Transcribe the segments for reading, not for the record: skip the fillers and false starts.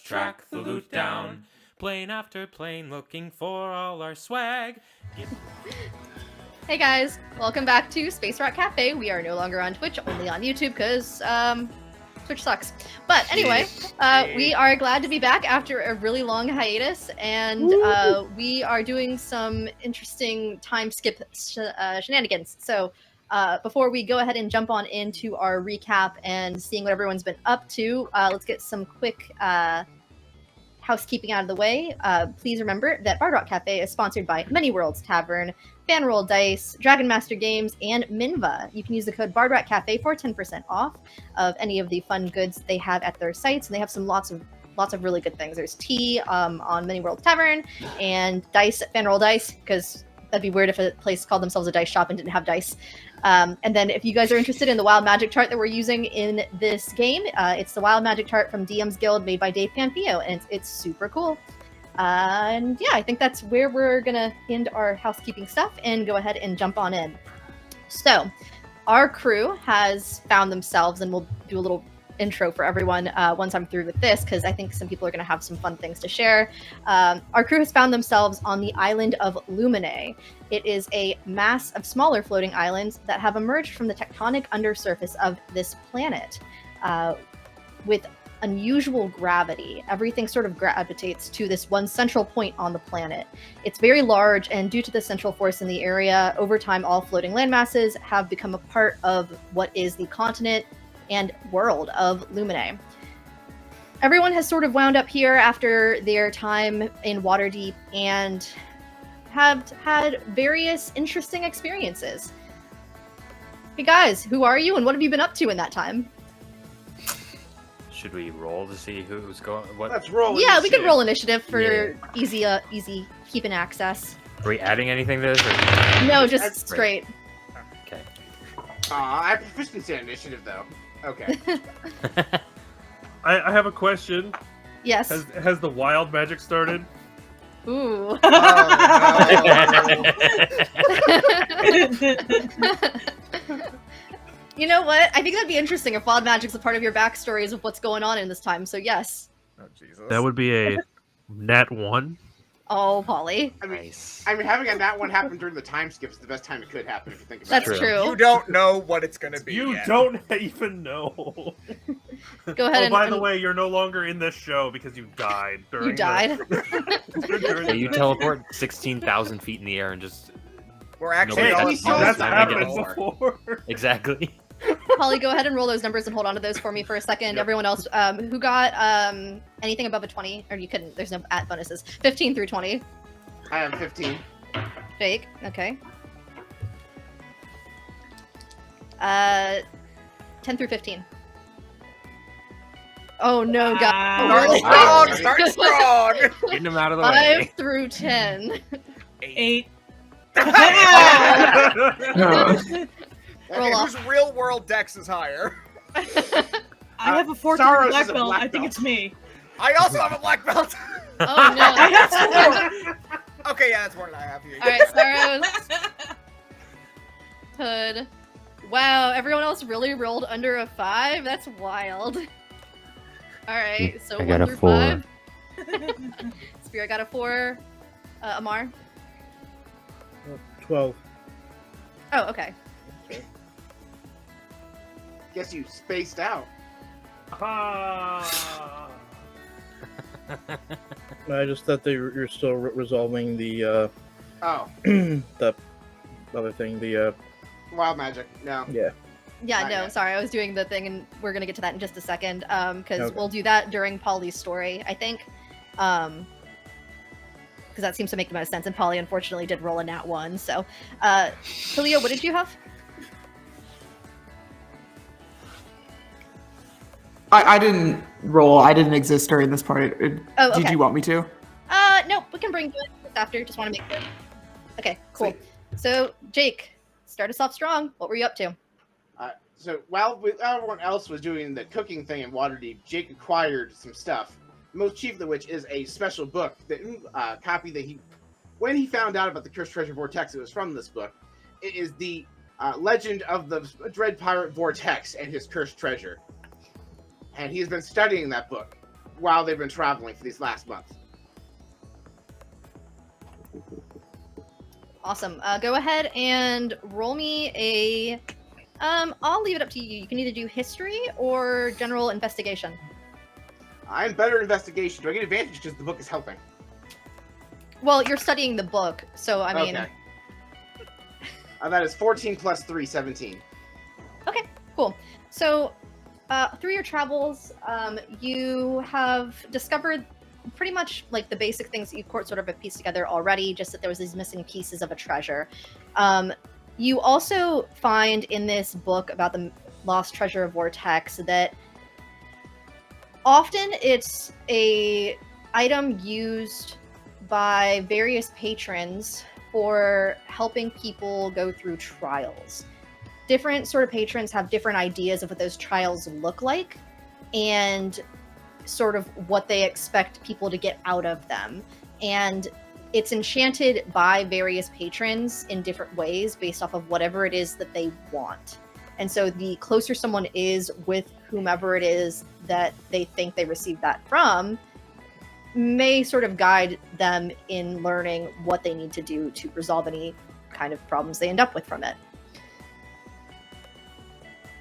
track the loot down. Plane after plane looking for all our swag. Hey guys, welcome back to S.P.I.R.I.T Cafe. We are no longer on Twitch, only on YouTube because Twitch sucks. But anyway, we are glad to be back after a really long hiatus, and we are doing some interesting time skip shenanigans. So before we go ahead and jump on into our recap and seeing what everyone's been up to, let's get some quick housekeeping out of the way. Please remember that Bard Cafe is sponsored by Many Worlds Tavern, Fanroll Dice, Dragon Master Games, and Minva. You can use the code BardRatCafe for 10% off of any of the fun goods they have at their sites, and they have some lots of really good things. There's tea on Many Worlds Tavern, and dice at Fanroll Dice, because that'd be weird if a place called themselves a dice shop and didn't have dice. And then if you guys are interested in the wild magic chart that we're using in this game, it's the wild magic chart from DM's Guild made by Dave Panfio, and it's super cool. And yeah, I think that's where we're gonna end our housekeeping stuff and go ahead and jump on in. So our crew has found themselves, and we'll do a little intro for everyone once I'm through with this, because I think some people are going to have some fun things to share. Our crew has found themselves on the island of Luminae. It is a mass of smaller floating islands that have emerged from the tectonic undersurface of this planet. With unusual gravity, everything sort of gravitates to this one central point on the planet. It's very large, and due to the central force in the area, over time all floating landmasses have become a part of what is the continent and world of Luminae. Everyone has sort of wound up here after their time in Waterdeep and have had various interesting experiences. Hey guys, who are you and what have you been up to in that time? Should we roll to see who's going? What? Let's roll. Yeah, we can roll initiative for Yeah. easy keeping access. Are we adding anything to this? Or... No, just straight. Okay. I have proficiency in initiative though. Okay. I have a question. Yes. Has the wild magic started? Ooh. You know what? I think that'd be interesting if wild magic's a part of your backstories of what's going on in this time, so yes. Oh, Jesus. That would be a nat 1. Oh, Polly. I mean, Nice. having a nat one happen during the time skip is the best time it could happen if you think about That's it. true. You don't know what it's gonna be. You yet. don't even know. Go ahead Oh, and... by the way, you're no longer in this show because you died. You died? So you teleport 16,000 feet in the air and just... We're actually Nobody all else saw That's time to get happened more. before. Exactly. Polly, go ahead and roll those numbers and hold on to those for me for a second. Yep. Everyone else, who got anything above a 20, or you couldn't, there's no at bonuses. 15 through 20. I have 15. Jake, okay. 10 through 15. Oh no, God. Start strong! Getting them out of the 5 way. through 10. 8. Roll off. Whose real world dex is higher? I have a 4th Sarros black is a belt. black I think belt. it's me. I also have a black belt. Oh no. I have 4. Okay, yeah, that's more than I have here. Alright, Sarros. Hood. Wow, everyone else really rolled under a 5? That's wild. Alright, so I 1 got a through 4. 5. Spirit got a 4. Amar? 12. Oh, okay. Guess you spaced out. Ah. I just thought you're still resolving the Oh, the other thing. The wild magic. No. yeah. Yeah, Not no, yet. sorry, I was doing the thing, and we're gonna get to that in just a second, because Okay. we'll do that during Polly's story, I think, because that seems to make the most sense, and Polly unfortunately did roll a nat 1, so, Talia, what did you have? I didn't roll. I didn't exist during this part. Oh, okay. Did you want me to? Nope, we can bring you in just after, just want to make sure. Okay, cool. Sweet. So, Jake, start us off strong. What were you up to? So while everyone else was doing the cooking thing in Waterdeep, Jake acquired some stuff. Most chief of which is a special book that copy that when he found out about the Cursed Treasure Vortex, it was from this book. It is the legend of the Dread Pirate Vortex and his cursed treasure. And he has been studying that book. while they've been traveling for these last months. Awesome. Go ahead and roll me a. I'll leave it up to you. You can either do history or general investigation. I'm better at investigation. Do I get advantage because the book is helping? Well, you're studying the book, so I mean. Okay. That is 14 plus 3, 17. Okay, cool. So, through your travels, you have discovered pretty much like the basic things that you sort of have pieced together already, just that there was these missing pieces of a treasure. You also find in this book about the lost treasure of Vortex that often it's a item used by various patrons for helping people go through trials. Different sort of patrons have different ideas of what those trials look like and sort of what they expect people to get out of them. And it's enchanted by various patrons in different ways based off of whatever it is that they want. And so the closer someone is with whomever it is that they think they received that from may sort of guide them in learning what they need to do to resolve any kind of problems they end up with from it.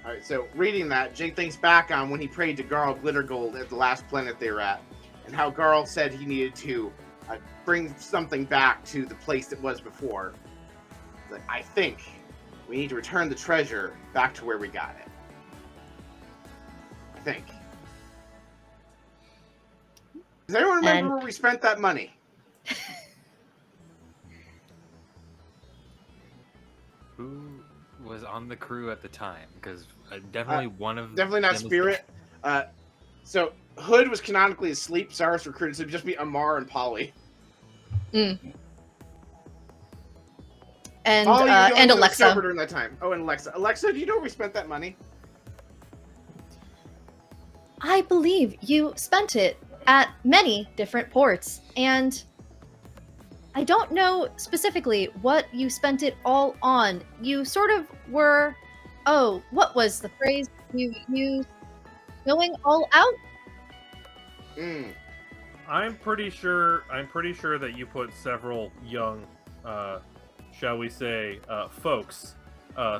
All right, so reading that, Jake thinks back on when he prayed to Garl Glittergold at the last planet they were at, and how Garl said he needed to bring something back to the place it was before. But I think we need to return the treasure back to where we got it. I think. Does anyone remember where we spent that money? Who was on the crew at the time? Because definitely one of Definitely not them Spirit. So Hood was canonically asleep. Sarros recruited, so it'd just be Amar and Polly. And Polly, you and was Alexa. sober during that time. Oh, and Alexa. Alexa, do you know where we spent that money? I believe you spent it at many different ports, and I don't know specifically what you spent it all on. You sort of were, what was the phrase you used? Going all out? I'm pretty sure that you put several young, shall we say, folks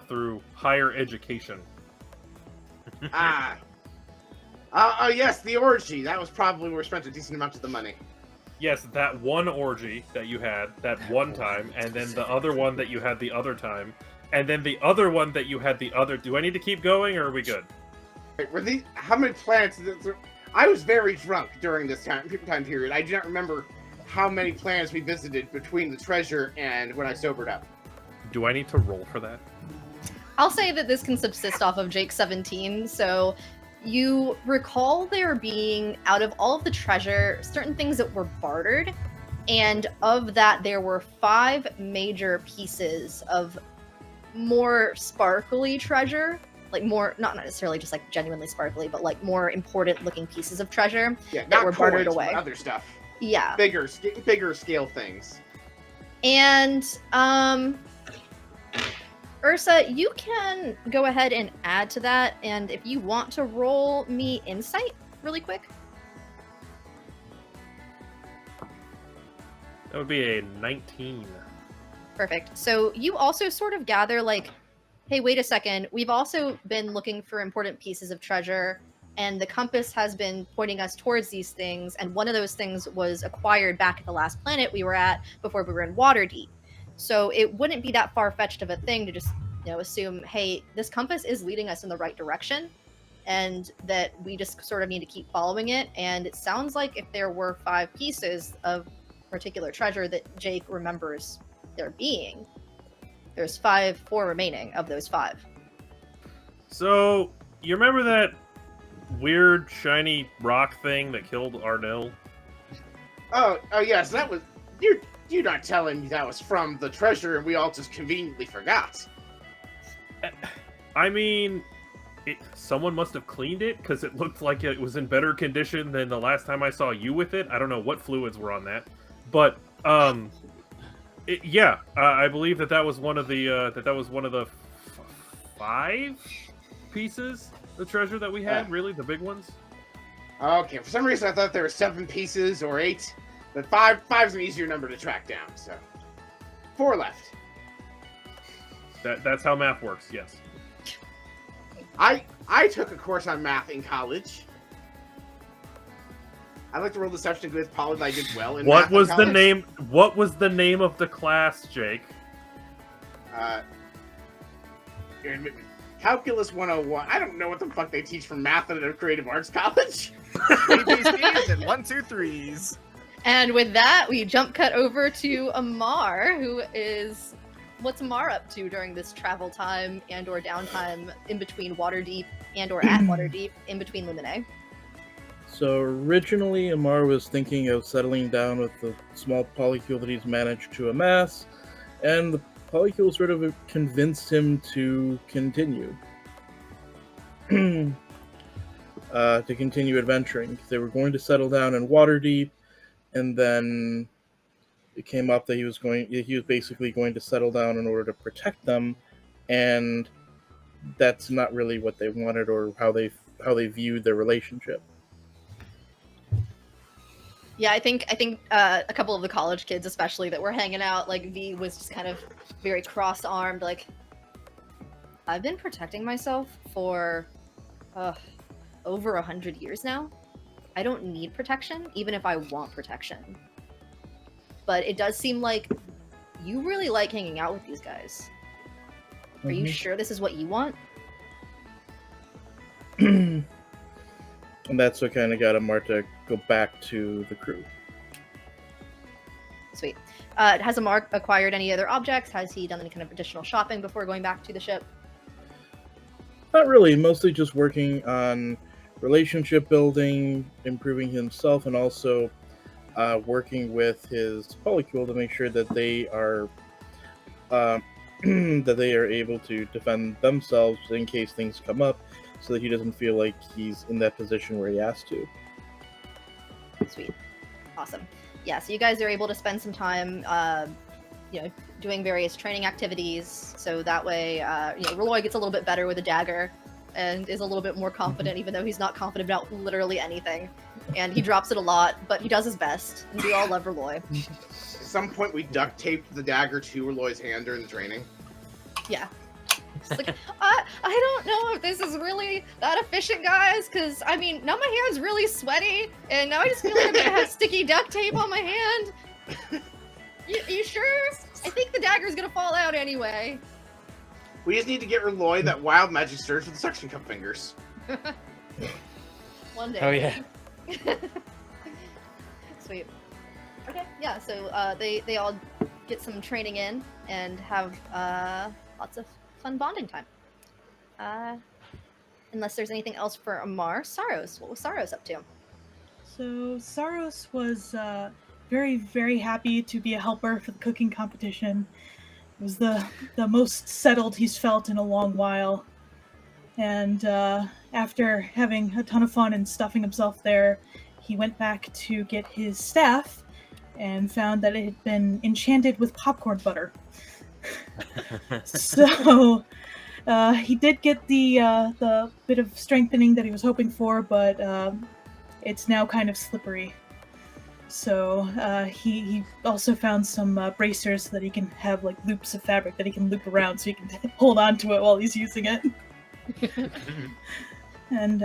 through higher education. Oh yes, the orgy. That was probably where we spent a decent amount of the money. Yes, that one orgy that you had that one time, and then the other one that you had the other time, and then the other one that you had the other. Do I need to keep going, or are we good? Wait, were these? How many planets? I was very drunk during this time period. I do not remember how many planets we visited between the treasure and when I sobered up. Do I need to roll for that? I'll say that this can subsist off of Jake 17, so you recall there being, out of all of the treasure, certain things that were bartered, and of that there were 5 major pieces of more sparkly treasure, like more, not necessarily just like genuinely sparkly, but like more important looking pieces of treasure that were bartered away. But other stuff. Yeah. Bigger scale things. And Ursa, you can go ahead and add to that, and if you want to roll me insight really quick. That would be a 19. Perfect. So you also sort of gather like, hey, wait a second, we've also been looking for important pieces of treasure, and the compass has been pointing us towards these things, and one of those things was acquired back at the last planet we were at before we were in Waterdeep. So it wouldn't be that far-fetched of a thing to just, assume, hey, this compass is leading us in the right direction, and that we just sort of need to keep following it. And it sounds like if there were 5 pieces of particular treasure that Jake remembers there being, there's 4 remaining of those 5. So, you remember that weird shiny rock thing that killed Arnell? Oh yes, that was... You're not telling me that was from the treasure and we all just conveniently forgot. I mean, someone must have cleaned it, because it looked like it was in better condition than the last time I saw you with it. I don't know what fluids were on that. But, I believe that was one of the 5 pieces of treasure that we had, really, the big ones. Okay, for some reason I thought there were 7 pieces or 8, but 5's an easier number to track down. So 4 left. That's how math works. Yes. I took a course on math in college. I like to roll deception with Pollard. I did well in What math was in the college. name? What was the name of the class, Jake? Calculus 101. I don't know what the fuck they teach for math at a creative arts college. ABCs and 1, 2, 3s. And with that, we jump cut over to Amar, who is... What's Amar up to during this travel time and or downtime in between Waterdeep and or at Waterdeep, in between Luminae? So originally, Amar was thinking of settling down with the small polycule that he's managed to amass, and the polycule sort of convinced him to continue. To continue adventuring. They were going to settle down in Waterdeep, and then it came up that he was basically going to settle down in order to protect them, and that's not really what they wanted or how they viewed their relationship. Yeah, I think a couple of the college kids, especially that were hanging out, like V was just kind of very cross-armed, like, I've been protecting myself for over 100 years now. I don't need protection, even if I want protection. But it does seem like you really like hanging out with these guys. Are you sure this is what you want? And that's what kind of got Amar to go back to the crew. Sweet. Has Amar acquired any other objects? Has he done any kind of additional shopping before going back to the ship? Not really, mostly just working on relationship building, improving himself, and also working with his polycule to make sure that they are able to defend themselves in case things come up, so that he doesn't feel like he's in that position where he has to. Sweet. Awesome. Yeah, so you guys are able to spend some time, doing various training activities, so that way, Roy gets a little bit better with a dagger, and is a little bit more confident, even though he's not confident about literally anything. And he drops it a lot, but he does his best, and we all love Roy. At some point, we duct taped the dagger to Roy's hand during the training. Yeah. It's like, I don't know if this is really that efficient, guys, because, I mean, now my hand's really sweaty, and now I just feel like I'm gonna have sticky duct tape on my hand. You sure? I think the dagger's gonna fall out anyway. We just need to get Roy that wild magic surge with the suction cup fingers. One day. Oh yeah. Sweet. Okay, yeah, so they all get some training in and have lots of fun bonding time. Unless there's anything else for Amar. Sarros, what was Sarros up to? So Sarros was very, very happy to be a helper for the cooking competition. It was the most settled he's felt in a long while. And after having a ton of fun and stuffing himself there, he went back to get his staff and found that it had been enchanted with popcorn butter. So he did get the bit of strengthening that he was hoping for, but it's now kind of slippery. So he also found some bracers so that he can have like loops of fabric that he can loop around so he can hold on to it while he's using it. And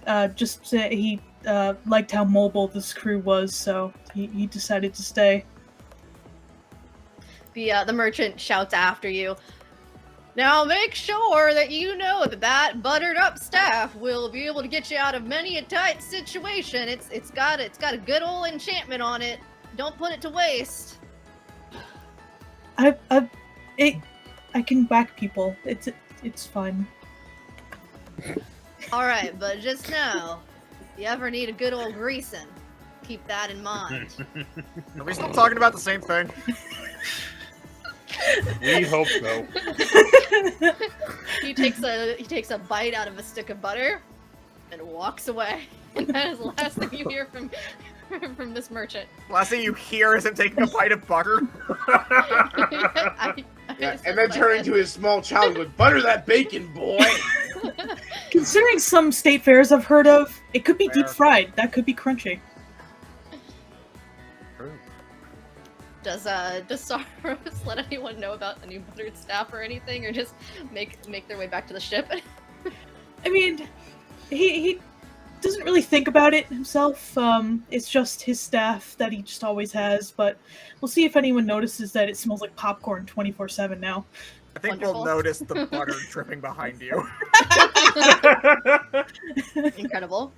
he liked how mobile this crew was, so he decided to stay. The merchant shouts after you. Now make sure that you know that buttered up staff will be able to get you out of many a tight situation. It's got a good old enchantment on it. Don't put it to waste. I can whack people. It's fun. All right, but just know, if you ever need a good old greasing, keep that in mind. Are we still talking about the same thing? We hope so. He takes a bite out of a stick of butter and walks away. And that is the last thing you hear from this merchant. Last thing you hear is him taking a bite of butter. And then turn into his small child with butter that bacon, boy. Considering some state fairs I've heard of, it could be deep Fair. fried. That could be crunchy. True. Does Sarros let anyone know about a new buttered staff or anything, or just make their way back to the ship? I mean, he doesn't really think about it himself. It's just his staff that he just always has. But we'll see if anyone notices that it smells like popcorn 24/7 now. I think Wonderful. we'll notice the butter dripping behind you. Incredible.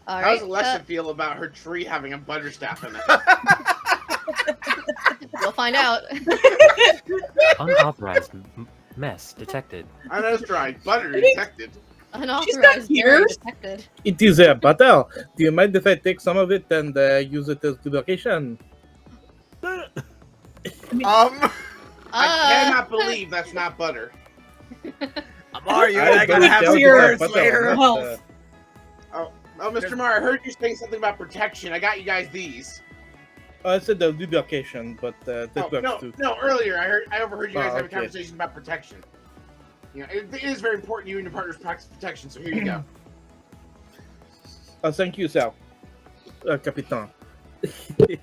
All How right. does Alexa feel about her tree having a butter staff in it? We'll find out. Unauthorized mess detected. Unauthorized butter detected. Unauthorized here. dairy detected. It is a butter. Do you mind if I take some of it and use it as lubrication? I cannot believe that's not butter. Amar, you and I I gotta don't have doubt some your that words butter, later. not, Health. Oh, Mr. Mar, I heard you saying something about protection. I got you guys these. I said the lubrication, but this Oh, works too. no, earlier I overheard you guys Oh, having okay. a conversation about protection. You know, it is very important you and your partners practice protection, so here you go. Thank you, sir. Capitan. Good.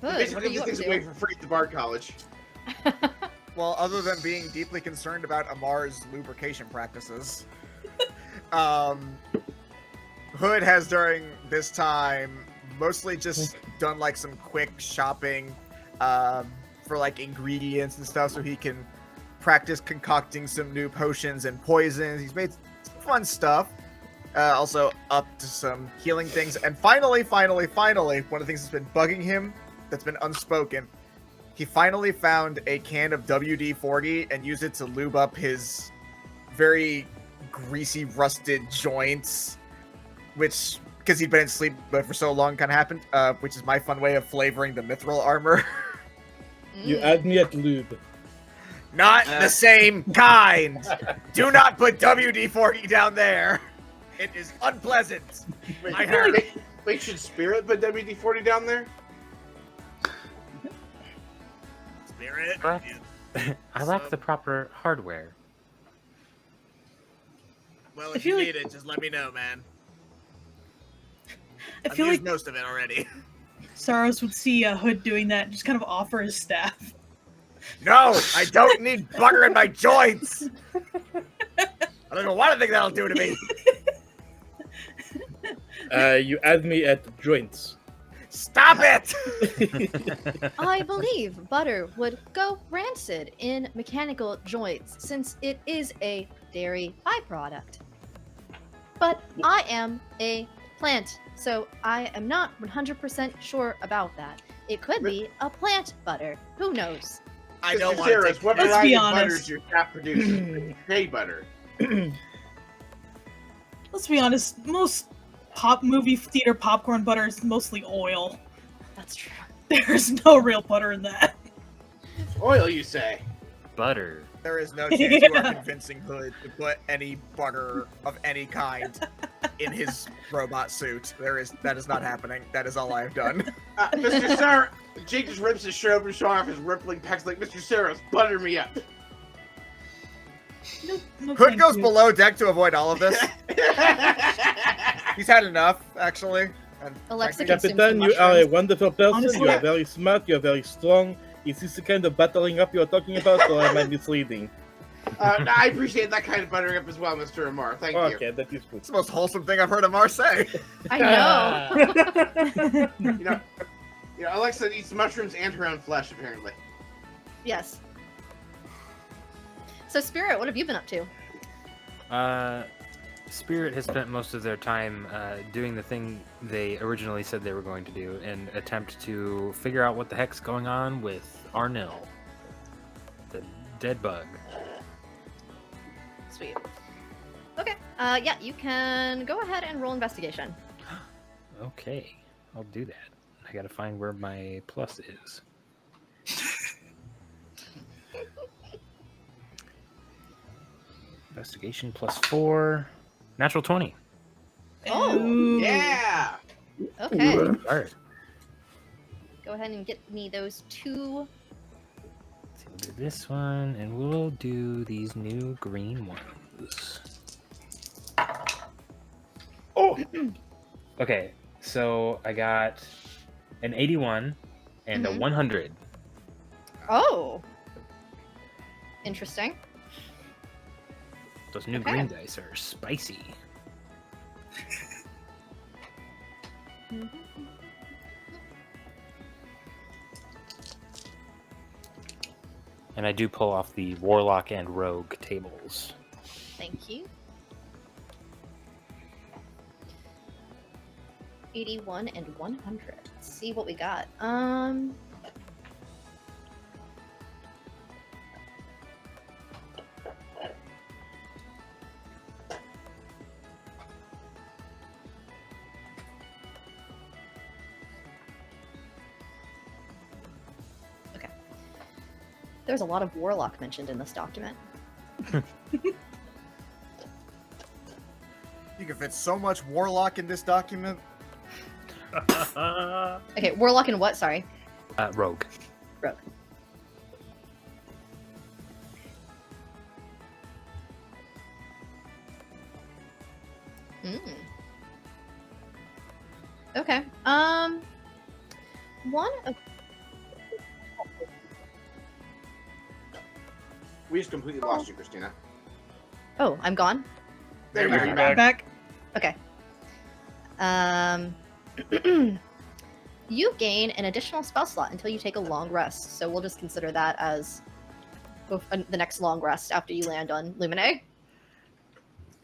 What are Basically, you these up things away to? for free at the Bard College. Well, other than being deeply concerned about Amar's lubrication practices, Hood has during this time mostly just done like some quick shopping for like ingredients and stuff so he can practice concocting some new potions and poisons. He's made some fun stuff. Also up to some healing things. And finally, one of the things that's been bugging him that's been unspoken, he finally found a can of WD-40 and used it to lube up his very greasy, rusted joints, which, because he'd been in sleep but for so long, kind of happened, which is my fun way of flavoring the mithril armor. You Mm. add me at lube. Not the same kind! Do not put WD-40 down there! It is unpleasant! Wait, I heard. Wait, should Spirit put WD-40 down there? Spirit. What? I lack the proper hardware. Well, I if feel you like- need it, just let me know, man. I I've feel used like most of it already. Sarros would see Hood doing that and just kind of offer his staff. No, I don't need butter in my joints. I don't know what I think that'll do to me. You add me at joints. Stop it! I believe butter would go rancid in mechanical joints since it is a dairy byproduct. But I am a plant, so I am not 100% sure about that. It could be a plant butter. Who knows? I don't Mr. want to Sarros, take what Let's variety be of butter honest. is your staff producing? Shea butter. Let's be honest, most movie theater popcorn butter is mostly oil. That's true. There's no real butter in that. Oil, you say? Butter. There is no chance you Yeah. are convincing Hood to put any butter of any kind in his robot suit. That is not happening. That is all I have done. Mr. Sarros, Jake just rips his shirt open, showing off his rippling pecs like, Mr. Sarros, butter me up. No, Hood thank goes you. below deck to avoid all of this. He's had enough, actually. And Alexa frankly, consumes Capitan, some you are a mushrooms. wonderful person. Honestly, You are I- very smart. You are very strong. Is this the kind of buttering up you are talking about, or am I misleading? No, I appreciate that kind of buttering up as well, Mr. Amar. Thank you. Okay, that is good. it's the most wholesome thing I've heard Amar say. I know. You know, Alexa eats mushrooms and her own flesh, apparently. Yes. So, Spirit, what have you been up to? Spirit has spent most of their time doing the thing they originally said they were going to do and attempt to figure out what the heck's going on with Arnil, the dead bug. Sweet. Okay. Yeah, you can go ahead and roll investigation. Okay, I'll do that. I gotta find where my plus is. Investigation +4. Natural 20. Oh, Ooh. Yeah! okay. Alright. Go ahead and get me those two. So we'll do this one, and we'll do these new green ones. those. Oh, Okay, so I got an 81 and a 100. Oh. Interesting. Those new Okay. green dice are spicy. And I do pull off the Warlock and Rogue tables. Thank you. 81 and 100. Let's see what we got. Okay. There's a lot of Warlock mentioned in this document. You can fit so much Warlock in this document. Okay, Warlock and what? Sorry. Rogue. Rogue. Okay. One of We just completely lost you, Christina. Oh, I'm gone. There you There are. you You're go. back. Back. Okay. You gain an additional spell slot until you take a long rest, so we'll just consider that as the next long rest after you land on Luminae.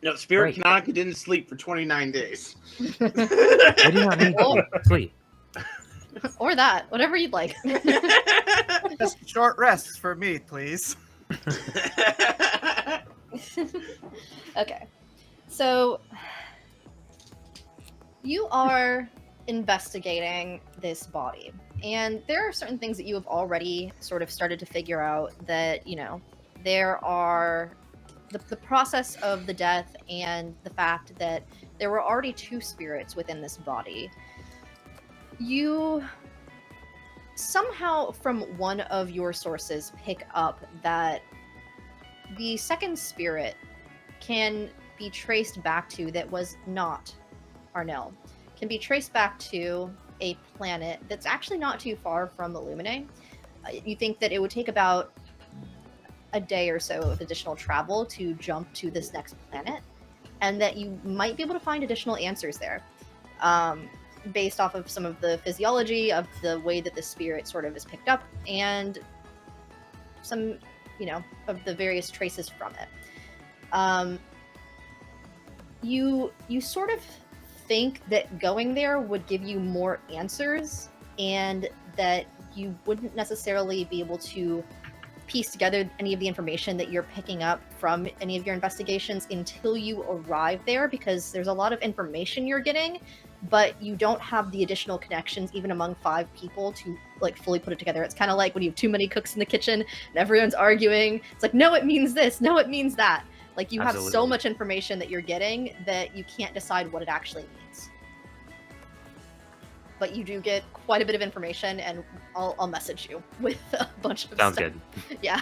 No, Spirit Right. canonically didn't sleep for 29 days. I do not need to sleep. Or that, whatever you'd like. Just short rests for me, please. Okay. So you are investigating this body, and there are certain things that you have already sort of started to figure out that, you know, there are the process of the death and the fact that there were already two spirits within this body. You somehow from one of your sources pick up that the second spirit can be traced back to, that was not Arnell, can be traced back to a planet that's actually not too far from the Luminae. You think that it would take about a day or so of additional travel to jump to this next planet, and that you might be able to find additional answers there, based off of some of the physiology of the way that the spirit sort of is picked up, and some, you know, of the various traces from it. You sort of think that going there would give you more answers, and that you wouldn't necessarily be able to piece together any of the information that you're picking up from any of your investigations until you arrive there, because there's a lot of information you're getting, but you don't have the additional connections even among 5 people to like fully put it together. It's kind of like when you have too many cooks in the kitchen and everyone's arguing. It's like, no, it means this, no, it means that. Like, you have so Absolutely. much information that you're getting that you can't decide what it actually means. But you do get quite a bit of information, and I'll message you with a bunch of Sounds stuff. good. Yeah.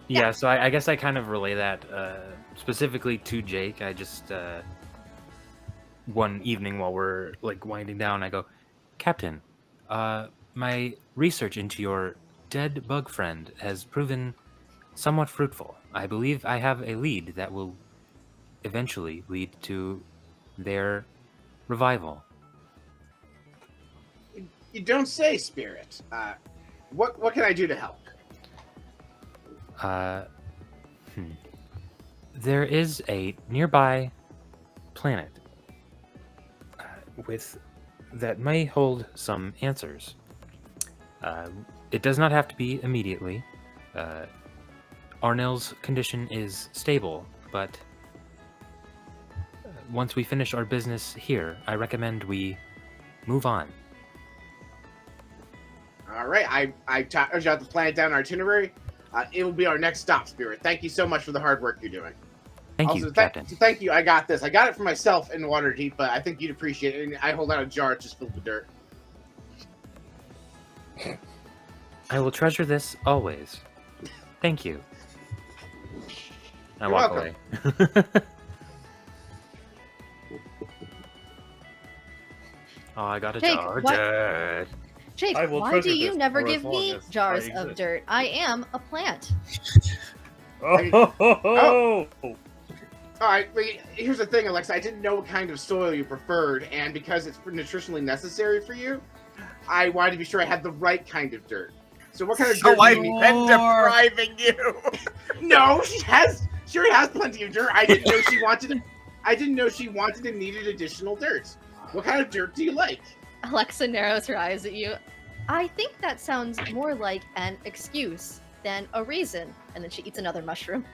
Yeah, so I guess I kind of relay that specifically to Jake. I just one evening while we're like winding down, I go, Captain, my research into your dead bug friend has proven somewhat fruitful. I believe I have a lead that will eventually lead to their revival. You don't say, Spirit. What can I do to help? There is a nearby planet with that may hold some answers. It does not have to be immediately. Arnell's condition is stable, but once we finish our business here, I recommend we move on. All right, I jot the planet down in our itinerary. It will be our next stop, Spirit. Thank you so much for the hard work you're doing. Thank Also, you, Captain. Thank you. I got this. I got it for myself in Waterdeep, but I think you'd appreciate it. And I hold out a jar just filled with dirt. I will treasure this always. Thank you. I You're walk welcome. away. Oh, I got a Jake, jar of what- dirt. Jake, I will why treasure do you this never for as give long me as jars I of exist. dirt? I am a plant. Oh, All right, but here's the thing, Alexa. I didn't know what kind of soil you preferred, and because it's nutritionally necessary for you, I wanted to be sure I had the right kind of dirt. So what kind of dirt So do I've you need? been depriving you. No, she already has plenty of dirt. I didn't know she wanted. I didn't know she wanted and needed additional dirt. What kind of dirt do you like? Alexa narrows her eyes at you. I think that sounds more like an excuse than a reason. And then she eats another mushroom.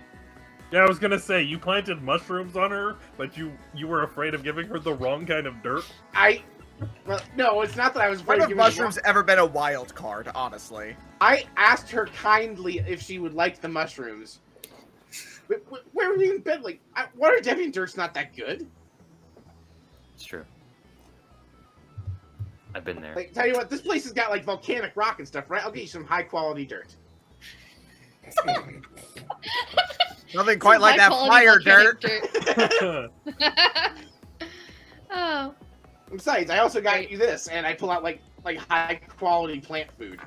yeah, I was gonna say you planted mushrooms on her, but you were afraid of giving her the wrong kind of dirt. Well, no, it's not that I was When afraid of have giving her mushrooms ever been a wild card, honestly? I asked her kindly if she would like the mushrooms. Where have we even been? Like, water deviant dirt's not that good. It's true. I've been there. Like, tell you what, this place has got like volcanic rock and stuff, right? I'll get you some high quality dirt. Nothing quite like that fire High-quality dirt. volcanic Oh. Besides, I also got Right. you this, and I pull out like high quality plant food.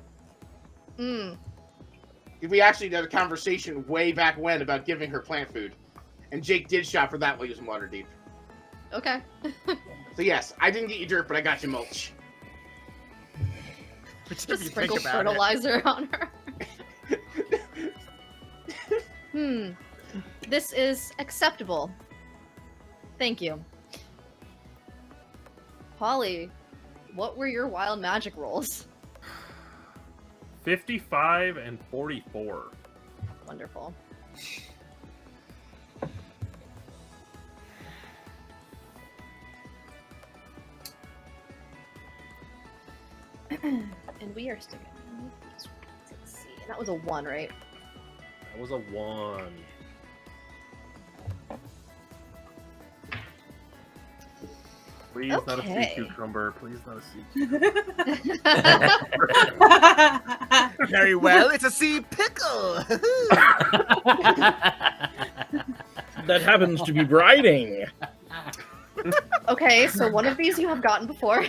Mm. We actually had a conversation way back when about giving her plant food, and Jake did shop for that while he was in Waterdeep. Okay. So yes, I didn't get you dirt, but I got you mulch. Which, if Just you sprinkle think about it, fertilizer on her. This is acceptable. Thank you. Polly, what were your wild magic rolls? 55 and 44. Wonderful. And we are sticking. Let's see. And that was a 1, right? That was a 1. Please, not a sea Okay. cucumber. Please, not a sea cucumber. very well. It's a sea pickle. That happens to be briding. Okay, so one of these you have gotten before.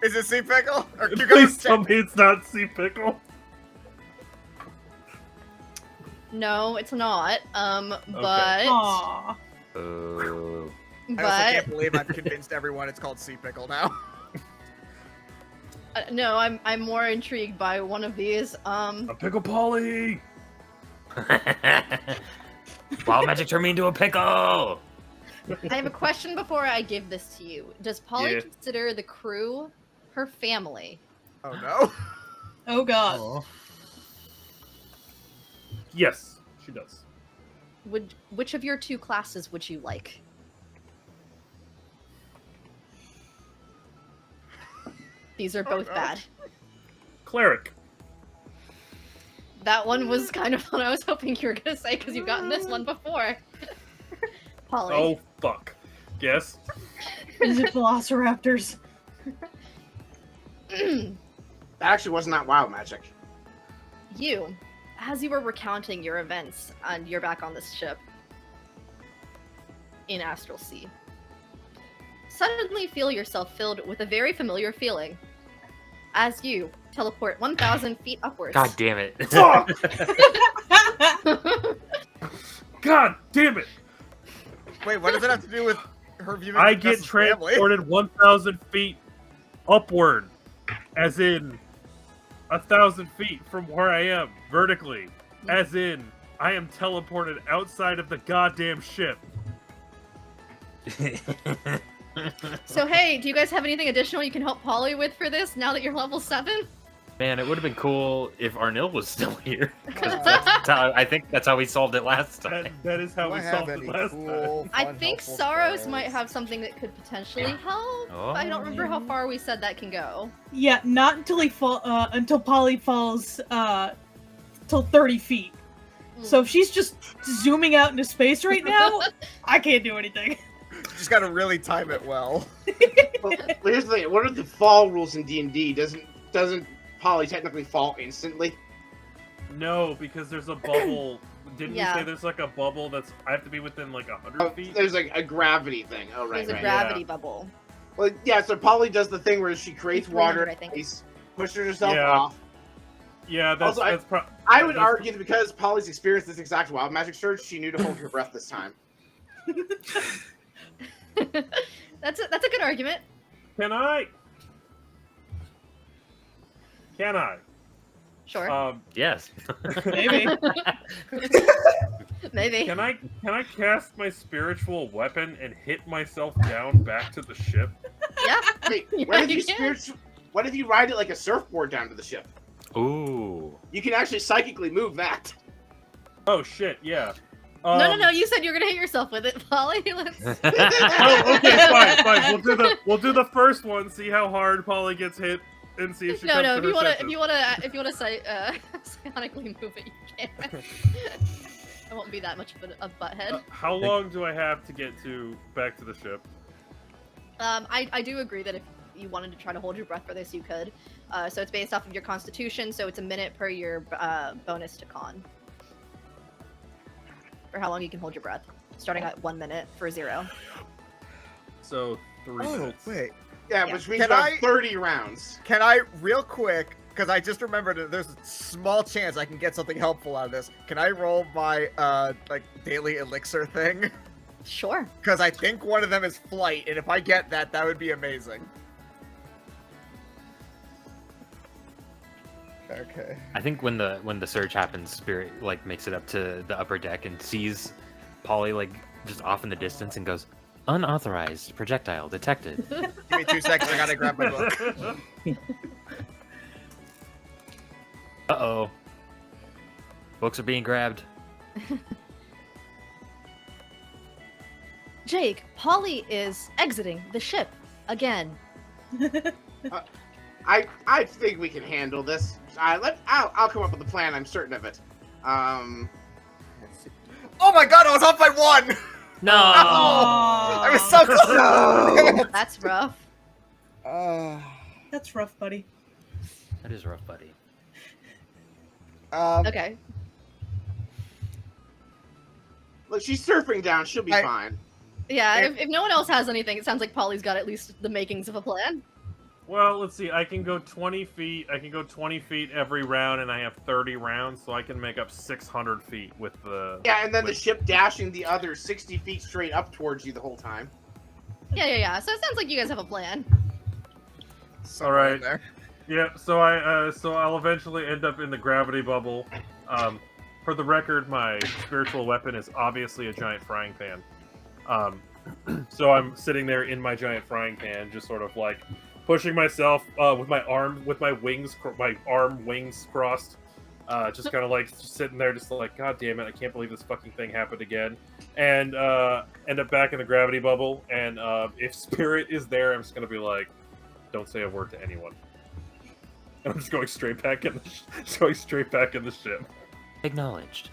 Is it sea pickle or cucumber? Please tell me it's not sea pickle. No, it's not. But Aw. Oh. I also can't believe I've convinced everyone it's called sea pickle now. No, I'm more intrigued by one of these. A pickle Polly. Wild magic turned me into a pickle. I have a question before I give this to you. Does Polly Yeah. consider the crew her family? Oh no. Oh god. Yes, she does. Which of your 2 classes would you like? These are both no. bad. Cleric. That one was kind of what I was hoping you were gonna say because you've gotten this one before. Polly. Oh fuck. Yes. Is it velociraptors? That actually was not wild magic. You, as you were recounting your events and you're back on this ship in Astral Sea, suddenly feel yourself filled with a very familiar feeling as you teleport 1,000 feet upwards. God damn it. Fuck! God damn it! Wait, what does it have to do with her viewing? I the get Nessa's family? transported 1,000 feet upward, as in 1,000 feet from where I am, vertically. As in, I am teleported outside of the goddamn ship. So hey, do you guys have anything additional you can help Polly with for this now that you're level 7? Man, it would have been cool if Arnil was still here. 'Cause I think that's how we solved it last time. That is how Do we I have solved it any last time. cool, I fun, think helpful Sarros spells? might have something that could potentially help. I don't remember how far we said that can go. Yeah, not until until Polly falls till 30 feet. So if she's just zooming out into space right now, I can't do anything. Just gotta really time it well. Well, here's the thing. What are the fall rules in D&D? Doesn't Polly technically fall instantly? No, because there's a bubble. Didn't Yeah. we say there's like a bubble that's I have to be within like 100 feet? There's like a gravity thing. Oh, right, There's a right. gravity bubble. Well, yeah, so Polly does the thing where she creates 300, water, I think. ice, pushes herself Yeah. off. Yeah, that's Also, that's pro- I would that's- argue that because Polly's experienced this exact wild magic surge, she knew to hold her breath this time. That's a good argument. Can I? Can I? Sure. Yes. Maybe. Maybe. Can I cast my spiritual weapon and hit myself down back to the ship? Yeah. Wait, Yeah, what if you you can. what if you ride it like a surfboard down to the ship? Ooh. You can actually psychically move that. Oh shit, yeah. No. You said you were gonna hit yourself with it, Polly. Let's... Oh, okay, fine. We'll do the first one. See how hard Polly gets hit, and see if she No. comes If to you her wanna psionically move it, you can. I won't be that much of a butthead. How long do I have to get back to the ship? I do agree that if you wanted to try to hold your breath for this, you could. So it's based off of your constitution, so it's a minute per your bonus to con. For how long you can hold your breath. Starting at 1 minute for 0. So 3 minutes. wait. Yeah, Yeah. which means Can about I- 30 rounds. Can I, real quick, because I just remembered that there's a small chance I can get something helpful out of this. Can I roll my, like, daily elixir thing? Sure. Because I think one of them is flight, and if I get that, that would be amazing. Okay. I think when the surge happens, Spirit like makes it up to the upper deck and sees Polly like just off in the distance and goes, "Unauthorized projectile detected." Give me 2 seconds, I gotta grab my book. Uh-oh. Books are being grabbed. Jake, Polly is exiting the ship again. I think we can handle this. I'll come up with a plan. I'm certain of it. Oh my god, I was off by 1! No. I was so close! That's rough. That's rough, buddy. That is rough, buddy. Okay. Look, she's surfing down. She'll be fine. Yeah, if no one else has anything, it sounds like Polly's got at least the makings of a plan. Well, let's see. I can go 20 feet. I can go 20 feet every round, and I have 30 rounds, so I can make up 600 feet with the. Yeah, and then the ship dashing the other 60 feet straight up towards you the whole time. Yeah. So it sounds like you guys have a plan. All right. Yeah. So I'll eventually end up in the gravity bubble. For the record, my spiritual weapon is obviously a giant frying pan. So I'm sitting there in my giant frying pan, just sort of like pushing myself with my arm wings crossed, just kind of like sitting there, just like, God damn it, I can't believe this fucking thing happened again, and end up back in the gravity bubble. And if Spirit is there, I'm just gonna be like, don't say a word to anyone. And I'm just going straight back in the ship. Acknowledged.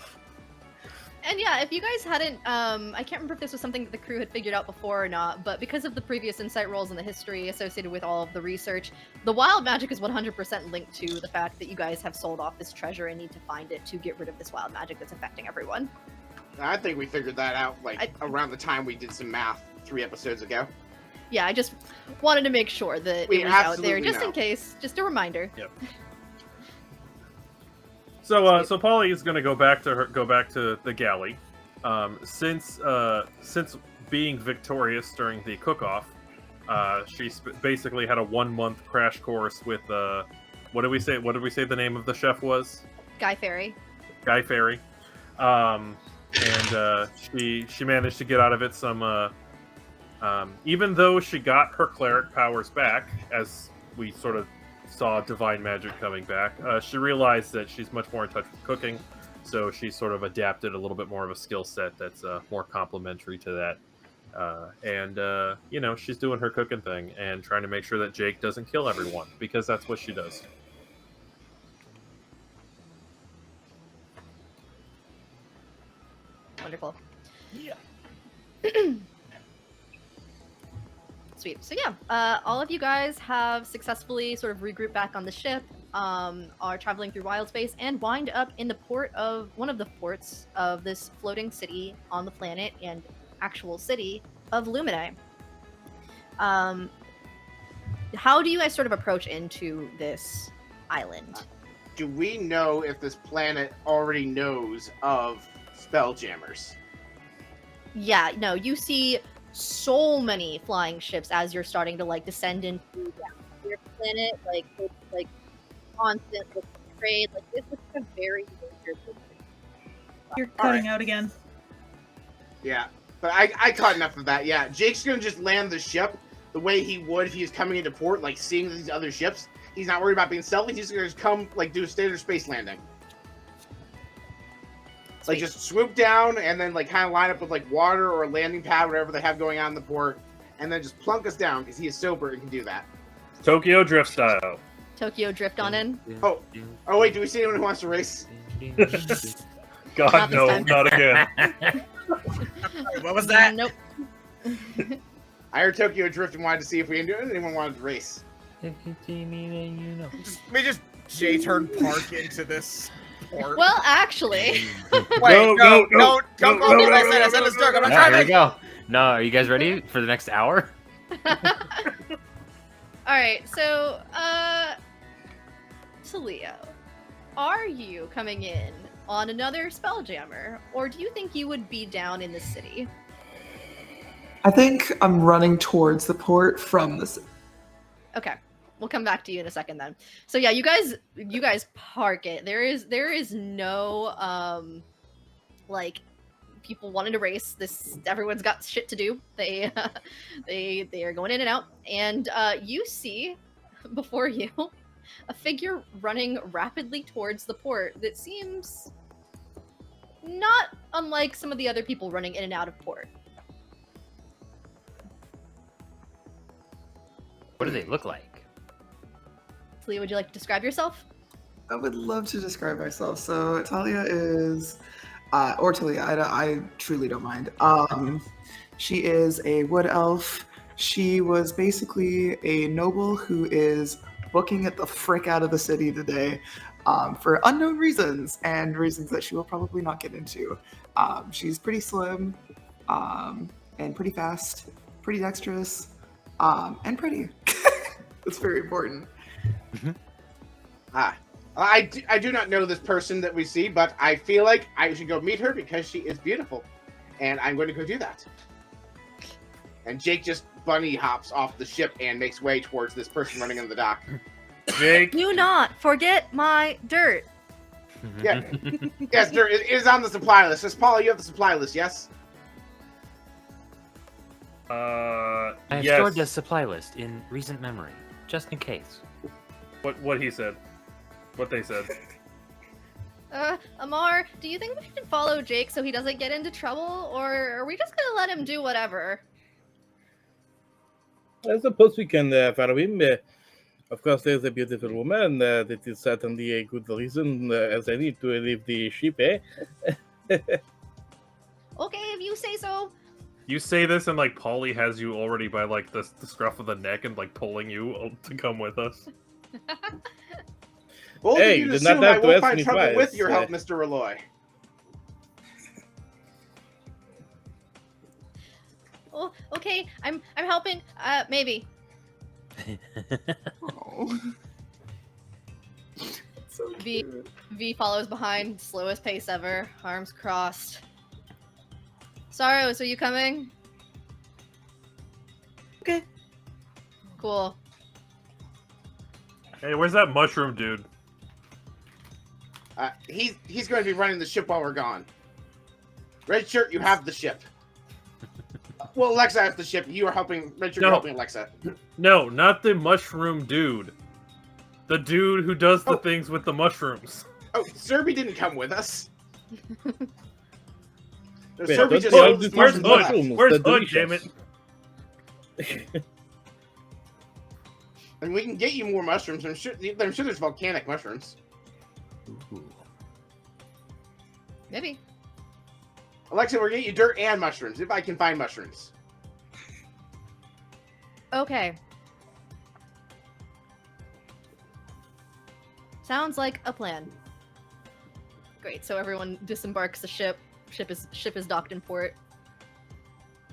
And yeah, if you guys hadn't, I can't remember if this was something that the crew had figured out before or not, but because of the previous insight rolls and the history associated with all of the research, the wild magic is 100% linked to the fact that you guys have sold off this treasure and need to find it to get rid of this wild magic that's affecting everyone. I think we figured that out around the time we did some math 3 episodes ago. Yeah, I just wanted to make sure that We it was out there, absolutely just know. in case, just a reminder. Yep. So Polly is going to go back to the galley. Since being victorious during the cook-off, she basically had a 1-month crash course with what did we say the name of the chef was? Guy Fairy. Guy Fairy. And she managed to get out of it some. Even though she got her cleric powers back, as we sort of saw divine magic coming back, she realized that she's much more in touch with cooking, so she sort of adapted a little bit more of a skill set that's more complementary to that. And she's doing her cooking thing and trying to make sure that Jake doesn't kill everyone, because that's what she does. Wonderful. Yeah. Sweet. So yeah, all of you guys have successfully sort of regrouped back on the ship. are traveling through wild space and wind up in the port of one of the ports of this floating city on the planet and actual city of Luminae. How do you guys sort of approach into this island? Do we know if this planet already knows of Spelljammers? Yeah, no, you see so many flying ships as you're starting to like descend into your planet, like it's like constant with trade. Like this is a very major business. You're cutting out again. Yeah, but I caught enough of that. Yeah, Jake's gonna just land the ship the way he would if he was coming into port, like seeing these other ships. He's not worried about being stealthy. He's gonna just come, like, do a standard space landing. Like, just swoop down and then, like, kind of line up with, like, water or a landing pad, whatever they have going on in the port, and then just plunk us down because he is sober and can do that. Tokyo Drift style. Tokyo drift on in. Oh, wait, do we see anyone who wants to race? God, Not this no, time. not again. What was that? Nope. I heard Tokyo Drift and wanted to see if we anyone wanted to race. If you see me, then you know. We just J-turn park into this port. Well, actually, Wait, don't go do what I said. I said let's start. I'm not Here trying we to. go. No, are you guys ready for the next hour? all right. So, Talia, are you coming in on another Spelljammer, or do you think you would be down in the city? I think I'm running towards the port from the city. Okay, we'll come back to you in a second then. So yeah, you guys park it. There is no like people wanting to race. Everyone's got shit to do. They are going in and out, and you see before you a figure running rapidly towards the port that seems not unlike some of the other people running in and out of port. What do they look like? Talia, would you like to describe yourself? I would love to describe myself. So Talia is, or Talia, I truly don't mind. She is a wood elf. She was basically a noble who is booking it the frick out of the city today for unknown reasons and reasons that she will probably not get into. She's pretty slim and pretty fast, pretty dexterous, and pretty. That's very important. I do not know this person that we see, but I feel like I should go meet her because she is beautiful. And I'm going to go do that. And Jake just bunny hops off the ship and makes way towards this person running on the dock. Jake. Do not forget my dirt. Yeah. Yes, dirt is on the supply list. Just Paula, you have the supply list, yes? I have yes. stored the supply list in recent memory, just in case. What he said. What they said. Amar, do you think we should follow Jake so he doesn't get into trouble, or are we just gonna let him do whatever? I suppose we can follow him. Of course, there's a beautiful woman. That is certainly a good reason as I need to leave the ship, eh? Okay, if you say so. You say this and like Polly has you already by like the scruff of the neck and like pulling you to come with us. Both Hey, of you did not assume have I to will ask find me trouble twice. with your help, Mr. Reloy. Oh, okay, I'm helping. Maybe. Oh. So V cute. V follows behind, slowest pace ever, arms crossed. Sarros, are you coming? Okay. Cool. Hey, where's that mushroom dude? He's going to be running the ship while we're gone. Red shirt, you have the ship. Well, Alexa has the ship. You are helping. Red shirt, No. you're helping Alexa. No, not the mushroom dude. The dude who does the Oh. things with the mushrooms. Oh, Serby didn't come with us. No, Wait, Serby don't just they showed all the do mushrooms mushrooms? left. Mushrooms, Where's they're Hood, damn delicious. it? And we can get you more mushrooms. I'm sure there's volcanic mushrooms. Ooh. Maybe. Alexa, we're getting you dirt and mushrooms, if I can find mushrooms. Okay. Sounds like a plan. Great. So everyone disembarks the ship. Ship is docked in port.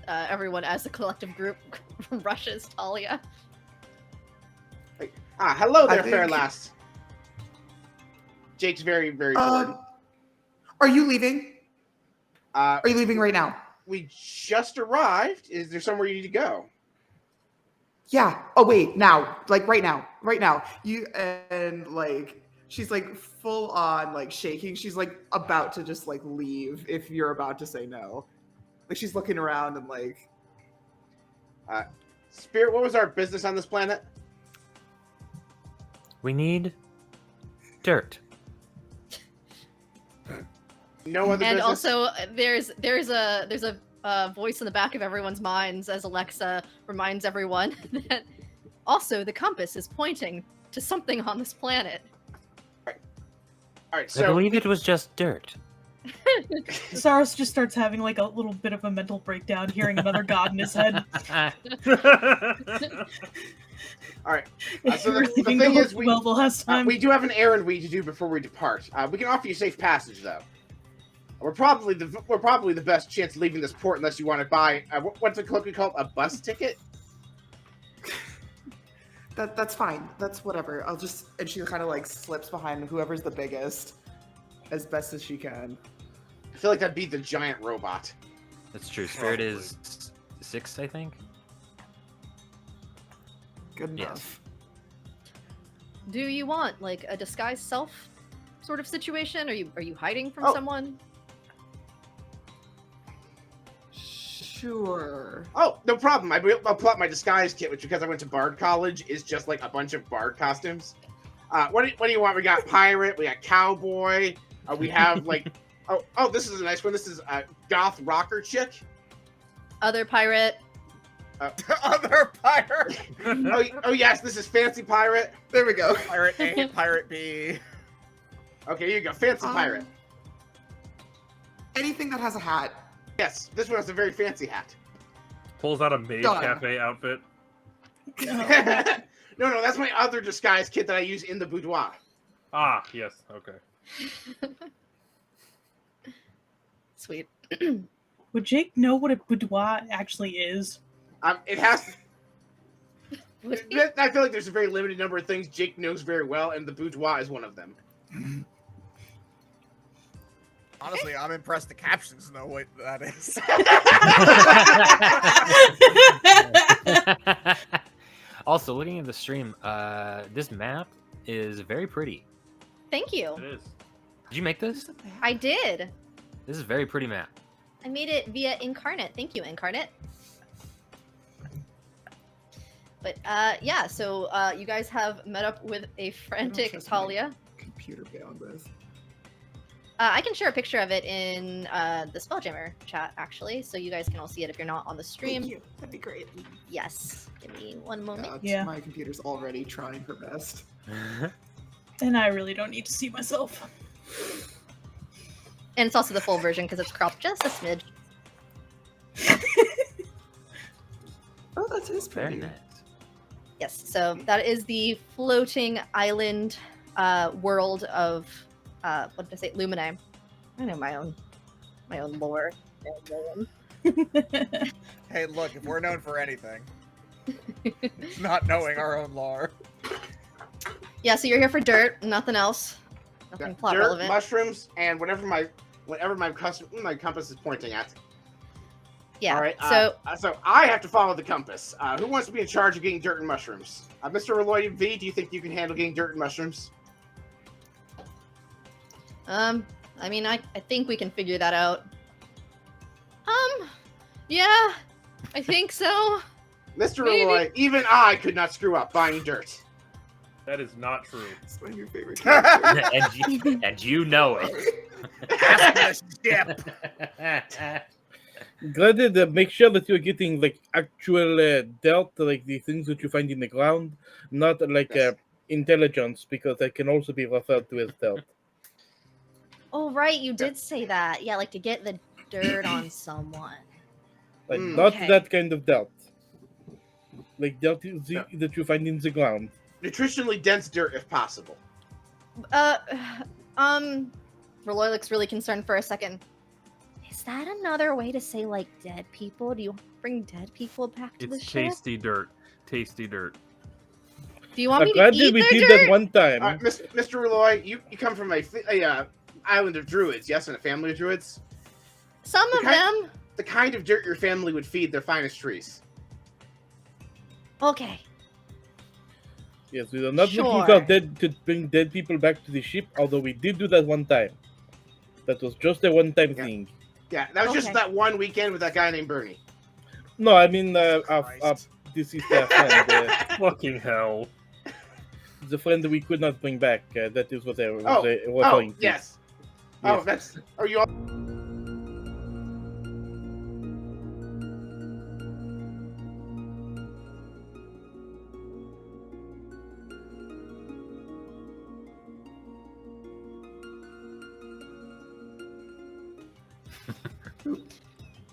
Everyone, as a collective group, rushes Talia. Hello there, I fair think- lass. Jake's very, very bored. Are you leaving? Uh, Are you leaving right now? we just arrived. Is there somewhere you need to go? Yeah. Oh wait, now. Like right now. Right now. You and like she's like full on like shaking. She's like about to just like leave if you're about to say no. Like she's looking around and like Spirit, what was our business on this planet? We need dirt. No other And business? also, there's a voice in the back of everyone's minds as Alexa reminds everyone that also the compass is pointing to something on this planet. All right, I so believe it was just dirt. Sarros just starts having like a little bit of a mental breakdown, hearing another god in his head. all right. It So the really didn't thing go is, well the last time. we do have an errand we need to do before we depart. We can offer you safe passage, though. We're probably the best chance of leaving this port unless you want to buy what's it colloquially called, a bus ticket. that's fine. That's whatever. I'll just and she kind of like slips behind whoever's the biggest as best as she can. I feel like that'd be the giant robot. That's true. Spirit is 6, I think. Good Yes. enough. Do you want like a disguised self sort of situation? Are you hiding from Oh. someone? Sure. Oh, no problem. I'll pull out my disguise kit, which because I went to Bard College is just like a bunch of Bard costumes. What do you want? We got pirate, we got cowboy, we have like oh, this is a nice one. This is goth rocker chick. Other pirate. Other pirate. Oh yes, this is fancy pirate. There we go. Pirate A, Pirate B. Okay, here you go, fancy pirate. Anything that has a hat. Yes, this one has a very fancy hat. Pulls out a maid Done. cafe outfit. No, that's my other disguise kit that I use in the boudoir. Ah, yes. Okay. Sweet. Would Jake know what a boudoir actually is? It has. I feel like there's a very limited number of things Jake knows very well, and the boudoir is one of them. Honestly, I'm impressed the captions know what that is. Also, looking at the stream, this map is very pretty. Thank you. It is. Did you make this? I did. This is a very pretty map. I made it via Incarnate. Thank you, Incarnate. But yeah, so you guys have met up with a frantic trust Talia. Computer bandwidth. I can share a picture of it in the Spelljammer chat, actually, so you guys can all see it if you're not on the stream. Thank you. That'd be great. Yes. Give me one moment. Yeah. My computer's already trying her best. And I really don't need to see myself. And it's also the full version because it's cropped just a smidge. Oh, that is Very pretty. nice. Yes, so that is the floating island world of what did I say? Luminae. I know my own lore. Hey, look, if we're known for anything, it's not knowing our own lore. Yeah, so you're here for dirt, nothing else. Nothing plot Dirt, relevant. mushrooms, and whatever my compass is pointing at. Yeah. All right. So So I have to follow the compass. Who wants to be in charge of getting dirt and mushrooms? Mr. Reloy V, do you think you can handle getting dirt and mushrooms? I mean, I think we can figure that out. Yeah, I think so. Mr. Maybe. Reloy, even I could not screw up buying dirt. That is not true. It's one of your favorite characters. and you know Ask the ship. it. Glad to make sure that you're getting like actual dirt, like the things that you find in the ground, not like Yes. intelligence, because that can also be referred to as dirt. Oh, right, you did say that. Yeah, like to get the dirt on someone. Like Mm. not Okay. that kind of dirt. Like dirt that you find in the ground. Nutritionally dense dirt, if possible. Roy looks really concerned for a second. Is that another way to say, like, dead people? Do you bring dead people back to the It's ship? tasty dirt. Tasty dirt. Do you want me to Granted, eat we their did dirt? that one time. Mr. Roy, you come from a island of druids, yes, and a family of druids? Some of them. The kind of dirt your family would feed their finest trees. Okay. Yes, we are not looking Sure. for to bring dead people back to the ship, although we did do that one time. That was just a one-time thing. Yeah, that was just Okay. that one weekend with that guy named Bernie. No, I mean, Christ. this is the friend. Fucking hell. The friend that we could not bring back. That is what I was Oh, referring to. yes. Yes. Oh, that's... Are you all...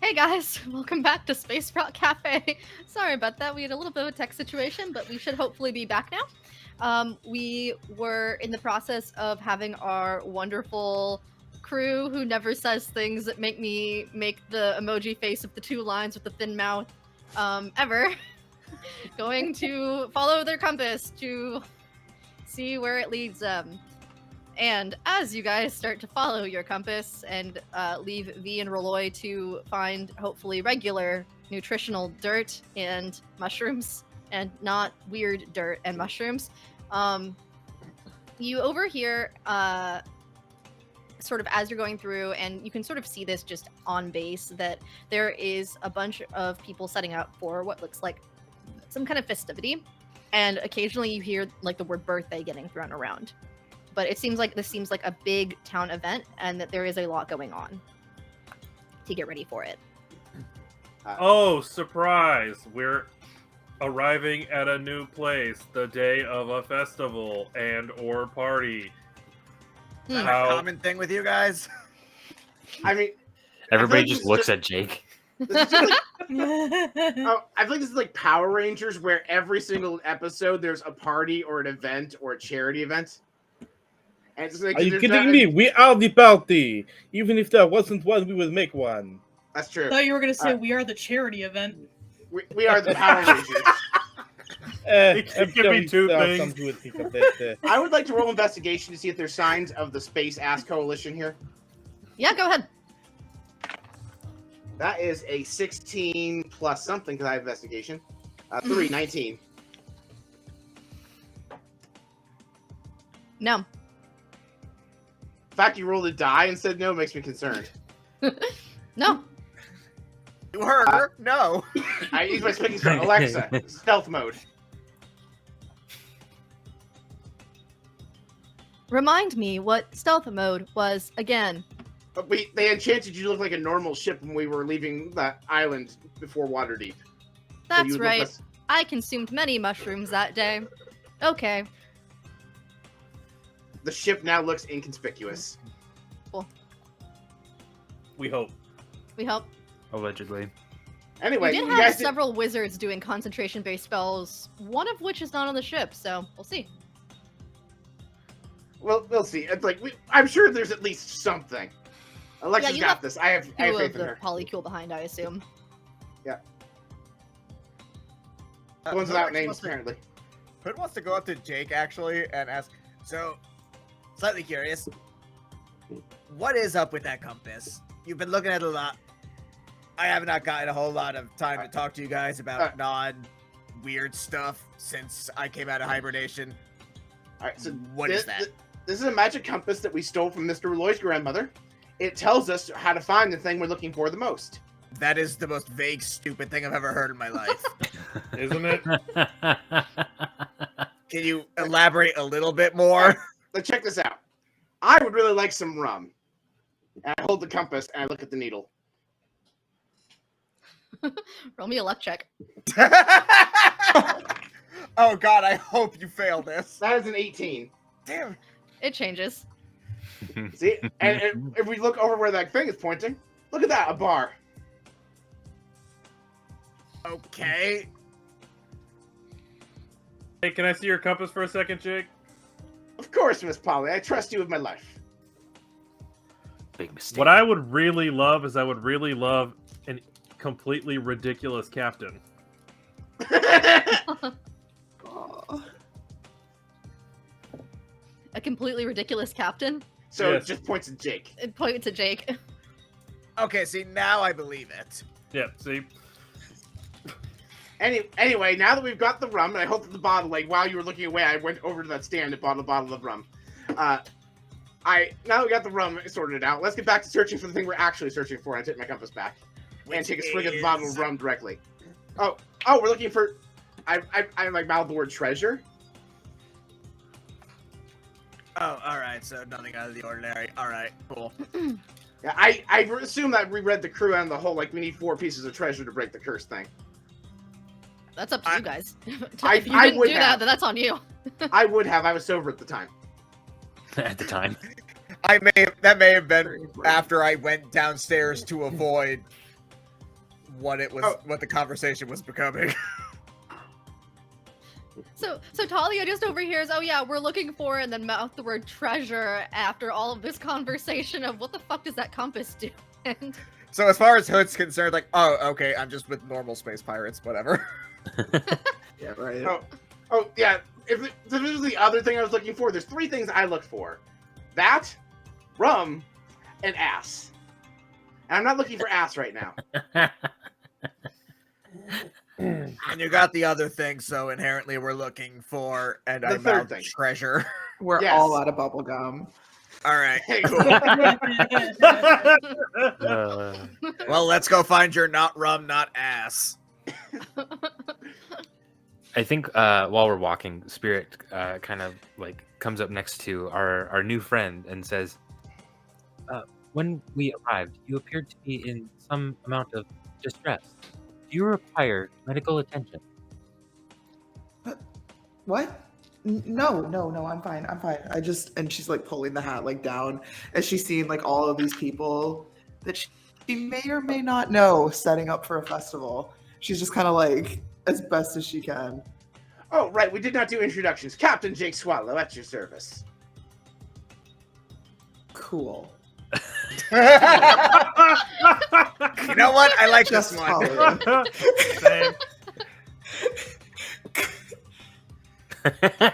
Hey guys, welcome back to S.P.I.R.I.T Cafe. Sorry about that. We had a little bit of a tech situation, but we should hopefully be back now. We were in the process of having our wonderful crew who never says things that make me make the emoji face of the two lines with the thin mouth ever going to follow their compass to see where it leads them. And as you guys start to follow your compass and leave V and Rolloy to find hopefully regular nutritional dirt and mushrooms and not weird dirt and mushrooms, you overhear sort of as you're going through, and you can sort of see this just on base, that there is a bunch of people setting up for what looks like some kind of festivity. And occasionally you hear like the word birthday getting thrown around. But it seems like this seems like a big town event, and that there is a lot going on to get ready for it. Oh, surprise! We're arriving at a new place the day of a festival and or party. Hmm. Is that How- a common thing with you guys? I mean... Everybody I feel like just this is looks at Jake. This is just like, oh, I feel like this is like Power Rangers, where every single episode there's a party or an event or a charity event. And it's just like, Are you there's kidding not- me? We are the party. Even if there wasn't one, we would make one. That's true. I thought you were gonna say Alright. we are the charity event. We are the Power Rangers. It I'm can sure be two there are things. some who would think of that. I would like to roll investigation to see if there's signs of the Space Ass Coalition here. Yeah, go ahead. That is a 16 plus something because I have investigation. 19. No. The fact you rolled a die and said no makes me concerned. No. You heard her? No. I use my speaking stone. Alexa, stealth mode. Remind me what stealth mode was again. But they enchanted you to look like a normal ship when we were leaving that island before Waterdeep. So you That's would look right. less- I consumed many mushrooms that day. Okay. The ship now looks inconspicuous. We hope. We hope. Allegedly. Anyway, We did you have guys several wizards doing concentration-based spells, one of which is not on the ship, so we'll see. Well, we'll see. It's like I'm sure there's at least something. Alexa's you got left this. I have Two faith of in the her. polycule behind, I assume. The ones without names, apparently. Hood wants to go up to Jake actually and ask. So, slightly curious. What is up with that compass? You've been looking at it a lot. I have not gotten a whole lot of time to talk to you guys about non-weird stuff since I came out of hibernation. All right, so What is that? This is a magic compass that we stole from Mr. Roy's grandmother. It tells us how to find the thing we're looking for the most. That is the most vague, stupid thing I've ever heard in my life. Isn't it? Can you elaborate a little bit more? Let's check this out. I would really like some rum. And I hold the compass and I look at the needle. Roll me a luck check. Oh god, I hope you fail this. That is an 18. Damn. It changes. See? And if we look over where that thing is pointing, look at that, a bar. Okay. Hey, can I see your compass for a second, Jake? Of course, Miss Polly. I trust you with my life. Big mistake. What I would really love is an completely ridiculous captain. Aw. A completely ridiculous captain. So Yes. it just points at Jake. It points to Jake. Okay, see, now I believe it. Yeah, see? Anyway, now that we've got the rum, and I hope that the bottle, like, while you were looking away, I went over to that stand and bought a bottle of rum. Now that we got the rum sorted out, let's get back to searching for the thing we're actually searching for, and take my compass back. And take a swig of the bottle of rum directly. Oh, we're looking for... I like mouthed the word treasure. Oh, alright, so nothing out of the ordinary. Alright, cool. Yeah, I assume that we read the crew and the whole, like, we need 4 pieces of treasure to break the curse thing. That's up to you guys. If I you didn't would do have. that, then that's on you. I would have. I was sober at the time. At the time. That may have been Very important. after I went downstairs to avoid what it was, Oh. what the conversation was becoming. So Talia just overhears, oh yeah, we're looking for, and then mouth the word treasure after all of this conversation of what the fuck does that compass do? And So as far as Hood's concerned, like, oh, okay, I'm just with normal space pirates, whatever. Yeah, right. Oh yeah. If this was the other thing I was looking for, there's 3 things I looked for: that, rum, and ass. And I'm not looking for ass right now. And you got the other thing, so inherently we're looking for, and The I third found thing. treasure. We're Yes. all out of bubble gum. Alright, Hey, cool. Well, let's go find your not rum, not ass. I think while we're walking, Spirit kind of like comes up next to our new friend and says, "When we arrived, you appeared to be in some amount of distress. Do you require medical attention?" What? No, I'm fine. I just, and she's like pulling the hat like down as she's seeing like all of these people that she may or may not know setting up for a festival. She's just kind of like as best as she can. Oh, right. We did not do introductions. Captain Jake Swallow at your service. Cool. You know what? I like Just this one. Talia. Same. And then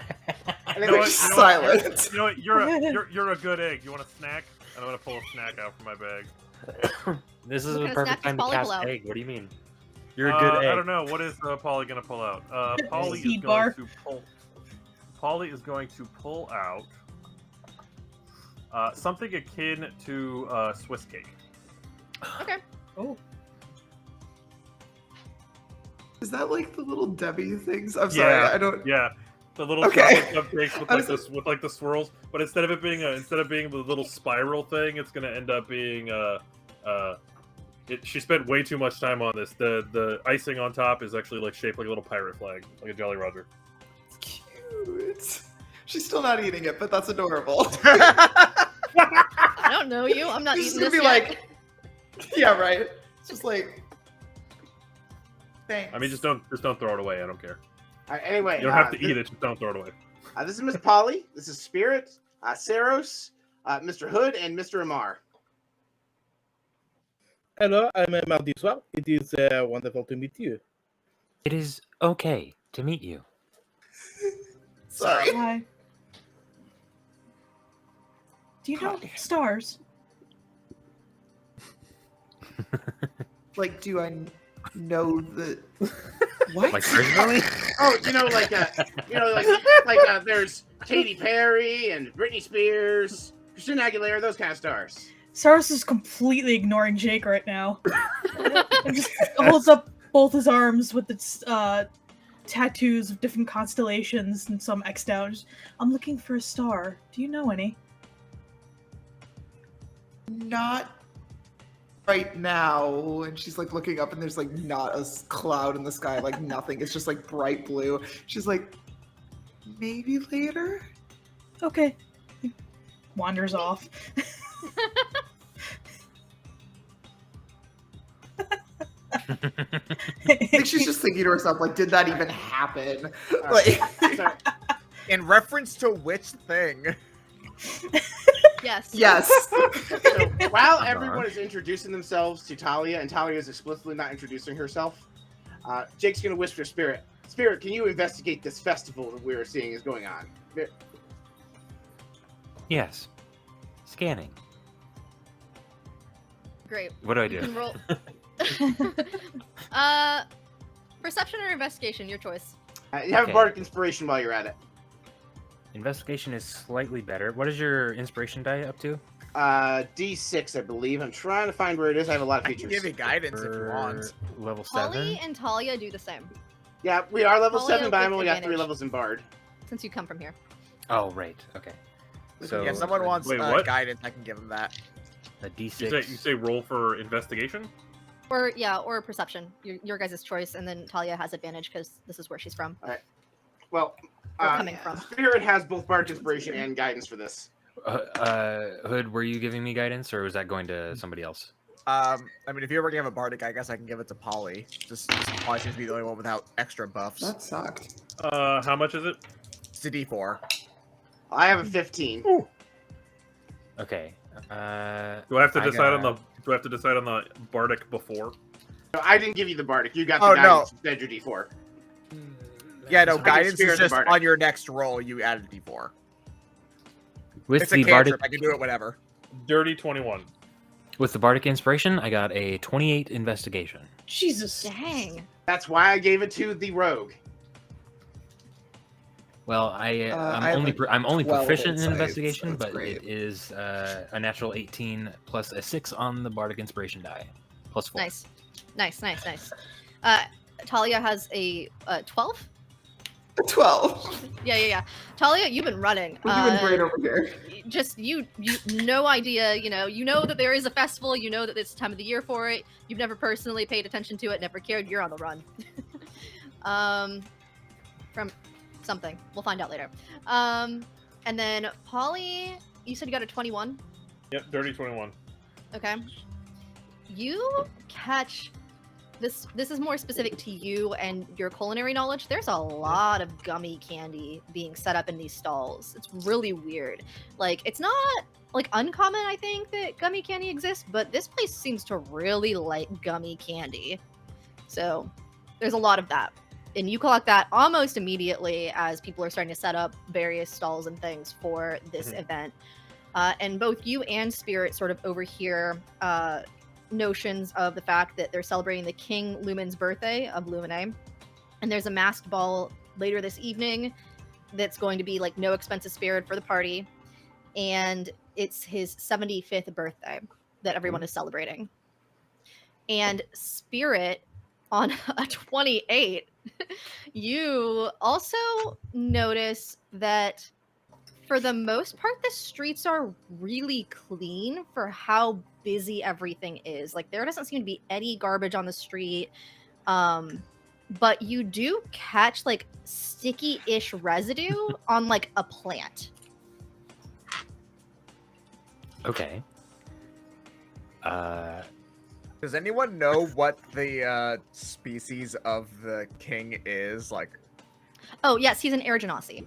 You know we- what? Silent. You know what? You're a good egg. You want a snack? And I'm gonna pull a snack out from my bag. This is What a kind of perfect snack time does to Polly cast pull out? egg. What do you mean? You're a good egg. I don't know. What is Polly gonna pull out? Polly is Seed going bar. to pull. Polly is going to pull out something akin to Swiss cake. okay. Oh, Is that like the little Debbie things? I'm sorry, I don't. Yeah, the little Okay. chocolate cupcakes with I like was- this, with like the swirls. But instead of being the little spiral thing, it's gonna end up being She spent way too much time on this. The icing on top is actually like shaped like a little pirate flag, like a Jolly Roger. It's cute. She's still not eating it, but that's adorable. I don't know you. I'm not She's eating gonna this be yet. like, yeah, right. It's just like, thanks. I mean, just don't throw it away. I don't care. Anyway, You don't have to eat it. Just don't throw it away. This is Miss Polly. This is Spirit, Sarros, Mr. Hood, and Mr. Amar. Hello, I'm Marty as well. It is wonderful to meet you. It is okay to meet you. Sorry. hi. Do you know stars? Like, do I know the what? Like personally? Oh, there's Katy Perry and Britney Spears, Christina Aguilera, those kind of stars. Sarros is completely ignoring Jake right now. And just holds up both his arms with its tattoos of different constellations and some X'd out. I'm looking for a star. Do you know any? Not right now. And she's like looking up, and there's like not a cloud in the sky, like nothing. It's just like bright blue. She's like, maybe later. Okay. He wanders off. I think she's just thinking to herself, like, did that even happen? Alright, Like, so, In reference to which thing? Yes. Yes. So while Amar. everyone is introducing themselves to Talia, and Talia is explicitly not introducing herself, Jake's gonna whisper to Spirit. Spirit, can you investigate this festival that we're seeing is going on? Yes. Scanning. Great. What do I You do? can roll. Perception or investigation, your choice. You have Okay. a bardic inspiration while you're at it. Investigation is slightly better. What is your inspiration die up to? D6, I believe. I'm trying to find where it is. I have a lot of I can features. give you guidance if you For want. level Holly 7. and Talia do the same, Yeah, we are level Talia 7, but I've with only got 3 advantage. levels in Bard. since you come from here. Oh, right. Okay. So Yeah, if someone wants Wait, what? guidance, I can give them that. a You D6. say roll for investigation? Or or perception, your guys' choice, and then Talia has advantage because this is where she's from. Well, Or coming from. Spirit has both bardic inspiration and guidance for this. Hood, were you giving me guidance, or was that going to somebody else? I mean, if you ever give a bardic, I guess I can give it to Polly. Just Polly seems to be the only one without extra buffs. That sucked. How much is it? It's a D4. I have a 15. Okay. Do I have to I decide on got- the? Do I have to decide on the bardic before? No, I didn't give you the bardic. You got the Oh, guidance instead your D4. Yeah, no, I can guidance spare is the just bardic. on your next roll. You add a D4. With It's a the cantrip. bardic, I can do it whenever. Dirty 21. with the bardic inspiration, I got a 28 investigation. Jesus. Dang. That's why I gave it to the rogue. Well, I have I'm only 12 proficient in insight, so investigation, that's but great. it is a natural 18 plus a 6 on the bardic inspiration die, plus 4. Nice. Talia has a 12. 12. Yeah. Talia, you've been running. I'm doing great over here. Just you no idea. You know that there is a festival. You know that it's the time of the year for it. You've never personally paid attention to it. Never cared. You're on the run. From something. We'll find out later. And then Polly, you said you got a 21. Yep, dirty 21. Okay. You catch this is more specific to you and your culinary knowledge. There's a lot of gummy candy being set up in these stalls. It's really weird. Like, it's not like uncommon, I think, that gummy candy exists, but this place seems to really like gummy candy. So there's a lot of that. And you collect that almost immediately as people are starting to set up various stalls and things for this event. And both you and Spirit sort of overhear notions of the fact that they're celebrating the King Lumen's birthday of Luminae. And there's a masked ball later this evening that's going to be like no expenses spared for the party. And it's his 75th birthday that everyone is celebrating. And Spirit, on a 28, you also notice that for the most part, the streets are really clean for how busy everything is. Like, there doesn't seem to be any garbage on the street. But you do catch like sticky-ish residue on like a plant. Okay. Does anyone know what the species of the king is? Like, Oh, yes, he's an Aerogenasi.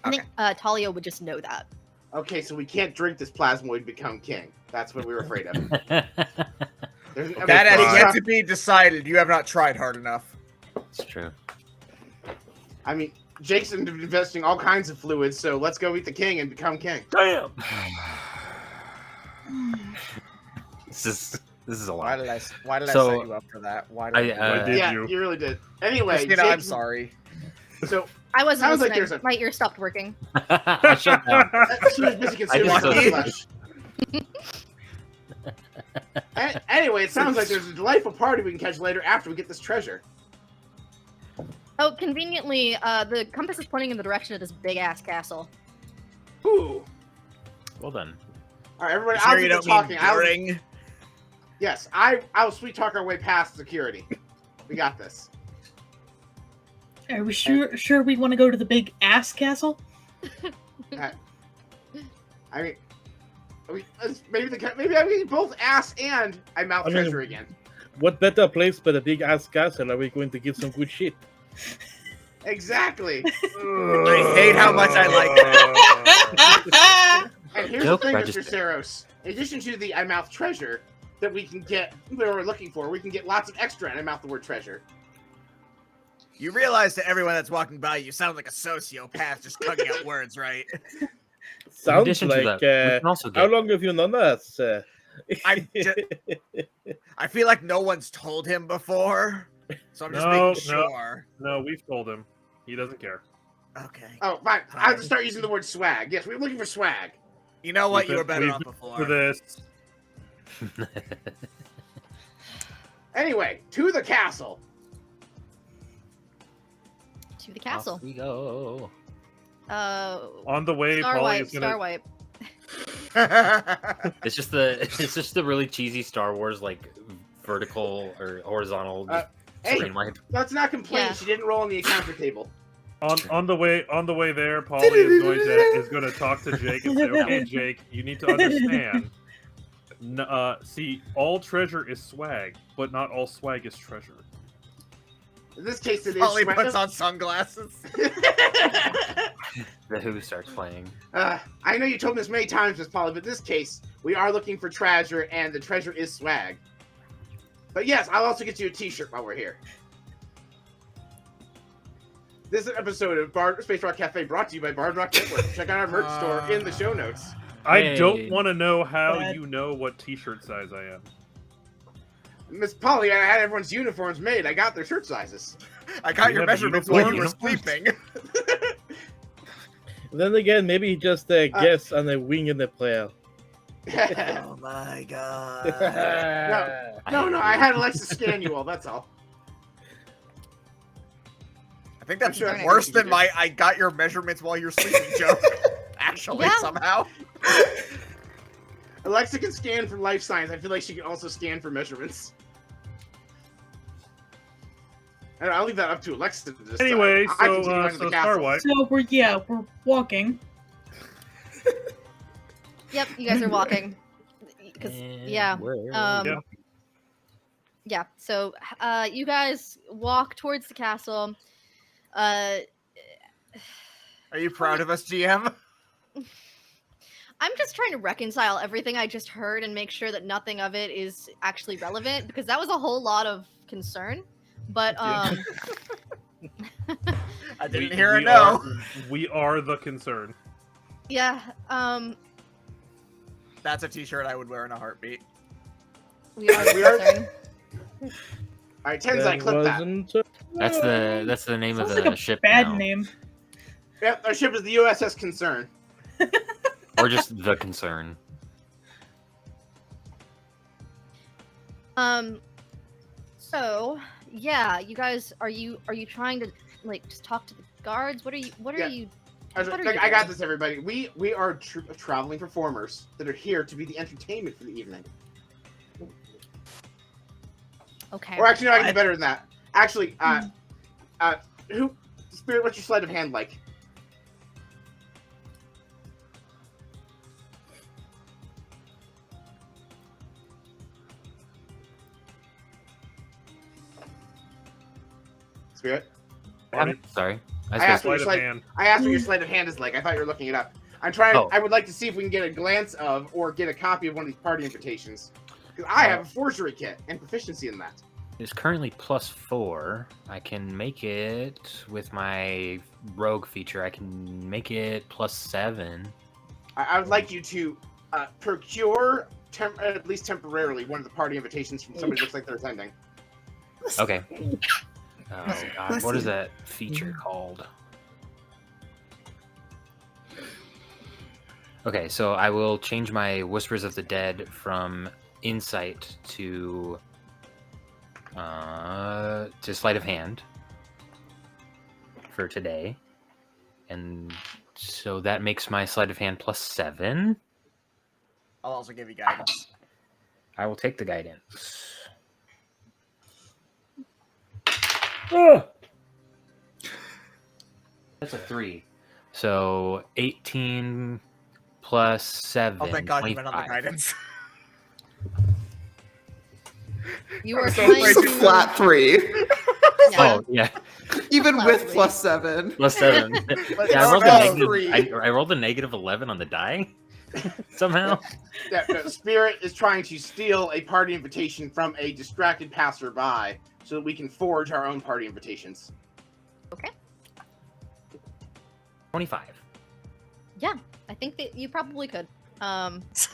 I think Talia would just know that. Okay, so we can't drink this plasmoid and become king. That's what we were afraid of. that has yet to be decided. You have not tried hard enough. It's true. I mean, Jake's investing all kinds of fluids, so let's go eat the king and become king. Damn. This is a Why lot. did I set you up for that? Why did I did Yeah, you? you really did. Anyway, Xtina, I'm Jake- sorry. So I wasn't Sounds like listening. there's a- My ear stopped working. I shut down. she was busy consuming I her just- flesh. Anyway, it sounds like there's a delightful party we can catch later after we get this treasure. Oh, conveniently, the compass is pointing in the direction of this big-ass castle. Ooh. Well done. All right, everybody, Sure I'll you do the don't mean talking. during? Yes, I'll sweet talk our way past security. We got this. Are we sure we want to go to the big ass castle? I mean, maybe I mean both ass and I mouth I mean- treasure again. What better place but a big ass castle are we going to get some good shit? Exactly. I hate how much I like that. And here's Joke the thing, register. Mr. Sarros. In addition to the I mouth treasure that we can get, that we're looking for, we can get lots of extra and I mouth the word treasure. You realize to everyone that's walking by, you sound like a sociopath just tugging out words, right? Sounds addition to like. that, we can also How get- long have you known us? I feel like no one's told him before, so I'm just making sure. No, we've told him. He doesn't care. Okay. Oh, fine. I have to start using the word swag. Yes, we're looking for swag. You know what? You We've were better been- off we've before. For this. Anyway, to the castle. To the castle. Off we go. On the way, Polly Starwipe, is gonna. Starwipe. It's just the really cheesy Star Wars like vertical or horizontal Hey, screen wipe. let's not complain. Yeah. She didn't roll on the encounter table. On the way there, Polly is going to talk to Jake and say, "Okay, Jake, you need to understand. See, all treasure is swag, but not all swag is treasure." In this case, it is Polly swag. puts on sunglasses. The Who starts playing. I know you told me this many times, Miss Polly, but in this case, we are looking for treasure, and the treasure is swag. But yes, I'll also get you a T-shirt while we're here. This episode of Space Rock Cafe brought to you by Bard Rock Network. Check out our merch store in the show notes. I Hey. don't want to know how Bad. you know what T-shirt size I am. Miss Polly, I had everyone's uniforms made. I got their shirt sizes. I got You your have a measurements while you were uniform? sleeping. Then again, maybe he just guess on the wing in the player. Oh my god. No, I had Alexa scan you all, that's all. I think that's I'm sure worse I than my I got your measurements while you're sleeping joke. Actually, Yeah. somehow. Alexa can scan for life science. I feel like she can also scan for measurements. And I'll leave that up to Alexa to decide. Anyway, I continue on to so the castle. Starwipe. So we're walking. Yep, you guys are walking. 'Cause- And yeah, where- Yeah. Yeah, so you guys walk towards the castle. Are you proud of us, GM? I'm just trying to reconcile everything I just heard and make sure that nothing of it is actually relevant, because that was a whole lot of concern. But I didn't We- hear a we no. We are the concern. yeah, That's a T-shirt I would wear in a heartbeat. we are the We are- concern. All right, Tenzai, clip that. That's the name Sounds of like the a ship bad now. name. Yep, our ship is the USS Concern. Or just the concern. So yeah, you guys, are you trying to like just talk to the guards? What are you? What are Yeah. you? I What are you got doing? this, everybody. We are traveling performers that are here to be the entertainment for the evening. Okay. Or actually, no, I can do better than that. Actually, Spirit, what's your sleight of hand like? Spirit? Sorry. I was asked gonna- what your Sleight of sleight. hand. I asked what your sleight of hand is like. I thought you were looking it up. I'm trying. Oh. I would like to see if we can get a glance of or get a copy of one of these party invitations. Because I have a forgery kit and proficiency in that. It's currently +4. I can make it with my rogue feature. I can make it +7. I would like you to procure, at least temporarily, one of the party invitations from somebody who looks like they're attending. Okay. Oh God, Bless what is you. that feature called? Okay, so I will change my Whispers of the Dead from Insight to Sleight of Hand for today, and so that makes my Sleight of Hand +7. I'll also give you guidance. I will take the guidance. That's a 3. So 18 plus 7. Oh, thank God you went on the 25. guidance. You are I'm so trying It's a to flat 3. Yeah. Oh, yeah. Even with Lovely. +7. +7. But Yeah, I rolled, no, a negative, 3. I rolled a -11 on the die somehow. no, Spirit is trying to steal a party invitation from a distracted passerby so that we can forge our own party invitations. 25. Yeah, I think that you probably could. How is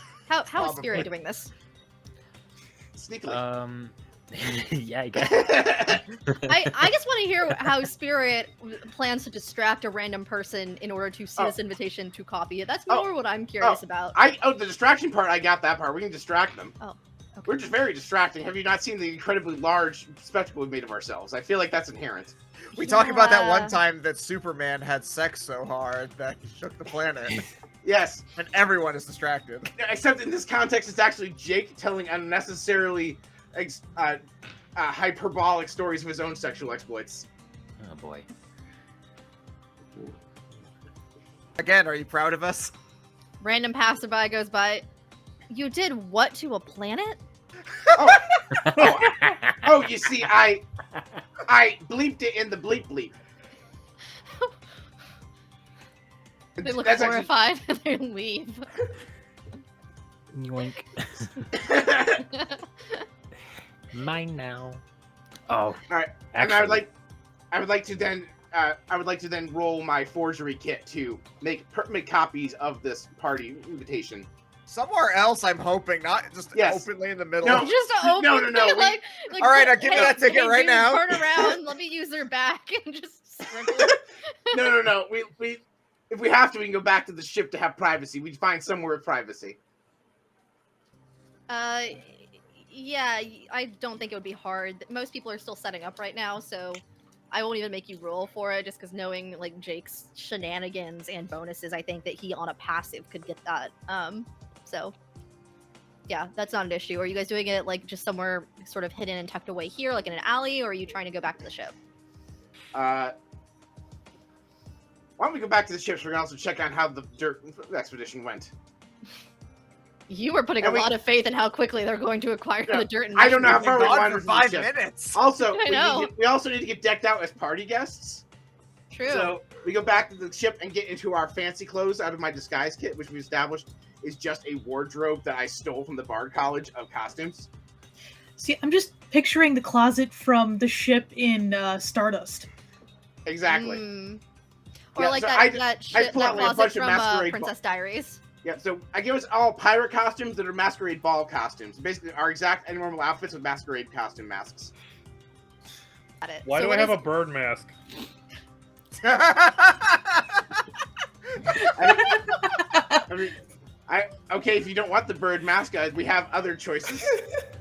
Probably. Spirit doing this? Sneakily. Yeah, I guess. I just want to hear how Spirit plans to distract a random person in order to see Oh. this invitation to copy it. That's Oh. more what I'm curious about. The distraction part, I got that part. We can distract them. Oh, okay. We're just very distracting. Have you not seen the incredibly large spectacle we've made of ourselves? I feel like that's inherent. We talk about that one Yeah. time that Superman had sex so hard that he shook the planet, Yes, and everyone is distracted. except in this context, it's actually Jake telling unnecessarily hyperbolic stories of his own sexual exploits. Oh boy. Again, are you proud of us? Random passerby goes by. You did what to a planet? Oh, you see, I bleeped it in the bleep bleep. They look That's actually- horrified and they leave. Yoink. Mine now. Oh. All right, and Actually, I would like to then roll my forgery kit to make copies of this party invitation. Somewhere else, I'm hoping, not just Yes. openly in the middle. No. Just open no, it, we- like, All right, I'll give you that ticket right dude, now. Turn around, let me use their back and just sprinkle it. No. We if we have to, we can go back to the ship to have privacy. We'd find somewhere with privacy. Yeah, I don't think it would be hard. Most people are still setting up right now, so I won't even make you roll for it, just because knowing like Jake's shenanigans and bonuses, I think that he on a passive could get that. So yeah, that's not an issue. Are you guys doing it like just somewhere sort of hidden and tucked away here, like in an alley, or are you trying to go back to the ship? Why don't we go back to the ship so we can also check on how the dirt expedition went? You were putting And a lot of faith in how quickly they're going to acquire Yeah, the dirt. And I don't know how mushrooms. far we Gone wandered for from the 5 ship. minutes. Also, I know. we also need to get decked out as party guests. True. So we go back to the ship and get into our fancy clothes out of my disguise kit, which we established is just a wardrobe that I stole from the Bard College of Costumes. See, I'm just picturing the closet from the ship in Stardust. Exactly. Or Yeah, like so that, I that just shit, pull that out, like, a closet bunch of from masquerade Princess Diaries. Yeah, so I give us all pirate costumes that are masquerade ball costumes. Basically, our exact normal outfits with masquerade costume masks. Got it. Why So do I what have is- a bird mask? I mean, okay, if you don't want the bird mask, guys, we have other choices.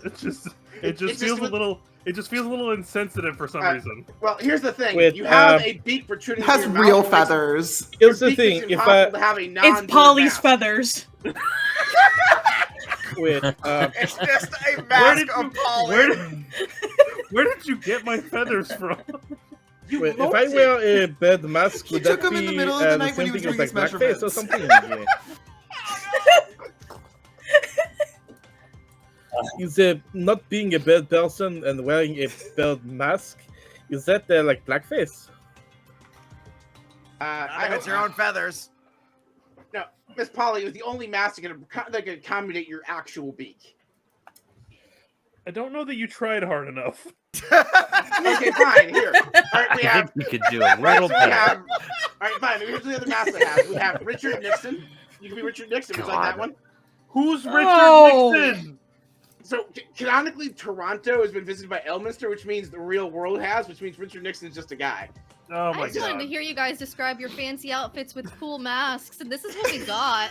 It just It's just feels a with- little. It just feels a little insensitive for some reason. Well, here's the thing: Wait, you have a beak protruding. It from has your mouth, real which makes- feathers. Here's your the beak makes thing: it if impossible I to have a non-bird It's Polly's mask. feathers. wait, It's just a Where mask did of you? Polly. Where did you get my feathers from? You wait, if molted. I wear a bed mask, He would took that him in the be middle of the the night when same he was thing as doing like his blackface or measurements. something? Yeah. Is it not being a bad person and wearing a bad mask? Is that like blackface? I It's your own feathers. No, Miss Polly, it was the only mask that could accommodate your actual beak. I don't know that you tried hard enough. Okay, fine. Here, all right, we I have. think you could do a All right, little so we better. have. All right, fine. Here's the other mask I have. We have Richard Nixon. You can be Richard Nixon. Would you like that God. one? Who's Richard Oh. Nixon? So canonically, Toronto has been visited by Elminster, which means the real world has, which means Richard Nixon is just a guy. Oh I my just wanted god. to hear you guys describe your fancy outfits with cool masks, and this is what we got.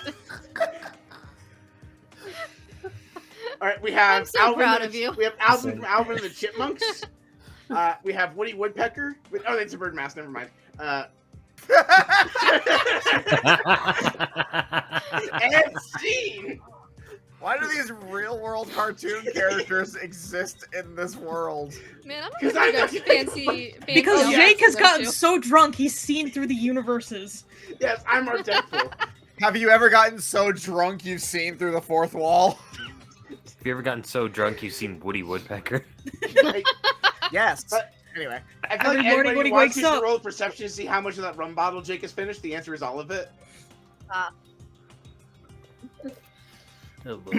All right, we have I'm so Alvin. proud the- of you. We have Alvin from Alvin and the Chipmunks. We have Woody Woodpecker. Oh, that's a bird mask. Never mind. And Scene. Why do these real world cartoon characters exist in this world? Man, I'm 'Cause not I gonna know- go fancy Because Oh, yeah. Jake has outfits gotten too. so drunk he's seen through the universes. Yes, I'm our Deadpool. Have you ever gotten so drunk you've seen through the fourth wall? Have you ever gotten so drunk you've seen Woody Woodpecker? Hey, Yes. But- Anyway, I feel like Every morning anybody when he who wants wakes to up. roll perception to see how much of that rum bottle Jake has finished. The answer is all of it. Oh, boy.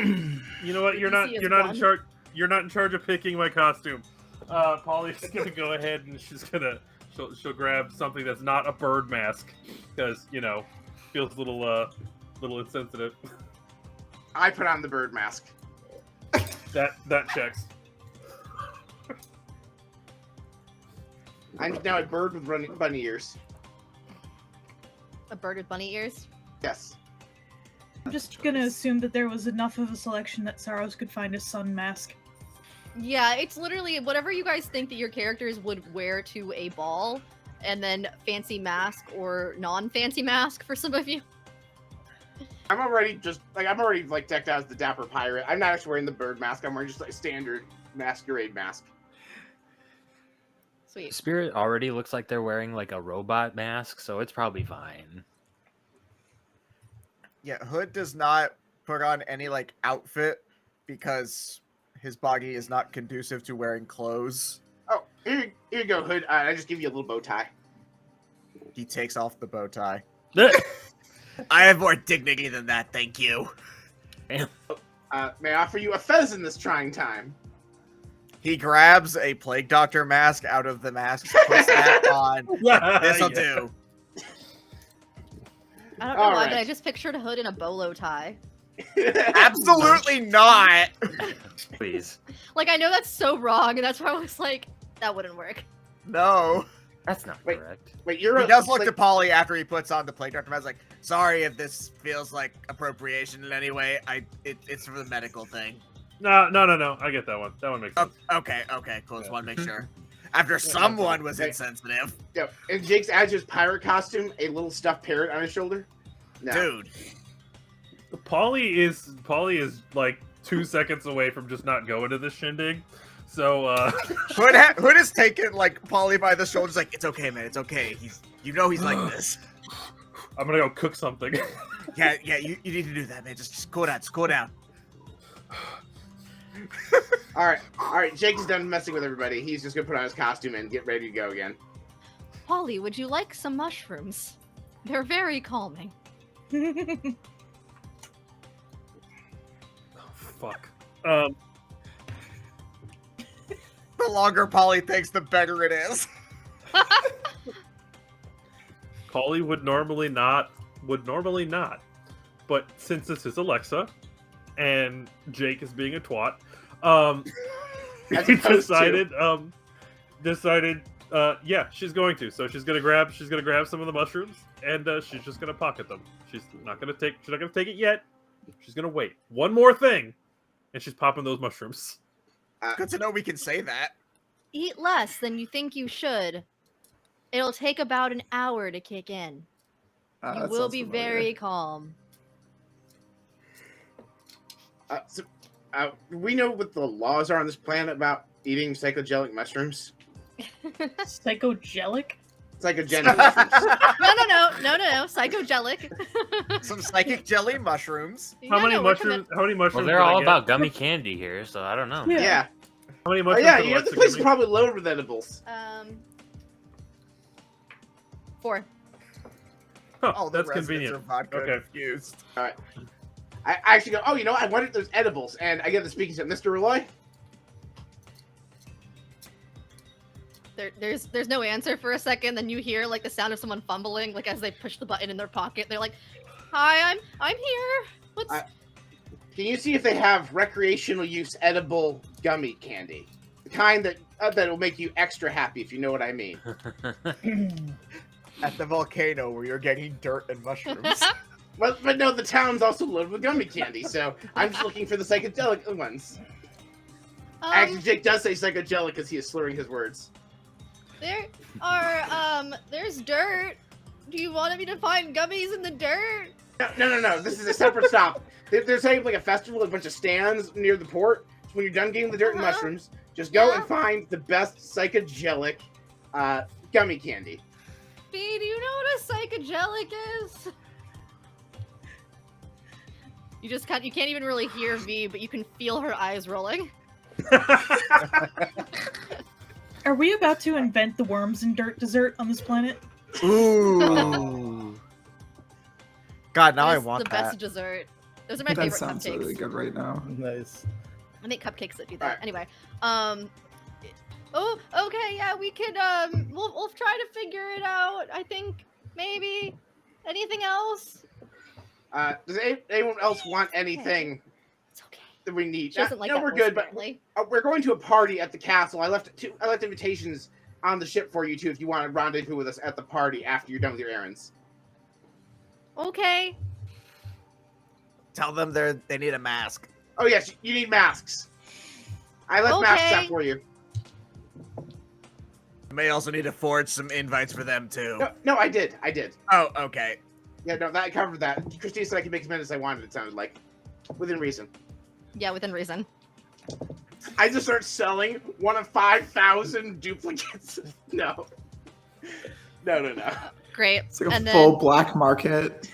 You know what? You're not in charge. You're not in charge of picking my costume. Polly's gonna go ahead and she'll grab something that's not a bird mask because feels a little insensitive. I put on the bird mask. That checks. I'm now a bird with bunny ears. A bird with bunny ears. Yes. I'm just gonna assume that there was enough of a selection that Sarros could find a sun mask. Yeah, it's literally whatever you guys think that your characters would wear to a ball, and then fancy mask or non-fancy mask for some of you. I'm already decked out as the dapper pirate. I'm not actually wearing the bird mask. I'm wearing just like standard masquerade mask. Sweet. Spirit already looks like they're wearing like a robot mask, so it's probably fine. Yeah, Hood does not put on any like outfit because his body is not conducive to wearing clothes. Oh, here you go, Hood. I just give you a little bow tie. He takes off the bow tie. I have more dignity than that, thank you. Damn. May I offer you a fez in this trying time? He grabs a plague doctor mask out of the mask, puts that on. This'll do. I don't know All why, right. but I just pictured a Hood in a bolo tie. Absolutely not. Please. Like, I know that's so wrong, and that's why I was like, that wouldn't work. No. That's not Wait. correct. Wait, you're He does look to Polly after he puts on the plague doctor mask, like, sorry if this feels like appropriation in any way. It's for the medical thing. No. I get that one. That one makes sense. Okay, cool. Just want to make sure. After someone was insensitive. Yep. And Jake's adds his pirate costume, a little stuffed parrot on his shoulder. No. Dude. Polly is like 2 seconds away from just not going to this shindig. So Hood has taken like Polly by the shoulders, like, it's okay, man, it's okay. He's like this. I'm gonna go cook something. Yeah, you need to do that, man. Just cool down. All right. Jake's done messing with everybody. He's just gonna put on his costume and get ready to go again. Polly, would you like some mushrooms? They're very calming. Fuck. The longer Polly thinks, the better it is. Polly would normally not. But since this is Alexa, and Jake is being a twat, he decided, yeah, she's going to. So she's gonna grab some of the mushrooms, and she's just gonna pocket them. She's not gonna take it yet. She's gonna wait. One more thing, and she's popping those mushrooms. Good to know we can say that. Eat less than you think you should. It'll take about an hour to kick in. You That will sounds be familiar. very calm. We know what the laws are on this planet about eating psychogelic mushrooms. Psychogelic? Psychogenic mushrooms. No, psychogelic. Some psychic jelly mushrooms. How many we're coming- mushrooms? How many mushrooms? Well, they're did I all get? about gummy candy here, so I don't know. Yeah. How many Oh mushrooms? yeah, did you know Alexa this place give is me? probably loaded with edibles. 4. Huh, Oh, the that's residents convenient. are vodka Okay. infused. All right. I actually go, oh, you know what? I wonder if there's edibles. And I get the speaking to Mr. Roy. There's no answer for a second. Then you hear like the sound of someone fumbling, like as they push the button in their pocket. They're like, "Hi, I'm here. What's?" Can you see if they have recreational use edible gummy candy? The kind that will make you extra happy, if you know what I mean. At the volcano where you're getting dirt and mushrooms. But no, the town's also loaded with gummy candy, so I'm just looking for the psychedelic ones. Actually, Jake does say psychogelic because he is slurring his words. There's dirt. Do you want me to find gummies in the dirt? No. This is a separate stop. There's like a festival, a bunch of stands near the port. So when you're done getting the dirt and mushrooms, just go and find the best psychogelic gummy candy. B, do you know what a psychogelic is? You can't even really hear V, but you can feel her eyes rolling. Are we about to invent the worms and dirt dessert on this planet? Ooh. God, now That I is want the that. best dessert. Those are my That favorite sounds cupcakes. really good right now. Nice. I make cupcakes that do that. Alright. Anyway, oh, okay, yeah, we could we'll try to figure it out. I think maybe. Anything else? Does anyone else want anything It's okay. that we need? She doesn't like no, that we're voice, good, but apparently. we're going to a party at the castle. I left invitations on the ship for you too if you want to rendezvous with us at the party after you're done with your errands. Okay. Tell them they need a mask. Oh yes, you need masks. I left masks out for you. You may also need to forge some invites for them too. No, I did. Oh, okay. Yeah, no, that covered that. Christine said I could make as many as I wanted, it sounded like. Within reason. Yeah, within reason. I just start selling one of 5,000 duplicates. No. No. Great. It's like a And full then black market.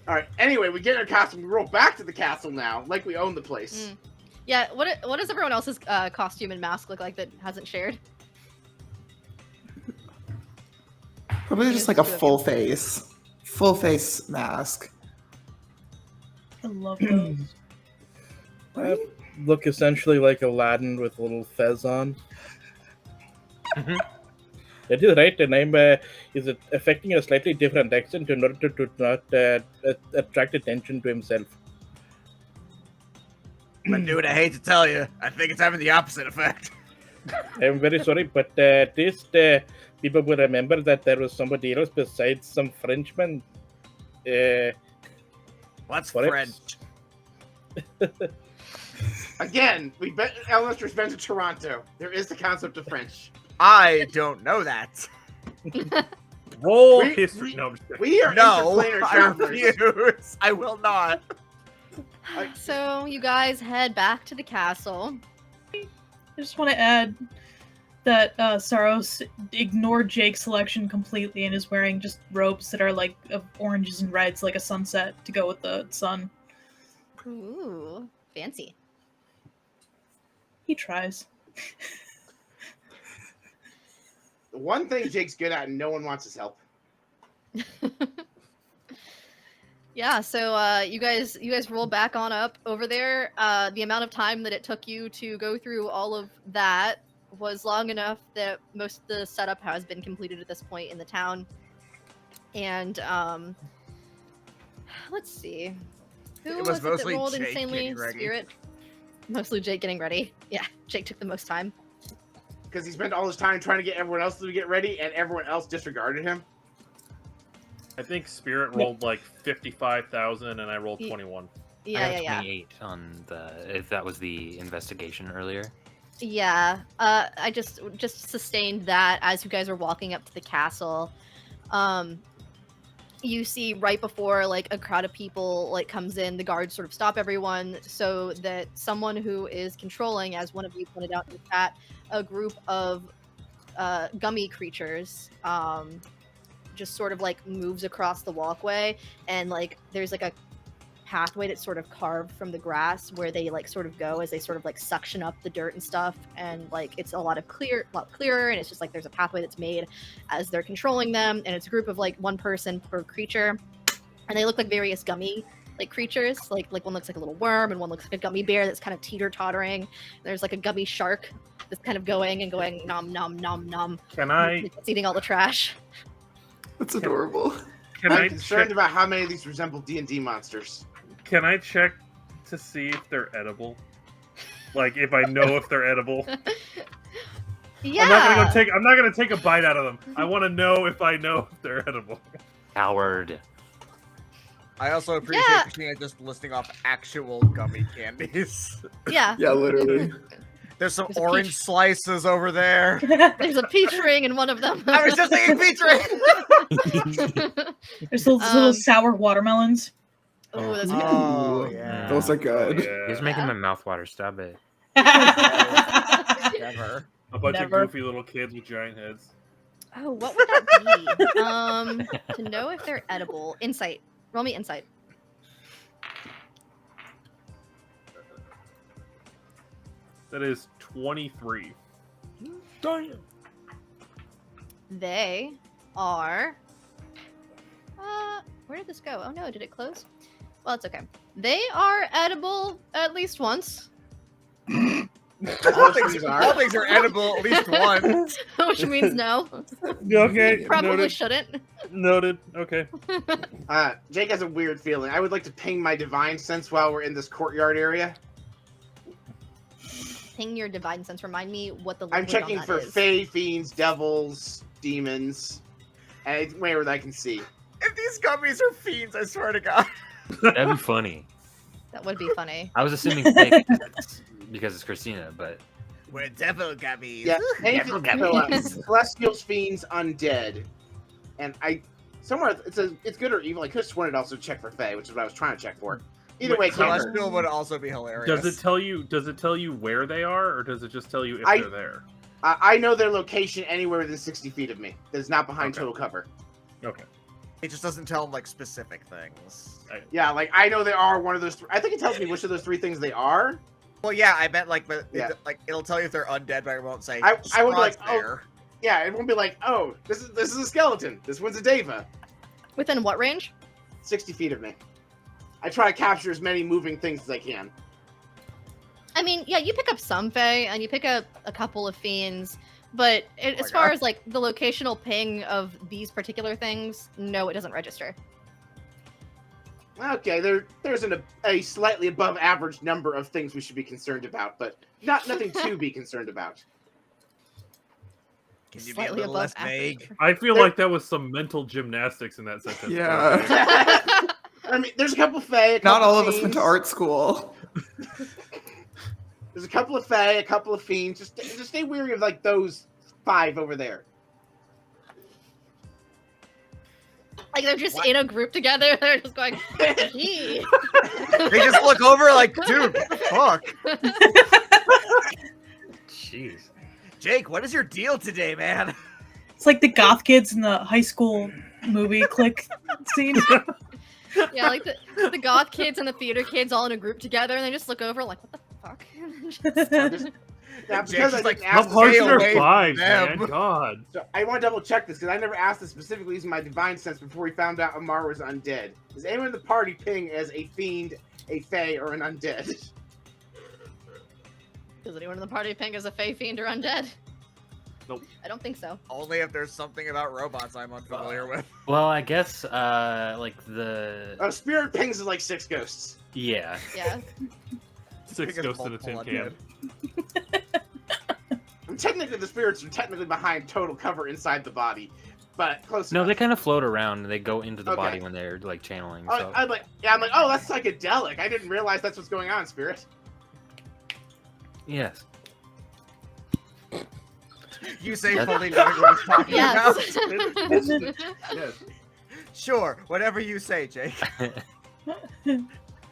Alright, anyway, we get in our costume. We roll back to the castle now, like we own the place. yeah, what does everyone else's costume and mask look like that hasn't shared? Probably just like a full face mask. I love those. I look essentially like Aladdin with a little fez on. That is right, and I'm is it affecting a slightly different accent in order to not attract attention to himself. But dude, I hate to tell you, I think it's having the opposite effect. I'm very sorry, but at least people will remember that there was somebody else besides some Frenchman. What's What French? Again, Elmister's been to Toronto. There is the concept of French. I don't know that. Roll We- history. we- No, I'm just kidding. We are No, interplanar I travelers. refuse. I will not. So you guys head back to the castle. I just want to add that Sarros ignored Jake's selection completely and is wearing just robes that are like of oranges and reds, like a sunset, to go with the sun. Ooh, fancy. He tries. The one thing Jake's good at and no one wants his help. Yeah, so you guys roll back on up over there. The amount of time that it took you to go through all of that was long enough that most of the setup has been completed at this point in the town. And let's see. Who It was that mostly rolled Jake insanely getting ready. Spirit? Mostly Jake getting ready. Yeah, Jake took the most time. Because he spent all his time trying to get everyone else to get ready, and everyone else disregarded him. I think Spirit rolled like 55,000 and I rolled 21. I Yeah, got yeah. 28 on the if that was the investigation earlier. Yeah, I just sustained that as you guys are walking up to the castle. You see right before like a crowd of people like comes in, the guards sort of stop everyone so that someone who is controlling, as one of you pointed out in the chat, a group of gummy creatures just sort of like moves across the walkway, and like there's like a pathway that's sort of carved from the grass where they like sort of go as they sort of like suction up the dirt and stuff, and like it's a lot clearer, and it's just like there's a pathway that's made as they're controlling them, and it's a group of like one person per creature, and they look like various gummy like creatures, like one looks like a little worm, and one looks like a gummy bear that's kind of teeter-tottering. There's like a gummy shark that's kind of going nom nom nom nom. Can I It's eating all the trash. That's adorable. can I'm I concerned check, about how many of these resemble D&D monsters. can I check to see if they're edible? Like if I know if they're edible. Yeah. I'm not gonna take a bite out of them. I want to know if I know if they're edible. Coward. I also appreciate Yeah. Xtina just listing off actual gummy candies. Yeah. Yeah, literally. There's some There's a orange peach. slices over there. There's a peach ring in one of them. I was just thinking peach ring. There's those little sour watermelons. Oh, that's Ooh. good. Oh yeah. Those are good. Yeah. He's making my mouth water. Stop it. Never. A bunch Never. of goofy little kids with giant heads. Oh, what would that be? To know if they're edible. Insight. Roll me insight. That is 23. They are. Where did this go? Oh no, did it close? Well, it's okay. They are edible at least once. All things are edible at least once. Which means no. Okay. Probably noted. shouldn't. Noted. Okay. Jake has a weird feeling. I would like to ping my divine sense while we're in this courtyard area. Ping your divine sense. Remind me what the I'm liquid checking on that for is. fae, fiends, devils, demons, anywhere that I can see. If these gummies are fiends, I swear to God. That'd be funny. That would be funny. I was assuming fake because it's Christina, but We're devil gummies. Yeah, Devil celestials, fiends, undead, and somewhere it says it's good or evil. I could have sworn it also checked for fae, which is what I was trying to check for. Either way, it can't hurt. Celestial would also be hilarious. Does it tell you? Does it tell you where they are, or does it just tell you if they're there? I know their location anywhere within 60 feet of me. That's not behind total cover. Okay. It just doesn't tell them like specific things. Yeah, like I know they are one of those. I think it tells me which of those three things they are. Well, yeah, I meant like, but Yeah. like it'll tell you if they're undead, but it won't say. I would be like, "Spot's oh, there." yeah, it won't be like, oh, this is a skeleton. This one's a deva. Within what range? 60 feet of me. I try to capture as many moving things as I can. I mean, yeah, you pick up some fae and you pick up a couple of fiends, but as far as like the locational ping of these particular things, no, it doesn't register. Okay, there's a slightly above average number of things we should be concerned about, but nothing to be concerned about. Can you be a Slightly little above less average. vague? I feel like that was some mental gymnastics in that sentence. Yeah. I mean, there's a couple fae. Not all of us went to art school. There's a couple of fae, a couple of fiends. Just stay weary of like those 5 over there. Like they're just in a group together. They're just going, gee. They just look over like, dude, what the fuck? jeez. Jake, what is your deal today, man? It's like the goth kids in the high school movie click scene. Yeah, like the goth kids and the theater kids all in a group together, and they just look over like, what the fuck? Yeah, Jake's because I just like, didn't How ask. harsh Stay are away from 5s, them. man? God. So I want to double check this because I never asked this specifically using my divine sense before we found out Amar was undead. Does anyone in the party ping as a fiend, a fae, or an undead? Does anyone in the party ping as a fae, fiend, or undead? Nope. I don't think so. Only if there's something about robots I'm unfamiliar with. Well, I guess like the Oh, spirit pings is like 6 ghosts. yeah. Yeah. 6 Because ghosts in a tin multiple can. And technically, the spirits are technically behind total cover inside the body, but close No, enough. they kind of float around and they go into the Okay. body when they're like channeling. Oh, So. I'm like, oh, that's psychedelic. I didn't realize that's what's going on, spirit. Yes. You say That's- fully knowing what he's talking Yes. about. Yes. Sure, whatever you say, Jake.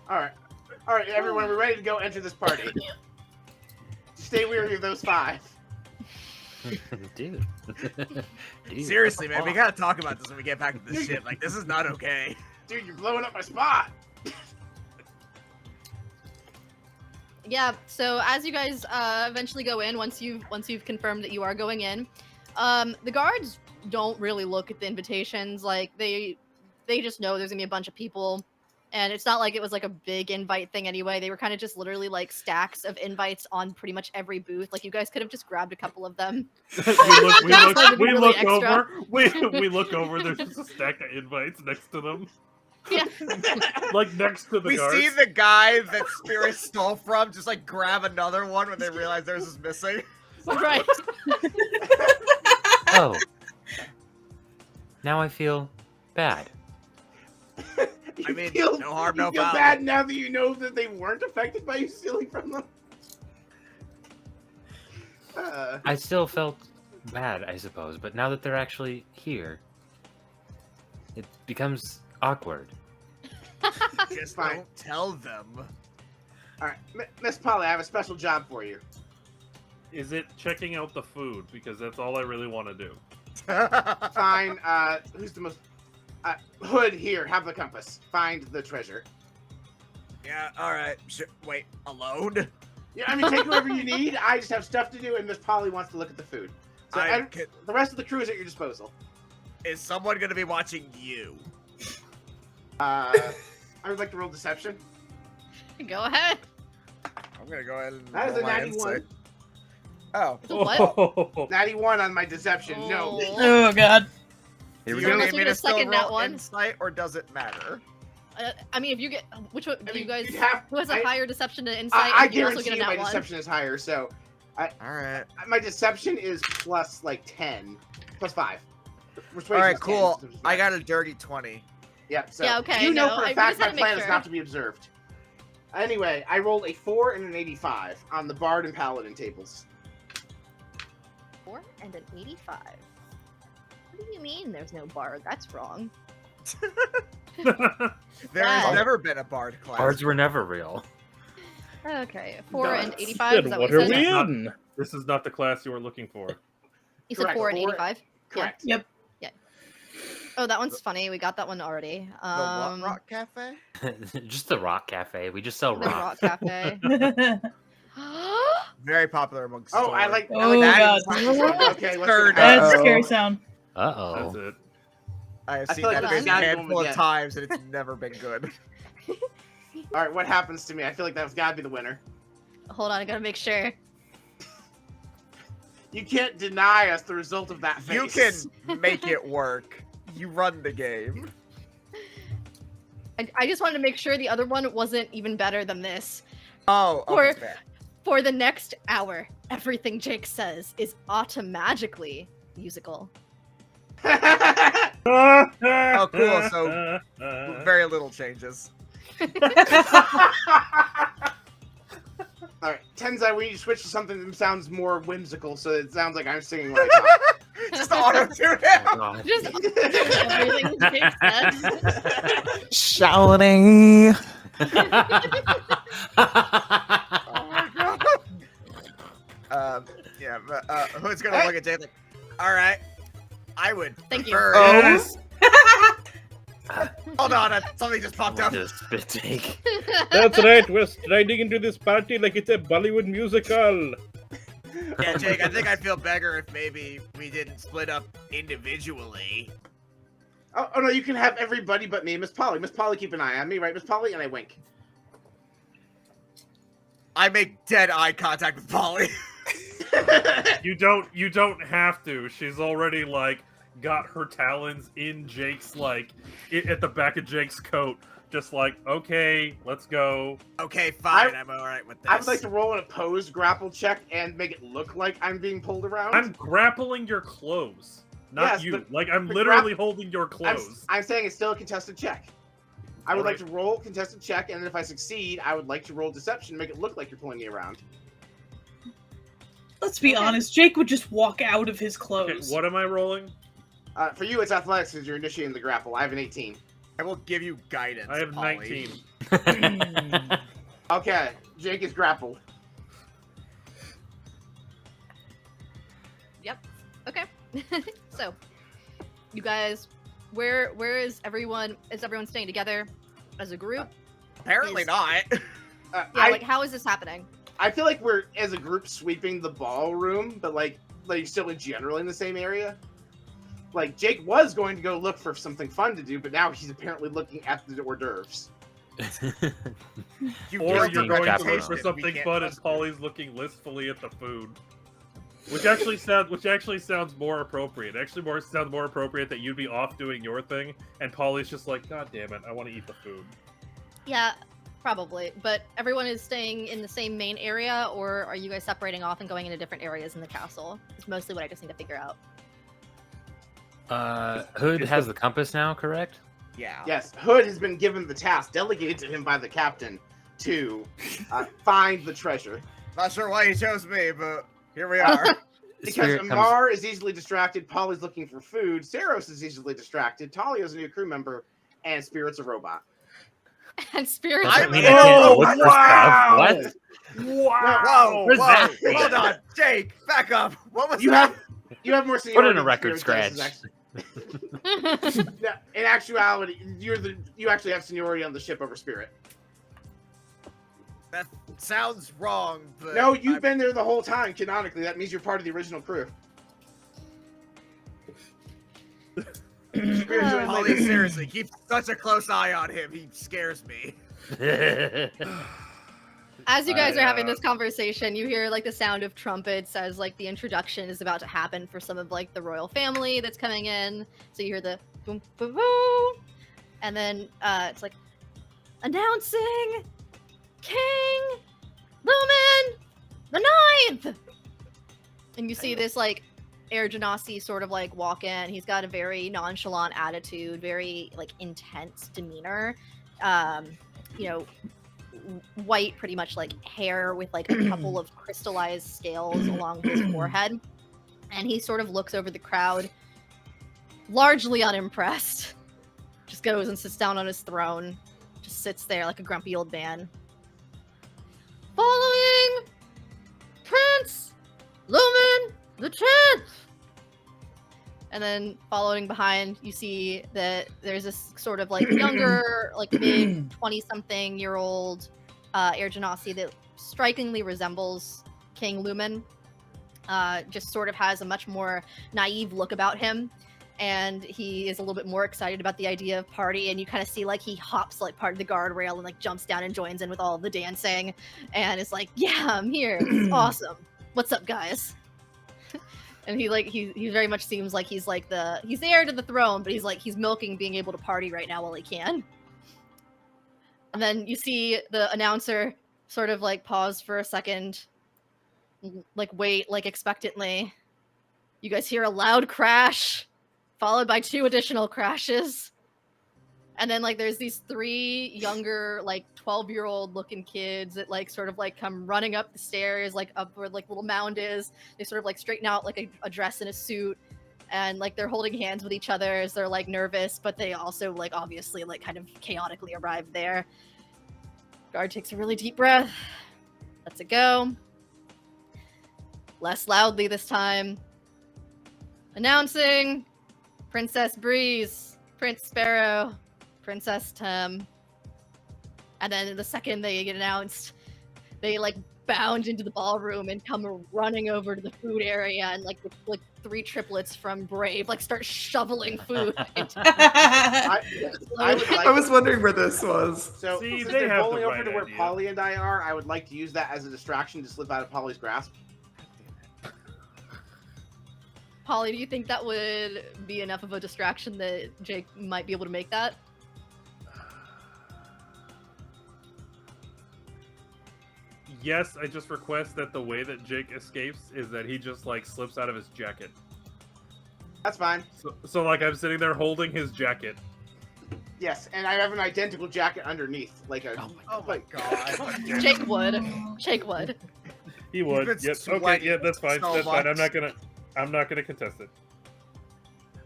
All right, everyone, we're ready to go enter this party. Stay weary of those 5. Dude. Dude. Seriously, man, we gotta talk about this when we get back to this shit. Like, this is not okay. Dude, you're blowing up my spot. Yeah, so as you guys eventually go in, once you've confirmed that you are going in, the guards don't really look at the invitations. Like they just know there's gonna be a bunch of people, and it's not like it was like a big invite thing anyway. They were kind of just literally like stacks of invites on pretty much every booth. Like you guys could have just grabbed a couple of them. we look Really extra. over. We look over. There's just a stack of invites next to them. Yeah. Like next to the We guards. see the guy that Spirit stole from just like grab another one when they realize theirs is missing. Right. Oh. Now I feel bad. I mean, feel, no harm, no you feel foul. bad now that you know that they weren't affected by you stealing from them? I still felt bad, I suppose, but now that they're actually here, it becomes awkward. Just Fine. don't tell them. All right, Miss Polly, I have a special job for you. Is it checking out the food? Because that's all I really want to do. Fine. Who's the most? Hood, here. Have the compass. Find the treasure. Yeah, alright. Wait, alone? Yeah, I mean, take whatever you need. I just have stuff to do, and Miss Polly wants to look at the food. So the rest of the crew is at your disposal. Is someone going to be watching you? I would like to roll deception. Go ahead. I'm going to go ahead and That is roll a my natty one. insight. Oh. It's a what? Natty 1 on my deception. No. Oh god. Here Do we you go. Unless need we me get to a still second nat roll one. insight, or does it matter? I mean, if you get which one? I Do you mean, guys? you'd have- Who has a I- higher deception to insight? I and you also guarantee get a you my nat one. deception is higher, so Alright. my deception is plus like 10. Plus 5. Alright, cool. I got a dirty 20. Yep, so Yeah, okay, you know no, for I- a we fact just my had to make plan is sure. not to be observed. Anyway, I rolled a 4 and an 85 on the Bard and Paladin tables. 4 and an 85. What do you mean? There's no bard? That's wrong. There has Wow. never been a bard class. Bards were never real. Okay, 4 and Nuts. 85. Is Then that what what are you we said? in? This is not the class you were looking for. You said Correct, 4 and 4 85. Correct. Yep. Oh, that one's funny. We got that one already. The what rock cafe? Just the Rock Cafe. We just sell The rock. Rock Cafe. Very popular amongst Oh, I stores. like Oh, that. God. Okay, let's Third. get that. That's a Uh-oh. scary sound. Uh That's oh. it. I have I seen feel like that we a gotta go handful of again. times, and it's never been good. All right, what happens to me? I feel like that's gotta be the winner. Hold on, I gotta make sure. You can't deny us the result of that face. You can make it work. You run the game. I just wanted to make sure the other one wasn't even better than this. Oh, Or- okay, fair. For the next hour, everything Jake says is automatically musical. Oh, cool, so- Very little changes. All right, Tenzai, we need to switch to something that sounds more whimsical, so it sounds like I'm singing when I talk. Just auto-tune Oh, it. God. Just everything Jake says. Shouting. Oh my god. Yeah, but Hood's gonna look at Jay like, alright, I would Thank you. prefer Oh. this. Hold on, something just popped up. Just spit take. That's right, we're striding into this party like it's a Bollywood musical. Yeah, Jake, I think I'd feel better if maybe we didn't split up individually. Oh no, you can have everybody but me, Miss Polly. Miss Polly, keep an eye on me, right, Miss Polly? And I wink. I make dead eye contact with Polly. You don't have to. She's already like got her talons in Jake's at the back of Jake's coat. Just like, okay, let's go. Okay, fine, I'm alright with this. I would like to roll an opposed grapple check and make it look like I'm being pulled around. I'm grappling your clothes, not Yes, you. but- Like I'm but literally holding your I'm, clothes. I'm saying it's still a contested check. I would like Alright. to roll contested check, and then if I succeed, I would like to roll deception, make it look like you're pulling me around. Let's be honest, Jake would just walk out of his Okay, clothes. what am I rolling? For you, it's athletics because you're initiating the grapple. I have an 18. I will give you guidance. I have Polly. 19. Okay, Jake is grappled. Okay. So, you guys, where is everyone? Is everyone staying together as a group? Apparently Is- not. Yeah, like how is this happening? I feel like we're as a group sweeping the ballroom, but like still generally in the same area. Like Jake was going to go look for something fun to do, but now he's apparently looking at the hors d'oeuvres. You Or guilty you're going to Capital. look for reputation, we something can't fun, and trust Polly's looking listfully at the food. Which actually sounds more appropriate. Sounds more appropriate that you'd be off doing your thing, and Polly's just like, God damn it, I want to eat the food. Yeah, probably. But everyone is staying in the same main area, or are you guys separating off and going into different areas in the castle? It's mostly what I just need to figure out. Hood has the compass now, correct? Yeah. Yes, Hood has been given the task delegated to him by the captain to find the treasure. Not sure why he chose me, but here we are. Because Spirit comes- Amar is easily distracted, Polly's looking for food, Sarros is easily distracted, Talia's a new crew member, and Spirit's a robot. And Spirit. Does that I- mean I can't Oh, look for wow! stuff? What? Whoa, Where's whoa, that? hold on, Jake, back up. What was You that? have more seniority. Put in a than record Spirit does, scratch. No, in actuality, you actually have seniority on the ship over Spirit. That sounds wrong, but No, you've been there the whole time, canonically. That means you're part of the original crew. Holly, seriously, keep such a close eye on him. He scares me. As you guys are having this conversation, you hear like the sound of trumpets as like the introduction is about to happen for some of like the royal family that's coming in. So you hear the boom, boom, boom, and then it's like announcing King Lumen the Ninth, and you see this like Air Genasi sort of like walk in. He's got a very nonchalant attitude, very like intense demeanor. You know, white, pretty much like hair with like a couple of crystallized scales along his forehead. And he sort of looks over the crowd, largely unimpressed. Just goes and sits down on his throne. Just sits there like a grumpy old man. Following Prince Lumen the 10th! And then following behind, you see that there's this sort of like younger, like mid 20-something-year-old Air Genasi that strikingly resembles King Lumen. Just sort of has a much more naive look about him. And he is a little bit more excited about the idea of party. And you kind of see like he hops like part of the guardrail and like jumps down and joins in with all of the dancing. And it's like, yeah, I'm here. It's awesome. What's up, guys? And he very much seems like he's the heir to the throne, but he's milking being able to party right now while he can. And then you see the announcer sort of like pause for a second, like wait, like expectantly. You guys hear a loud crash, followed by 2 additional crashes. And then like there's these 3 younger, like 12-year-old looking kids that like sort of like come running up the stairs, like up where like little mound is. They sort of like straighten out like a dress and a suit, and like they're holding hands with each other as they're like nervous, but they also like obviously like kind of chaotically arrived there. Guard takes a really deep breath, lets it go. Less loudly this time. Announcing Princess Breeze, Prince Sparrow, Princess Tim. And then the second they get announced, they like bound into the ballroom and come running over to the food area, and like 3 triplets from Brave like start shoveling food into I was wondering where this was. So See, since they they're have the going over right to where idea. Polly and I are, I would like to use that as a distraction to slip out of Polly's grasp. Polly, do you think that would be enough of a distraction that Jake might be able to make that? Yes, I just request that the way that Jake escapes is that he just like slips out of his jacket. That's fine. So like I'm sitting there holding his jacket. Yes, and I have an identical jacket underneath, like a. Oh my god. Jake would. Jake would. He would. been Yep. Okay. sweating Yeah, that's fine. so That's fine. I'm much. not gonna contest it.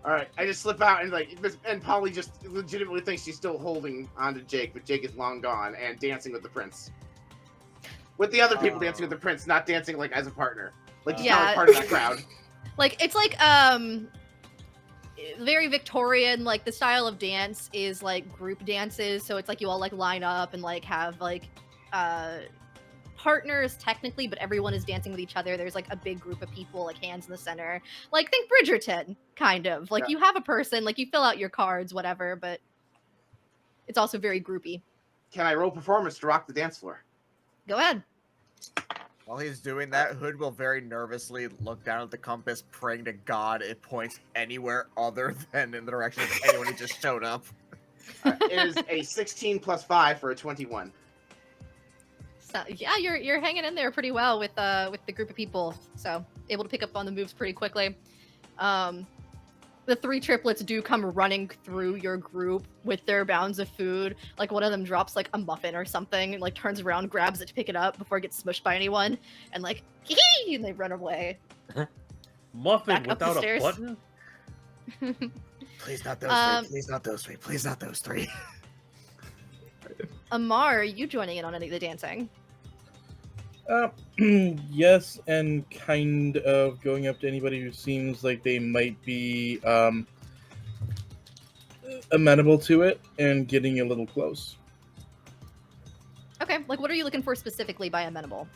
All right, I just slip out and Polly just legitimately thinks she's still holding onto Jake, but Jake is long gone and dancing with the prince. With the other people dancing with the prince, not dancing like as a partner, like just not like part of that crowd. Like it's like very Victorian. Like the style of dance is like group dances, so it's like you all like line up and like have like partners technically, but everyone is dancing with each other. There's like a big group of people, like hands in the center. Like think Bridgerton, kind of. Like you have a person, like you fill out your cards, whatever, but it's also very groupy. Can I roll performance to rock the dance floor? Go ahead. While he's doing that, Hood will very nervously look down at the compass, praying to God it points anywhere other than in the direction of anyone who just showed up. It is a 16 plus 5 for a 21. So, yeah, you're hanging in there pretty well with the group of people, so able to pick up on the moves pretty quickly. The 3 triplets do come running through your group with their bounds of food. Like one of them drops like a muffin or something, and like turns around, grabs it to pick it up before it gets smushed by anyone, and like hee, and they run away. Muffin Back up the without a stairs. button? Please not those 3. Please not those 3. Please not those 3. Amar, are you joining in on any of the dancing? Yes, and kind of going up to anybody who seems like they might be amenable to it and getting a little close. Okay. Okay. Like, what are you looking for specifically by amenable?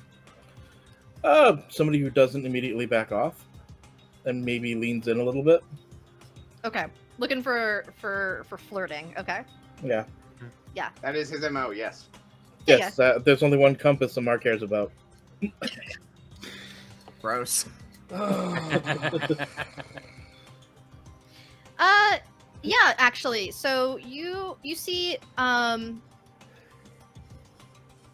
Somebody who doesn't immediately back off, and maybe leans in a little bit. Okay. Looking for flirting. Okay. Yeah. That is his MO, yes. Yeah, Yes. There's only one compass Amar cares about. Gross. Yeah, actually. So you see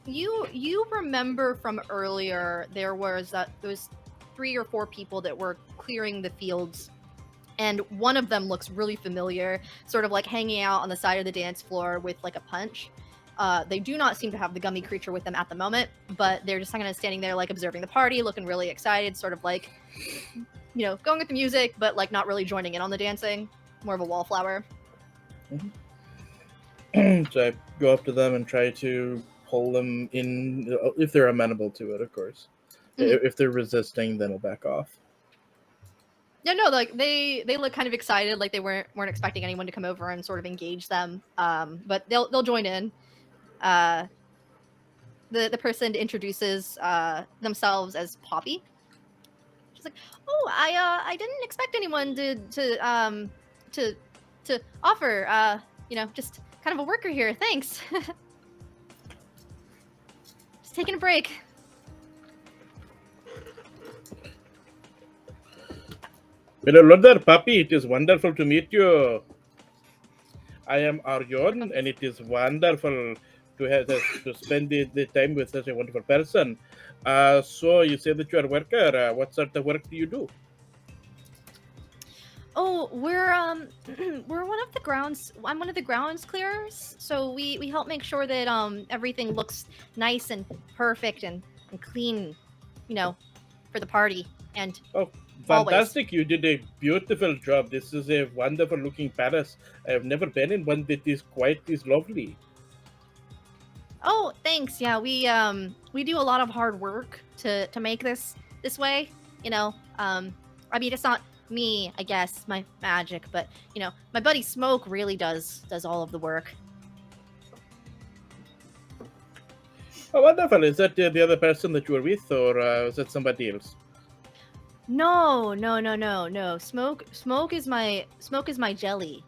you remember from earlier there was 3 or 4 people that were clearing the fields, and one of them looks really familiar, sort of like hanging out on the side of the dance floor with like a punch. They do not seem to have the gummy creature with them at the moment, but they're just kind of standing there like observing the party, looking really excited, sort of like, you know, going with the music, but like not really joining in on the dancing. More of a wallflower. So I go up to them and try to pull them in, if they're amenable to it, of course. Mhm. If they're resisting, then I'll back off. Yeah, no, like they look kind of excited, like they weren't expecting anyone to come over and sort of engage them. But they'll join in. The person introduces themselves as Poppy. She's like, "Oh, I didn't expect anyone to offer. You know, just kind of a worker here. Thanks. Just taking a break." Hello there, Papi. It is wonderful to meet you. I am Arjun, and it is wonderful to have to spend the time with such a wonderful person. So you say that you are a worker. What sort of work do you do? Oh, we're we're one of the grounds. I'm one of the grounds clearers. So we help make sure that everything looks nice and perfect and clean, you know, for the party. And Oh, always. fantastic. You did a beautiful job. This is a wonderful looking palace. I have never been in one that is quite this lovely. Oh, thanks. Yeah, we do a lot of hard work to make this way. You know, I mean, it's not me, I guess, my magic, but you know, my buddy Smoke really does all of the work. Oh, wonderful. Is that the other person that you were with, or is that somebody else? No. Smoke is my jelly.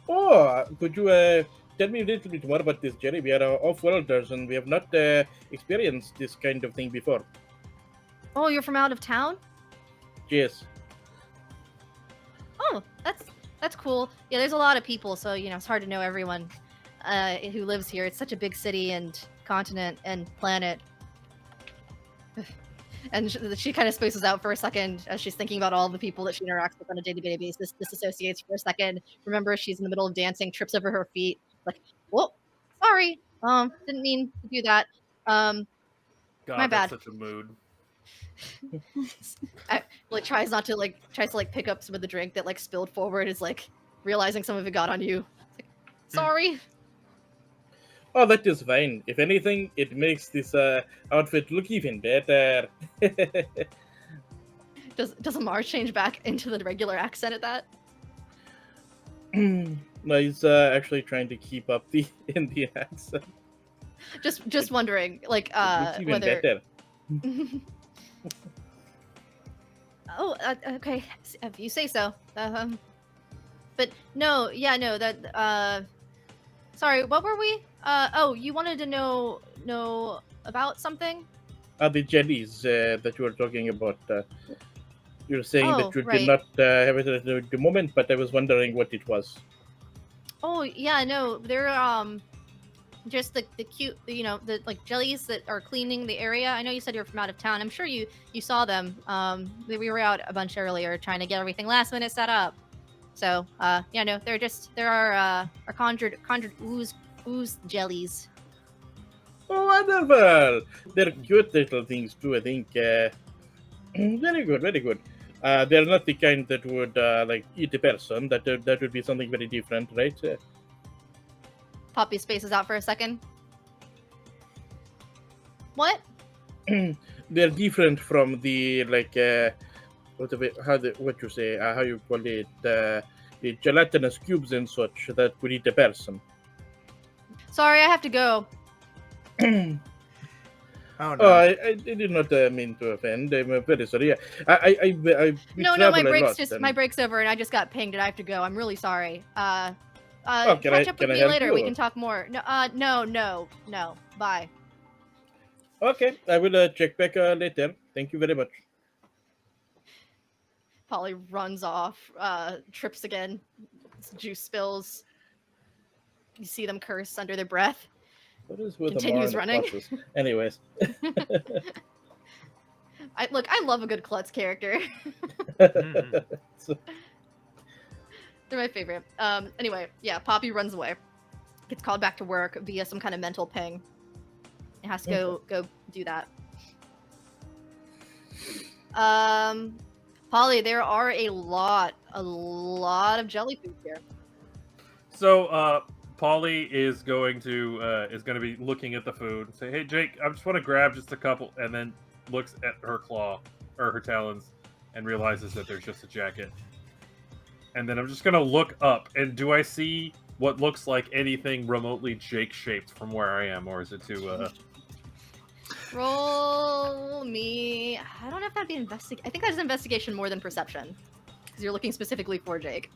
Oh, could you tell me a little bit more about this, Jerry? We are off-worlders, and we have not experienced this kind of thing before. Oh, you're from out of town? Yes. Oh, that's cool. Yeah, there's a lot of people, so you know it's hard to know everyone who lives here. It's such a big city and continent and planet. And she kind of spaces out for a second as she's thinking about all the people that she interacts with on a day-to-day basis. Disassociates for a second. Remember, she's in the middle of dancing, trips over her feet. Like, whoa, sorry. Didn't mean to do that. God, my bad. That's such a mood. Tries to pick up some of the drink that like spilled forward. Is like realizing some of it got on you. Like, sorry. Oh, that is fine. If anything, it makes this outfit look even better. Does Amar change back into the regular accent at that? No, he's actually trying to keep up the Indian accent. Just wondering, like, It's even whether. better. Oh, okay. If you say so. But no, yeah, no. That. Sorry, what were we? Oh, you wanted to know about something? The jellies that you were talking about. You were saying that you right. did not have it at the moment, but I was wondering what it was. Oh yeah, no, they're just the cute, you know, the like jellies that are cleaning the area. I know you said you're from out of town. I'm sure you saw them. We were out a bunch earlier trying to get everything last minute set up. So yeah, no, they're our conjured ooze jellies. Oh, wonderful! They're cute little things too, I think. Very good, very good. They're not the kind that would like eat a person. That would be something very different, right? Poppy spaces out for a second. What? They're different from the like what you say? How you call it? The gelatinous cubes and such that would eat a person. Sorry, I have to go. Oh no. Oh, I did not mean to offend. I'm very sorry. Yeah, we No, travel my a break's lot, just and- my break's over, and I just got pinged, and I have to go. I'm really sorry. can Catch up with I me help later. you? We can talk more. No. Bye. Okay, I will check back later. Thank you very much. Polly runs off, trips again. Juice spills. You see them curse under their breath. What is with Continues Amar and running. pluses? Anyways. I love a good klutz character. So- They're my favorite. Anyway, yeah, Poppy runs away. Gets called back to work via some kind of mental ping. It has to go do that. Polly, there are a lot of jellyfish here. So, Polly is going to be looking at the food and say, "Hey, Jake, I just want to grab just a couple," and then looks at her claw or her talons and realizes that there's just a jacket. And then I'm just gonna look up, and do I see what looks like anything remotely Jake shaped from where I am, or is it too? Roll me. I don't know if that'd be investigation. I think that's investigation more than perception, because you're looking specifically for Jake.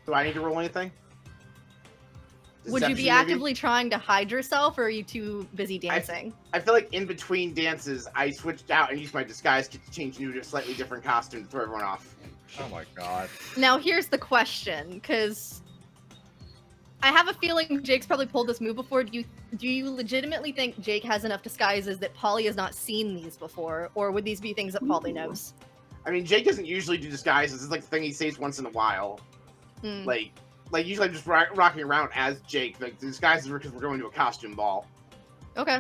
Do I need to roll anything? Would you be Deception, maybe? actively trying to hide yourself, or are you too busy dancing? I feel like in between dances, I switched out and used my disguise kit to change into a slightly different costume to throw everyone off. Oh my god. Now here's the question, because I have a feeling Jake's probably pulled this move before. Do you legitimately think Jake has enough disguises that Polly has not seen these before, or would these be things that Polly knows? I mean, Jake doesn't usually do disguises. It's like the thing he says once in a while. Hmm. Like usually I'm just rocking around as Jake. Like the disguises are because we're going to a costume ball. Okay.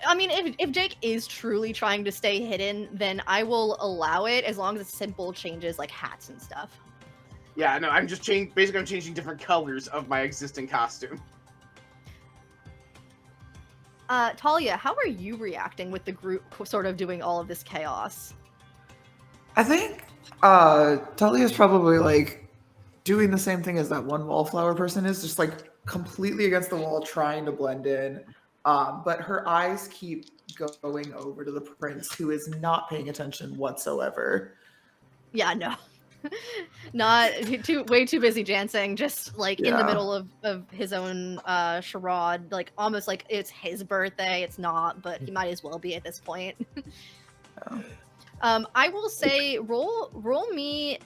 I mean, if Jake is truly trying to stay hidden, then I will allow it as long as it's simple changes like hats and stuff. Yeah, no, I'm just basically I'm changing different colors of my existing costume. Talia, how are you reacting with the group sort of doing all of this chaos? I think Talia's probably like doing the same thing as that one wallflower person is, just like completely against the wall, trying to blend in. But her eyes keep going over to the prince, who is not paying attention whatsoever. Yeah, no. Not way too busy dancing, just like in the Yeah. middle of his own charade, like almost like it's his birthday. It's not, but he might as well be at this point. Yeah. I will say roll me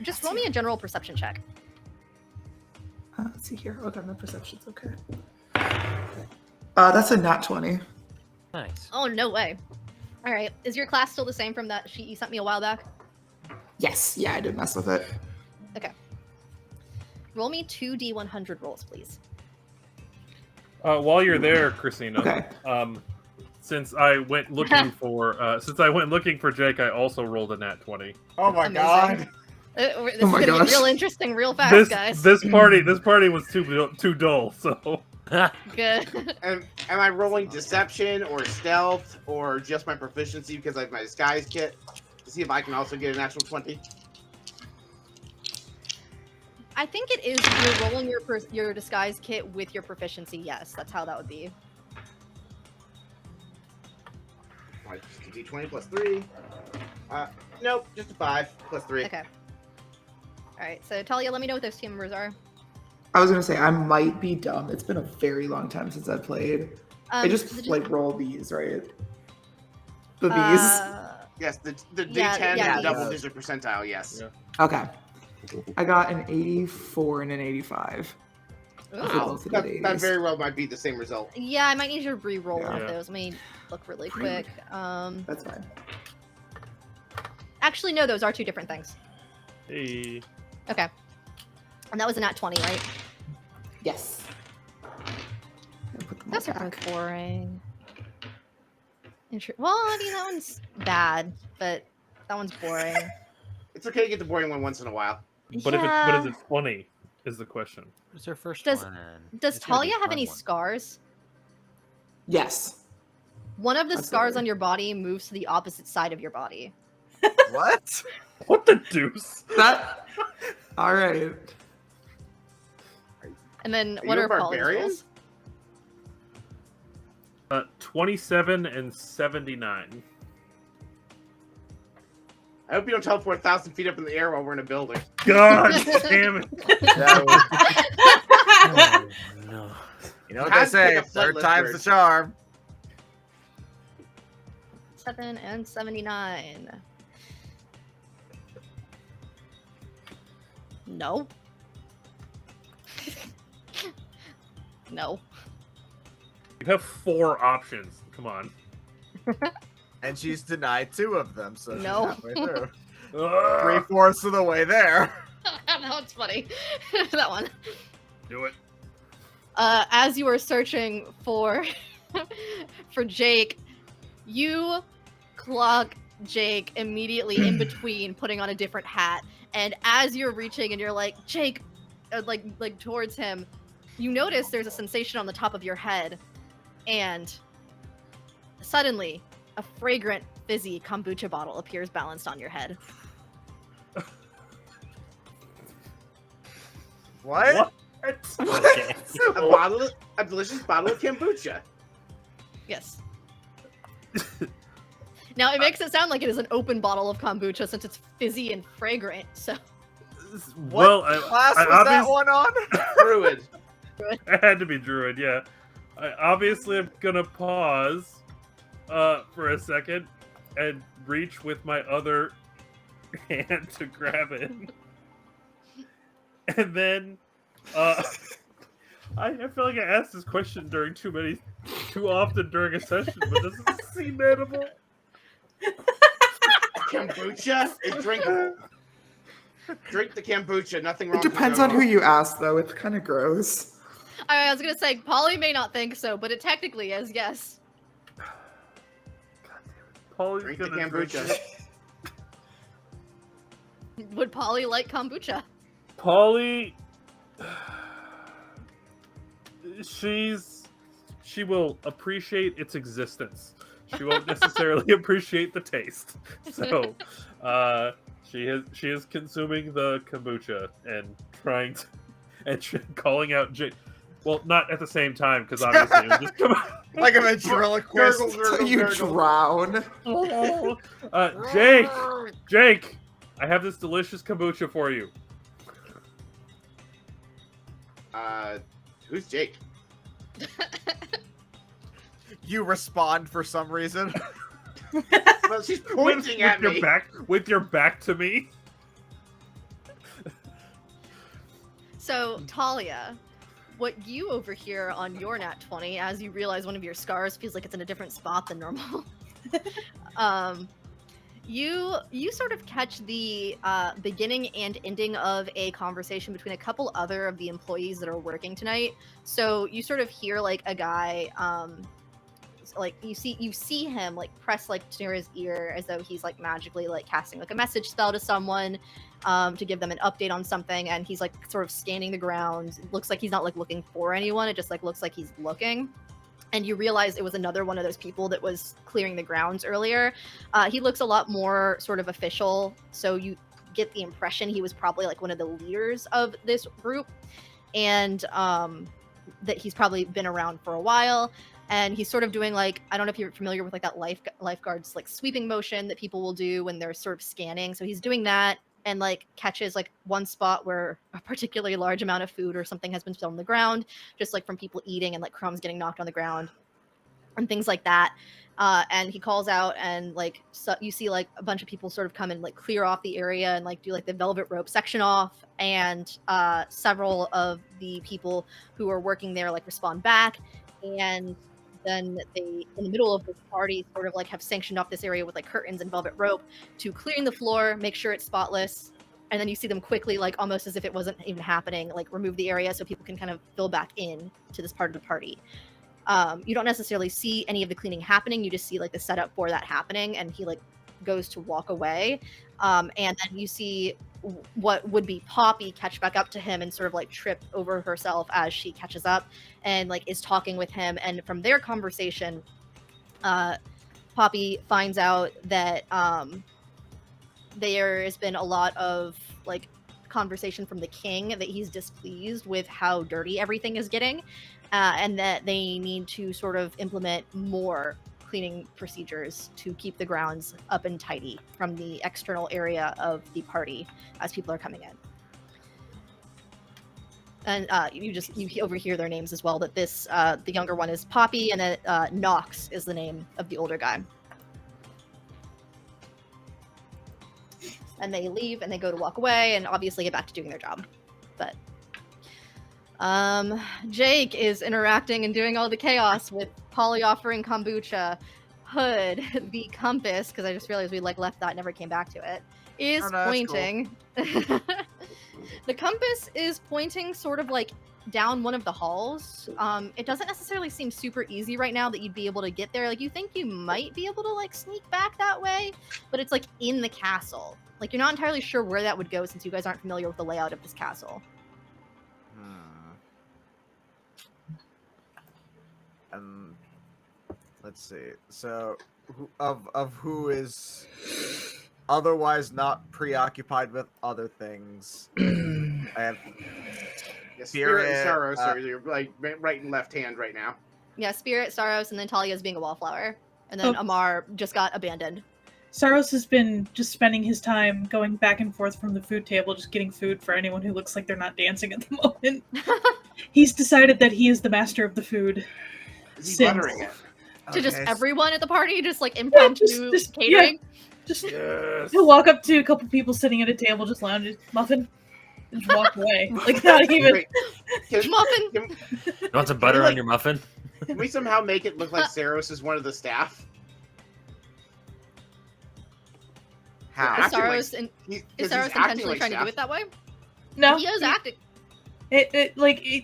just roll me a general perception check. Let's see here. Okay, my perception's okay. That's a nat 20. Nice. Oh, no way. All right. Is your class still the same from that sheet you sent me a while back? Yes, yeah, I did mess with it. Okay. Roll me 2d100 rolls, please. While you're there, Christina. Okay. Since I went looking for Jake, I also rolled a nat 20. Oh my Amazing. god. This Oh is my gonna gosh. get real interesting real fast, guys. This party was too dull. So Good. Am I rolling deception or stealth or just my proficiency because I have my disguise kit to see if I can also get an actual 20? I think it is you're rolling your disguise kit with your proficiency. Yes, that's how that would be. Like D20 plus 3. Nope, just a 5 plus 3. Okay. All right. So Talia, let me know what those team members are. I was gonna say I might be dumb. It's been a very long time since I've played. I just like roll these, right? The bees. Yes, the Yeah, D10 yeah, and these. double digit percentile, yes. Yeah. Okay. I got an 84 and an 85. Ooh. Wow, both of that, the that 80s. very well might be the same result. Yeah, I might need you to re-roll one Yeah. of those. Let me look really Really? quick. That's fine. Actually, no, those are two different things. hey, Okay. And that was a nat 20, right? Yes. I'll put them That's all kind back. of boring. Well, I mean, that one's bad, but that one's boring. It's okay to get the boring one once in a while. but Yeah. is it funny? Is the question. What's our first Does- one? Does It's gotta be Talia a have fun any one. scars? Yes. One of the scars Absolutely. on your body moves to the opposite side of your body. What? What the deuce? That. All right. And then Are what you a are Polly's barbarian? rolls? 27 and 79. I hope you don't teleport 1,000 feet up in the air while we're in a building. God damn it! That was- Oh, no. you know what Had they to say, pick a third footless time's bird. the charm. 7 and 79. No. No. You have 4 options. Come on. And she's denied 2 of them, so she's No. halfway through. Ugh. 3/4 of the way there. That one's funny. That one. Do it. As you are searching for for Jake, you clock Jake immediately in between putting on a different hat. And as you're reaching and you're like, Jake, like towards him, you notice there's a sensation on the top of your head, and suddenly a fragrant, fizzy kombucha bottle appears balanced on your head. What? Okay. A delicious bottle of kombucha. Yes. Now, it makes it sound like it is an open bottle of kombucha since it's fizzy and fragrant, so... Well, Class I was that one on? Druid. It had to be Druid, yeah. I obviously am gonna pause for a second and reach with my other hand to grab it. And then I feel like I asked this question during too often during a session, but does it seem edible? Kombucha is drinkable. Drink the kombucha. Nothing wrong. It depends on who you ask, though. It's kind of gross. I was gonna say, Polly may not think so, but it technically is, yes. Polly's Drink the gonna drink kombucha. it. Would Polly like kombucha? Polly, she will appreciate its existence. She won't necessarily appreciate the taste. So, she is consuming the kombucha and trying to, and calling out Jake. Well, not at the same time, because obviously it would just come out. Like a ventriloquist. Gurgle, gurgle, Till you gurgle. drown. Jake, I have this delicious kombucha for you. Who's Jake? You respond for some reason. Well, she's pointing at me. With your back to me. So, Talia, what you overhear on your nat 20, as you realize one of your scars feels like it's in a different spot than normal, you sort of catch the beginning and ending of a conversation between a couple other of the employees that are working tonight. So you sort of hear like a guy, like you see him like press like near his ear as though he's like magically like casting like a message spell to someone to give them an update on something, and he's like sort of scanning the ground. It looks like he's not like looking for anyone, it just like looks like he's looking. And you realize it was another one of those people that was clearing the grounds earlier. He looks a lot more sort of official, so you get the impression he was probably like one of the leaders of this group, and that he's probably been around for a while. And he's sort of doing like, I don't know if you're familiar with like that lifeguard's like sweeping motion that people will do when they're sort of scanning. So he's doing that and like catches like one spot where a particularly large amount of food or something has been spilled on the ground, just like from people eating and like crumbs getting knocked on the ground and things like that. And he calls out, and like so you see like a bunch of people sort of come and like clear off the area and like do like the velvet rope section off, and several of the people who are working there like respond back, and then they, in the middle of this party, sort of like have sanctioned off this area with like curtains and velvet rope to clearing the floor, make sure it's spotless, and then you see them quickly, like almost as if it wasn't even happening, like remove the area so people can kind of fill back in to this part of the party. You don't necessarily see any of the cleaning happening, you just see like the setup for that happening, and he like goes to walk away, and then you see what would be Poppy catch back up to him and sort of like trip over herself as she catches up and like is talking with him. And from their conversation, Poppy finds out that there has been a lot of like conversation from the king that he's displeased with how dirty everything is getting, and that they need to sort of implement more cleaning procedures to keep the grounds up and tidy from the external area of the party as people are coming in. And you overhear their names as well. That this the younger one is Poppy, and that Nox is the name of the older guy. And they leave, and they go to walk away, and obviously get back to doing their job. But Jake is interacting and doing all the chaos with Polly offering kombucha. Hood, the compass, because I just realized we left that, never came back to it, is pointing. Cool. The compass is pointing sort of down one of the halls. It doesn't necessarily seem super easy right now that you'd be able to get there. You think you might be able to sneak back that way, but it's in the castle. You're not entirely sure where that would go since you guys aren't familiar with the layout of this castle. Let's see. So, who is otherwise not preoccupied with other things? I have Spirit and Sarros are your right and left hand right now. Yeah, Spirit, Sarros, and then Talia is being a wallflower, and then Amar just got abandoned. Sarros has been just spending his time going back and forth from the food table, just getting food for anyone who looks like they're not dancing at the moment. He's decided that he is the master of the food. Is he buttering it? To just everyone at the party, just impromptu catering. Yeah, he'll walk up to a couple people sitting at a table, just lounging, muffin, and just walk away. Not even. Wait, muffin. You want some butter on your muffin? Can we somehow make it look like Sarros is one of the staff? How? Is Sarros intentionally trying to do it that way? No, he is acting.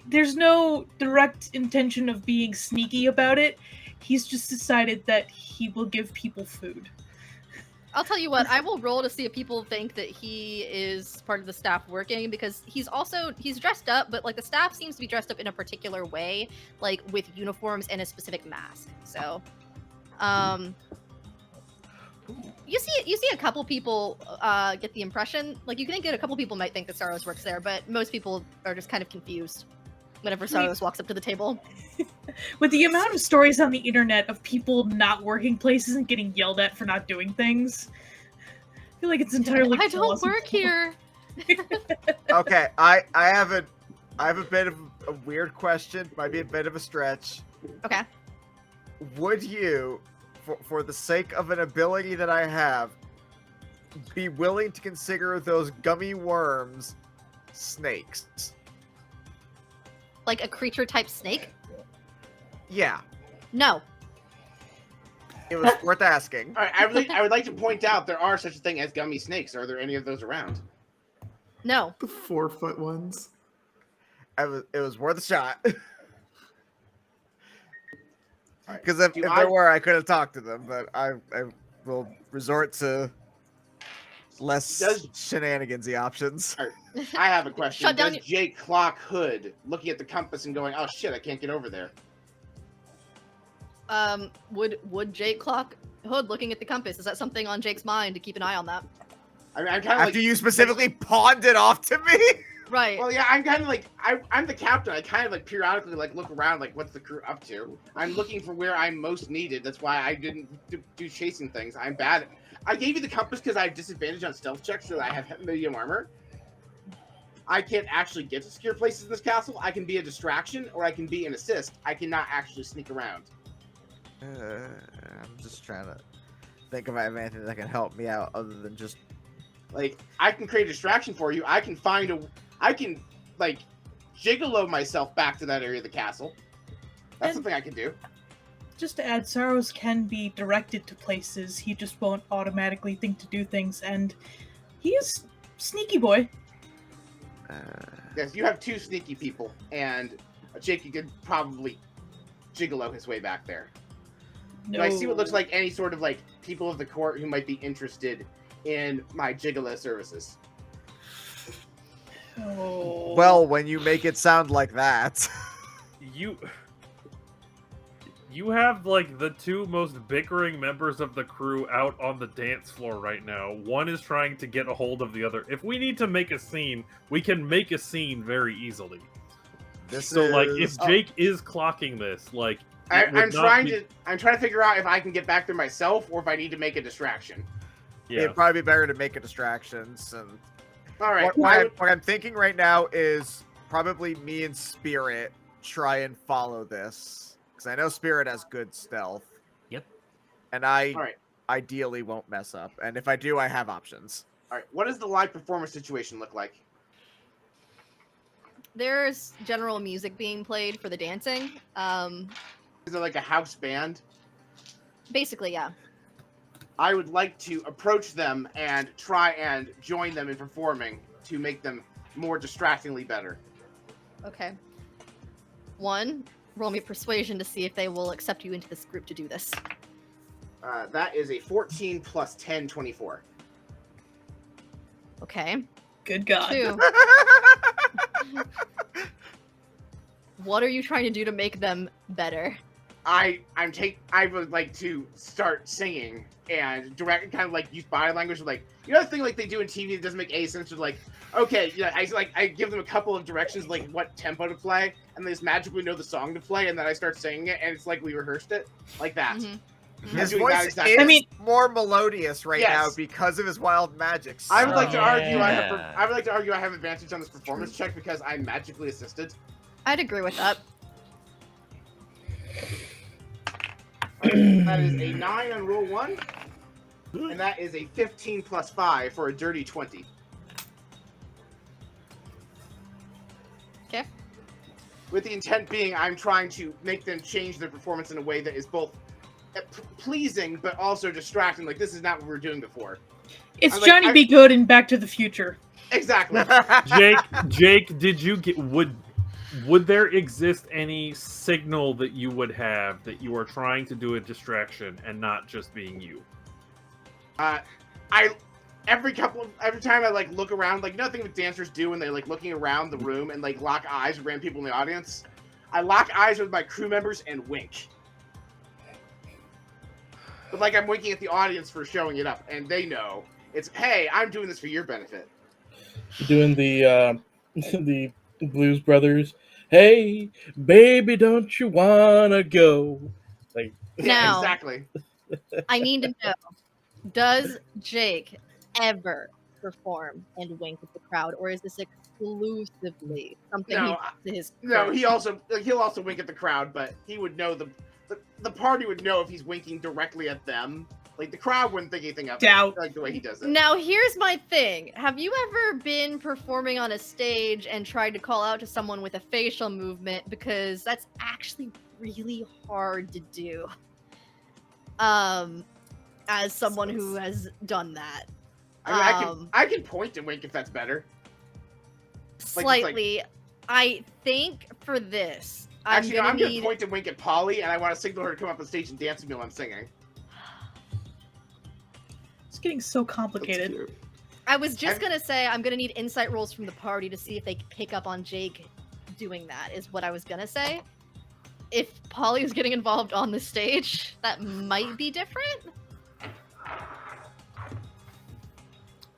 There's no direct intention of being sneaky about it. He's just decided that he will give people food. I'll tell you what, I will roll to see if people think that he is part of the staff working, because he's dressed up, but the staff seems to be dressed up in a particular way, with uniforms and a specific mask. So, you see a couple people get the impression, you can get a couple people might think that Sarros works there, but most people are just kind of confused whenever Sarros walks up to the table. With the amount of stories on the internet of people not working places and getting yelled at for not doing things, I feel like it's entirely I don't work here. Okay, I have a bit of a weird question, might be a bit of a stretch. Okay. Would you, for the sake of an ability that I have, be willing to consider those gummy worms snakes? Like a creature type snake? Yeah. No. It was worth asking. All right, I would like to point out there are such a thing as gummy snakes. Are there any of those around? No. The 4-foot ones. It was worth a shot. Because if there were, I could have talked to them, but I will resort to less shenanigans-y options. Right, I have a question. Shut down Does Jake clock Hood looking at the compass and going, "Oh shit, I can't get over there"? Would Jake clock Hood looking at the compass? Is that something on Jake's mind to keep an eye on that? I mean, I'm kind of after you specifically pawned it off to me. Right. Well, yeah, I'm kind of I'm the captain. I kind of periodically look around, what's the crew up to? I'm looking for where I'm most needed. That's why I didn't do chasing things. I'm bad. I gave you the compass because I have disadvantage on stealth checks, so that I have medium armor. I can't actually get to secure places in this castle. I can be a distraction, or I can be an assist. I cannot actually sneak around. I'm just trying to think of anything that can help me out other than just I can create a distraction for you. I can gigolo myself back to that area of the castle. That's something I can do. Just to add, Sarros can be directed to places. He just won't automatically think to do things, and he is sneaky boy. Yes, you have two sneaky people, and Jake could probably gigolo his way back there. No. Do I see what looks like any sort of people of the court who might be interested in my gigolo services? Oh. Well, when you make it sound like that. You You have, like, the two most bickering members of the crew out on the dance floor right now. One is trying to get a hold of the other. If we need to make a scene, we can make a scene very easily. Like, if Jake is clocking this, like... I'm trying to figure out if I can get back there myself or if I need to make a distraction. Yeah. It'd probably be better to make a distractions. And All right. what I'm thinking right now is probably me and Spirit try and follow this. Because I know Spirit has good stealth. Yep. And I All right. ideally won't mess up. And if I do, I have options. All right. What does the live performance situation look like? There's general music being played for the dancing. Is it like a house band? Basically, yeah. I would like to approach them and try and join them in performing to make them more distractingly better. Okay. 1, roll me persuasion to see if they will accept you into this group to do this. That is a 14 plus 10, 24. Okay. Good God. 2. What are you trying to do to make them better? I would like to start singing and direct, kind of like use body language, like the thing like they do in TV that doesn't make any sense. Like, okay, yeah, I give them a couple of directions, like what tempo to play, and they just magically know the song to play, and then I start singing it, and it's like we rehearsed it, like that. Mm-hmm. His doing voice that exactly. is more melodious right now because of his wild magic. I would like to argue Yeah. I would like to argue I have advantage on this performance check because I'm magically assisted. I'd agree with that. That is a 9 on roll 1, and that is a 15 plus 5 for a dirty 20. Okay. With the intent being, I'm trying to make them change their performance in a way that is both pleasing but also distracting. Like, this is not what we were doing before. It's I'm like, Johnny B. Good in Back to the Future. Exactly. Jake, did you get would there exist any signal that you would have that you are trying to do a distraction and not just being you? Every time I like look around, like nothing what dancers do when they're like looking around the room and like lock eyes with random people in the audience. I lock eyes with my crew members and wink. But like I'm winking at the audience for showing it up, and they know it's, hey, I'm doing this for your benefit. Doing the the Blues Brothers. Hey, baby, don't you wanna go? Like, Yeah, Now- exactly. I need to know, does Jake ever perform and wink at the crowd, or is this exclusively something he No, does to his No, crew? he'll also wink at the crowd, but he would know the party would know if he's winking directly at them. Like the crowd wouldn't think anything of Doubt. it, like the way he does it. Now, here's my thing. Have you ever been performing on a stage and tried to call out to someone with a facial movement? Because that's actually really hard to do. As someone who has done that. I mean, I can point and wink if that's better. Slightly. I think for this, Actually, no, I'm gonna gonna need... point and wink at Polly, and I want to signal her to come up on stage and dance with me while I'm singing. It's getting so That's complicated. cute. I was just gonna say I'm gonna need insight rolls from the party to see if they can pick up on Jake doing that, is what I was gonna say. If Polly is getting involved on the stage, that might be different.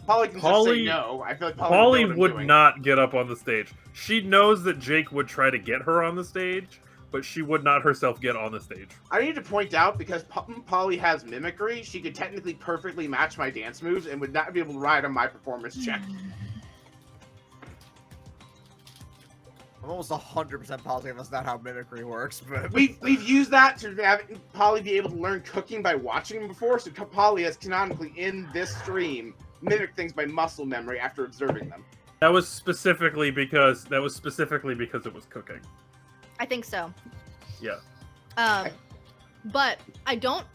Polly can just say no. I feel like Polly would know what I'm would doing. not get up on the stage. She knows that Jake would try to get her on the stage, but she would not herself get on the stage. I need to point out, because Polly has mimicry, she could technically perfectly match my dance moves and would not be able to ride on my performance check. I'm almost 100% positive that's not how mimicry works, but We've used that to have Polly be able to learn cooking by watching before, so Polly has canonically in this stream mimic things by muscle memory after observing them. That was specifically because it was cooking. I think so. Yeah. But I don't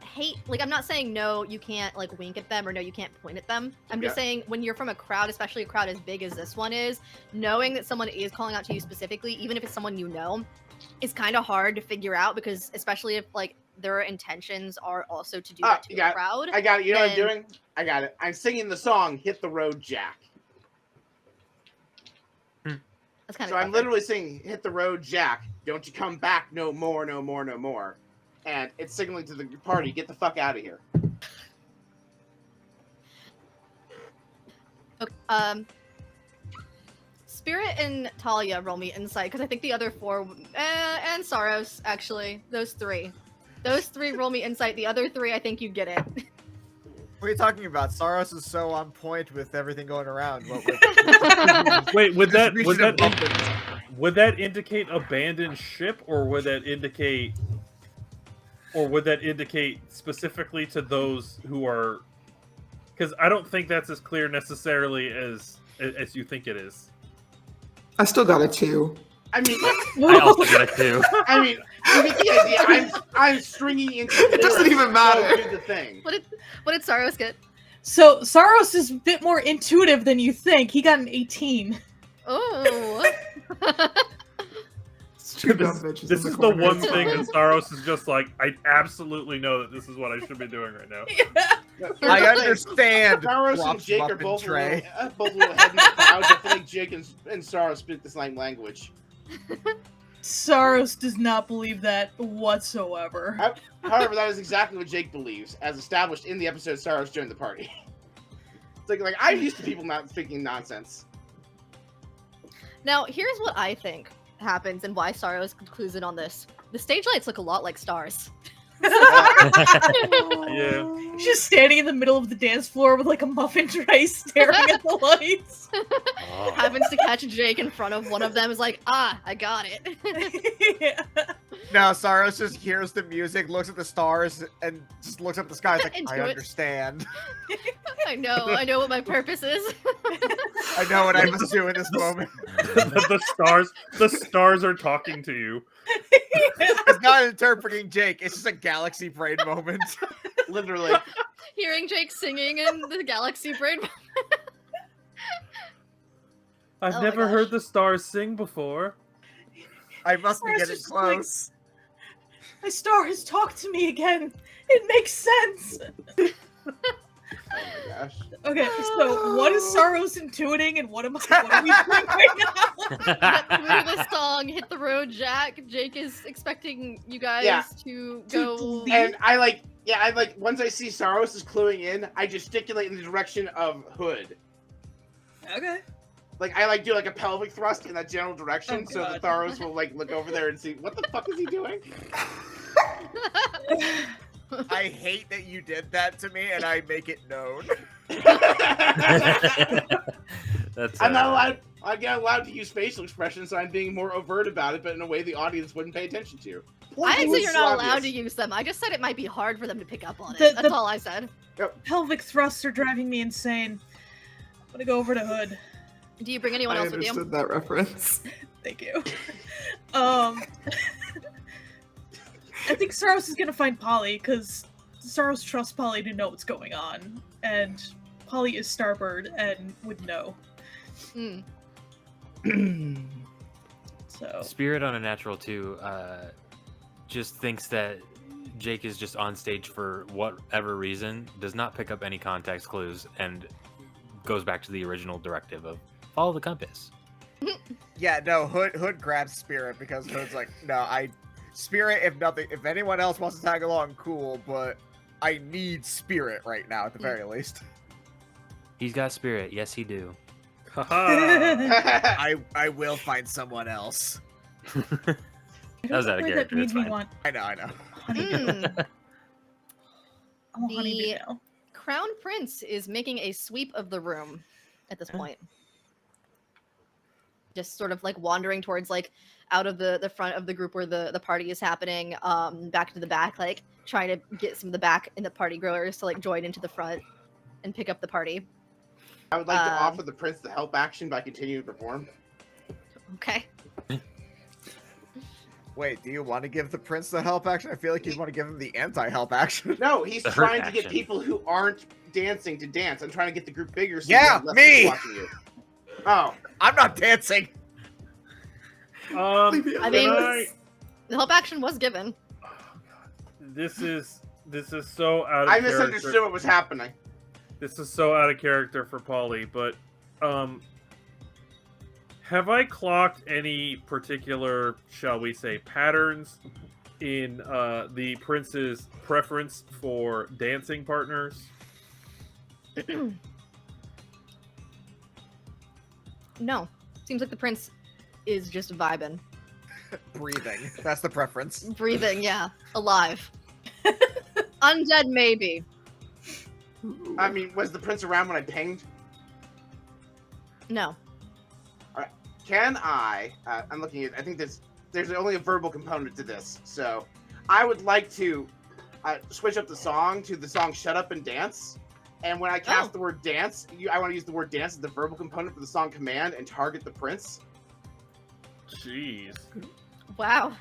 hate, like, I'm not saying no, you can't like wink at them, or no, you can't point at them. I'm just saying when you're from a crowd, especially a crowd as big as this one is, knowing that someone is calling out to you specifically, even if it's someone you know, is kind of hard to figure out, because especially if like their intentions are also to do that to a crowd. I got it. You know what I'm doing? I got it. I'm singing the song "Hit the Road, Jack." That's kind So of I'm literally singing "Hit the Road, Jack. Don't you come back no more, no more, no more." and it's signaling to the party, get the fuck out of here. Okay, Spirit and Talia roll me insight, because I think the other four, and Sarros, actually, those three roll me insight. The other three, I think you get it. What are you talking about? Sarros is so on point with everything going around. Wait, would Distribution of bumpers. that indicate abandoned ship, or would that indicate specifically to those who are? Because I don't think that's as clear necessarily as you think it is. I still got a 2. I mean, I also get it too. I mean, you get the idea. I'm stringing into the It doesn't even matter. So do the thing. What did Sarros get? So Sarros is a bit more intuitive than you think. He got an 18. Oh. It's two dumb bitches This in is the corner. one It's thing fine. that Saros is just like, I absolutely know that this is what I should be doing right now. I understand. Saros and Flops Jake up are and both a Trey. little head in the clouds. I feel like Jake and Saros speak the same language. Sarros does not believe that whatsoever. However, that is exactly what Jake believes, as established in the episode Saros joined the party. It's like I'm used to people not speaking nonsense. Now, here's what I think happens and why Sarros clues in on this. The stage lights look a lot like stars. Yeah. Just standing in the middle of the dance floor with like a muffin tray staring at the lights. Oh. Happens to catch Jake in front of one of them, is like, I got it. Yeah. No, Saros just hears the music, looks at the stars, and just looks up at the sky. He's like, Into I it. understand. I know what my purpose is. I know what I must do in this moment. the stars are talking to you. It's not interpreting Jake. It's just a galaxy brain moment. Literally. Hearing Jake singing in the galaxy brain. I've Oh my never gosh. heard the stars sing before. I must be Sarah's getting just like- close. My star has talked to me again. It makes sense. Oh my gosh. Okay, so what is Sarros intuiting and what are we doing right now? Get through the song, hit the road, Jack. Jake is expecting you guys Yeah. to To go. leave. And I like once I see Saros is cluing in, I gesticulate in the direction of Hood. Okay. Like I do like a pelvic thrust in that general direction, Oh, so the God. Tharos will like look over there and see what the fuck is he doing. I hate that you did that to me, and I make it known. That's I'm not allowed. I'm not allowed to use facial expressions, so I'm being more overt about it, but in a way the audience wouldn't pay attention to. I didn't say you're So not obvious. allowed to use them. I just said it might be hard for them to pick up on it. The- That's the- all I said. Pelvic thrusts are driving me insane. I'm gonna go over to Hood. Do you bring anyone I else with you? understood that reference. Thank you. I think Sarros is gonna find Polly because Sarros trusts Polly to know what's going on, and Polly is Starbird and would know. Mm. So Spirit on a natural 2 just thinks that Jake is just on stage for whatever reason, does not pick up any context clues, and goes back to the original directive of follow the compass. Yeah, no, Hood grabs Spirit because Hood's like, no, Spirit, if anyone else wants to tag along, cool, but I need Spirit right now at the very least. He's got spirit, yes he do. Haha. I will find someone else. That was out of That character, made it's me fine. want I know. honeybee. Mm. I want honeybee The- now. Crown Prince is making a sweep of the room at this point. Just sort of like wandering towards like out of the front of the group where the party is happening, back to the back, like trying to get some of the back in the party growers to like join into the front and pick up the party. I would like to offer the prince the help action by continuing to perform. Okay. Wait, do you want to give the prince the help action? I feel like you want to give him the anti-help action. No, he's The hurt trying to get action. people who aren't dancing to dance. I'm trying to get the group bigger. So Yeah, you have less me! people watching you. Oh, I'm not dancing. Leave me I alone. mean, the help action was given. This is so out of I character. misunderstood what was happening. This is so out of character for Polly, but have I clocked any particular, shall we say, patterns in the prince's preference for dancing partners? No. Seems like the prince is just vibing. Breathing. That's the preference. Breathing, yeah. Alive. Undead, maybe. I mean, was the prince around when I pinged? No. Can I? I'm looking at. I think there's only a verbal component to this, so I would like to switch up the song to the song "Shut Up and Dance." And when I cast the word "dance," I want to use the word "dance" as the verbal component for the song "Command" and target the prince. Jeez. Wow.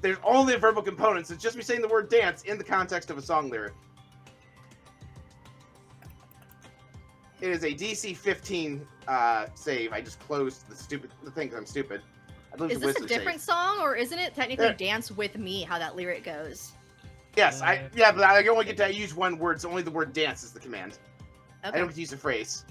There's only a verbal component, so it's just me saying the word "dance" in the context of a song lyric. It is a DC 15 save. I just closed the thing because I'm stupid. I believe Is it's this a wisdom different save. song, or isn't it technically Yeah. Dance With Me, how that lyric goes? Yes, but I only get to use one word, so only the word "dance" is the command. I Okay. don't get to use a phrase.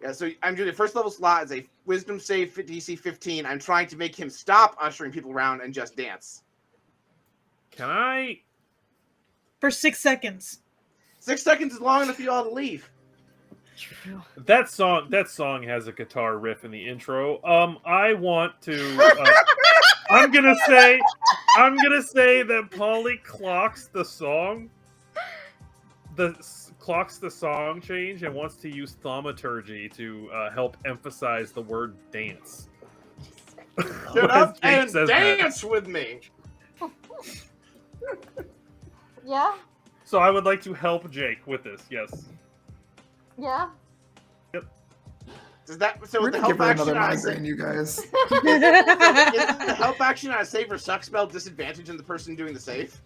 Yeah, so I'm doing the first level slot as a wisdom save for DC 15. I'm trying to make him stop ushering people around and just dance. Can I? For 6 seconds. 6 seconds is long enough for you all to leave. True. That song has a guitar riff in the intro. I want to. I'm gonna say that Polly clocks the song. Clocks the song change and wants to use thaumaturgy to help emphasize the word dance. Get As up Jake and says that. dance with me. Yeah? So I would like to help Jake with this. Yes. Yeah? Does that so We're with the gonna give help her action another on a migraine, you guys. is the help action on a save or suck spell disadvantage in the person doing the save?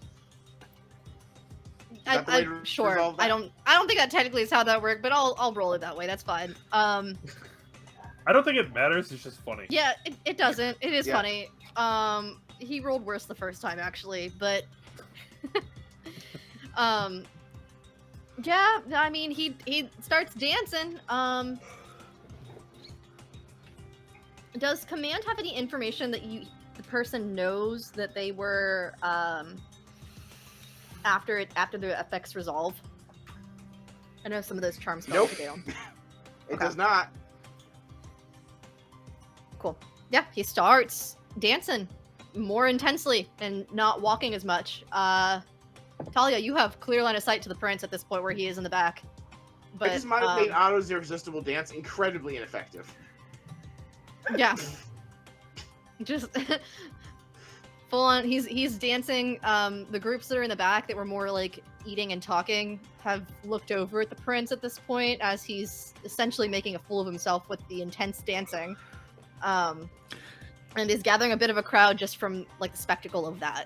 that the way to I'm sure. resolve that? I don't think that technically is how that works, but I'll roll it that way. That's fine. I don't think it matters. It's just funny. Yeah, it doesn't. It is Yeah. funny. He rolled worse the first time actually, but yeah, I mean he starts dancing. Does command have any information that the person knows that they were after the effects resolve? I know some of those charm spells do. It Okay. does not. Cool. Yeah, he starts dancing more intensely and not walking as much. Talia, you have clear line of sight to the prince at this point where he is in the back. But I just might have made Otto's irresistible dance incredibly ineffective. yeah, just full on. He's dancing. The groups that are in the back that were more like eating and talking have looked over at the prince at this point as he's essentially making a fool of himself with the intense dancing. And is gathering a bit of a crowd just from like the spectacle of that.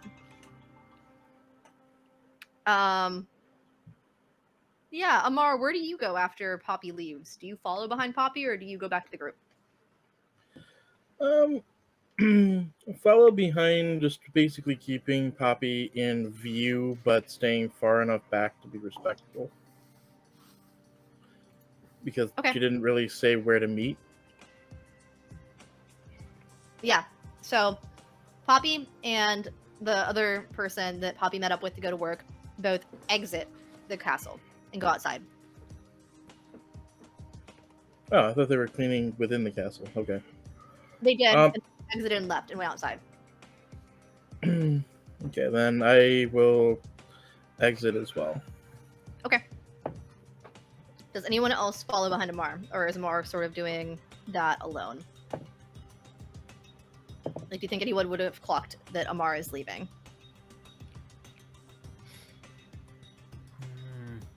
Yeah, Amar, where do you go after Poppy leaves? Do you follow behind Poppy or do you go back to the group? Follow behind, just basically keeping Poppy in view, but staying far enough back to be respectful. Because Okay. she didn't really say where to meet. Yeah, so Poppy and the other person that Poppy met up with to go to work both exit the castle and go outside. Oh, I thought they were cleaning within the castle. Okay. They did, Um, and exited and left and went outside. Okay, then I will exit as well. Okay. Does anyone else follow behind Amar? Or is Amar sort of doing that alone? Like, do you think anyone would have clocked that Amar is leaving?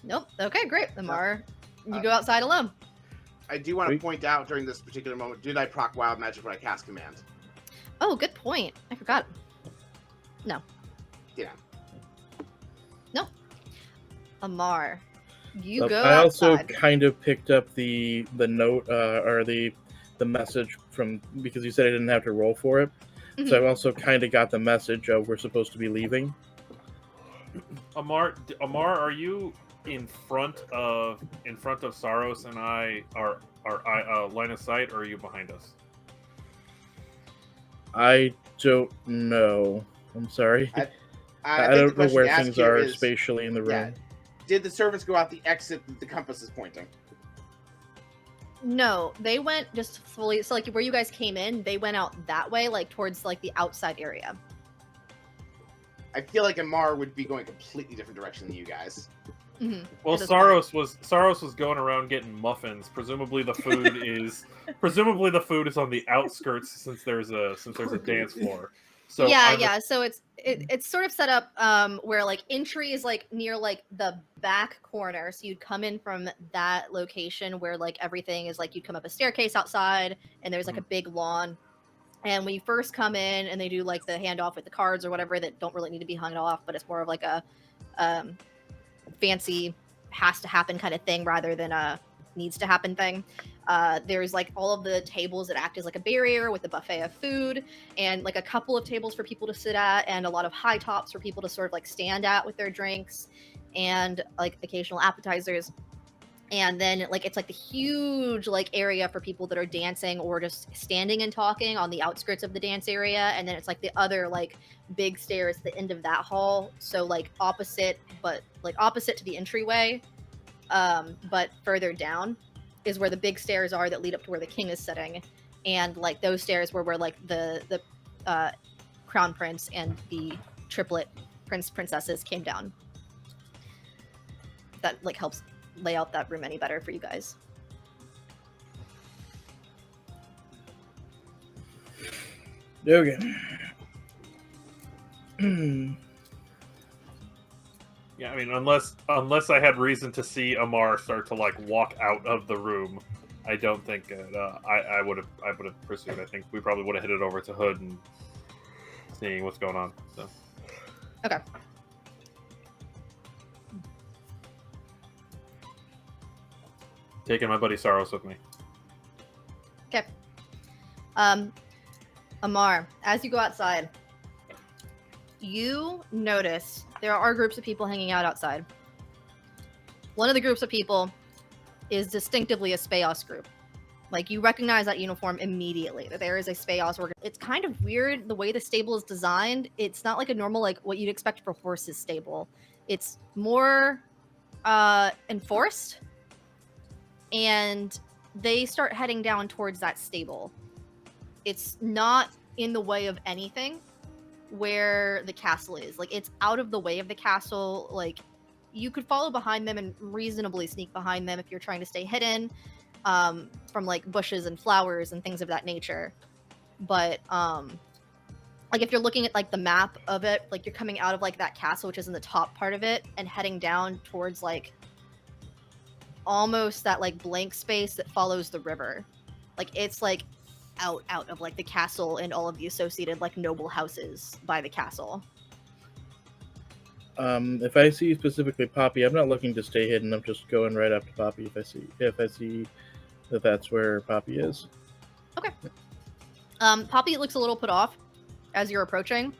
Nope. Okay, great. Amar, you go outside alone. I do want to Sweet. point out during this particular moment, did I proc wild magic when I cast command? Oh, good point. I forgot. No. Yeah. No. Amar, you So go I also outside. kind of picked up the note or the message from, because you said I didn't have to roll for it. Mhm. So I also kind of got the message of we're supposed to be leaving. Amar, are you in front of Sarros and I are line of sight, or are you behind us? I don't know. I'm sorry. I I think the don't know question where to ask things here are is, spatially in the room. yeah, did the servants go out the exit that the compass is pointing? No, they went just fully. So like where you guys came in, they went out that way, like towards like the outside area. I feel like Amar would be going a completely different direction than you guys. Mm-hmm. Well, At this point. Sarros was going around getting muffins. Presumably the food is on the outskirts since there's a dance floor. So yeah. So it's sort of set up where like entry is like near like the back corner. So you'd come in from that location where like everything is like you'd come up a staircase outside and there's like a big lawn. And when you first come in and they do like the handoff with the cards or whatever that don't really need to be hung off, but it's more of like a fancy has to happen kind of thing rather than a needs to happen thing. There's like all of the tables that act as like a barrier with a buffet of food and like a couple of tables for people to sit at and a lot of high tops for people to sort of like stand at with their drinks and like occasional appetizers. And then like it's like the huge like area for people that are dancing or just standing and talking on the outskirts of the dance area. And then it's like the other like big stairs at the end of that hall. So like opposite to the entryway, but further down is where the big stairs are that lead up to where the king is sitting. And like those stairs were where like the crown prince and the triplet princesses came down. That like helps lay out that room any better for you guys. Okay. yeah, I mean, unless I had reason to see Amar start to like walk out of the room, I don't think I would have pursued. I think we probably would have headed over to Hood and seeing what's going on. So. Okay. Taking my buddy Sarros with me. Okay. Amar, as you go outside, you notice there are groups of people hanging out outside. One of the groups of people is distinctively a S.P.I.R.I.T group. Like, you recognize that uniform immediately, that there is a S.P.I.R.I.T organ. It's kind of weird the way the stable is designed. It's not like a normal, like, what you'd expect for horses stable. It's more enforced. And they start heading down towards that stable. It's not in the way of anything where the castle is. Like, it's out of the way of the castle. Like, you could follow behind them and reasonably sneak behind them if you're trying to stay hidden from, like, bushes and flowers and things of that nature. But, like, if you're looking at, like, the map of it, like, you're coming out of, like, that castle, which is in the top part of it, and heading down towards, like, almost that like blank space that follows the river. Like it's like out of like the castle and all of the associated like noble houses by the castle. If I see specifically Poppy, I'm not looking to stay hidden. I'm just going right up to Poppy if I see that that's where Poppy is. Okay. Poppy looks a little put off as you're approaching.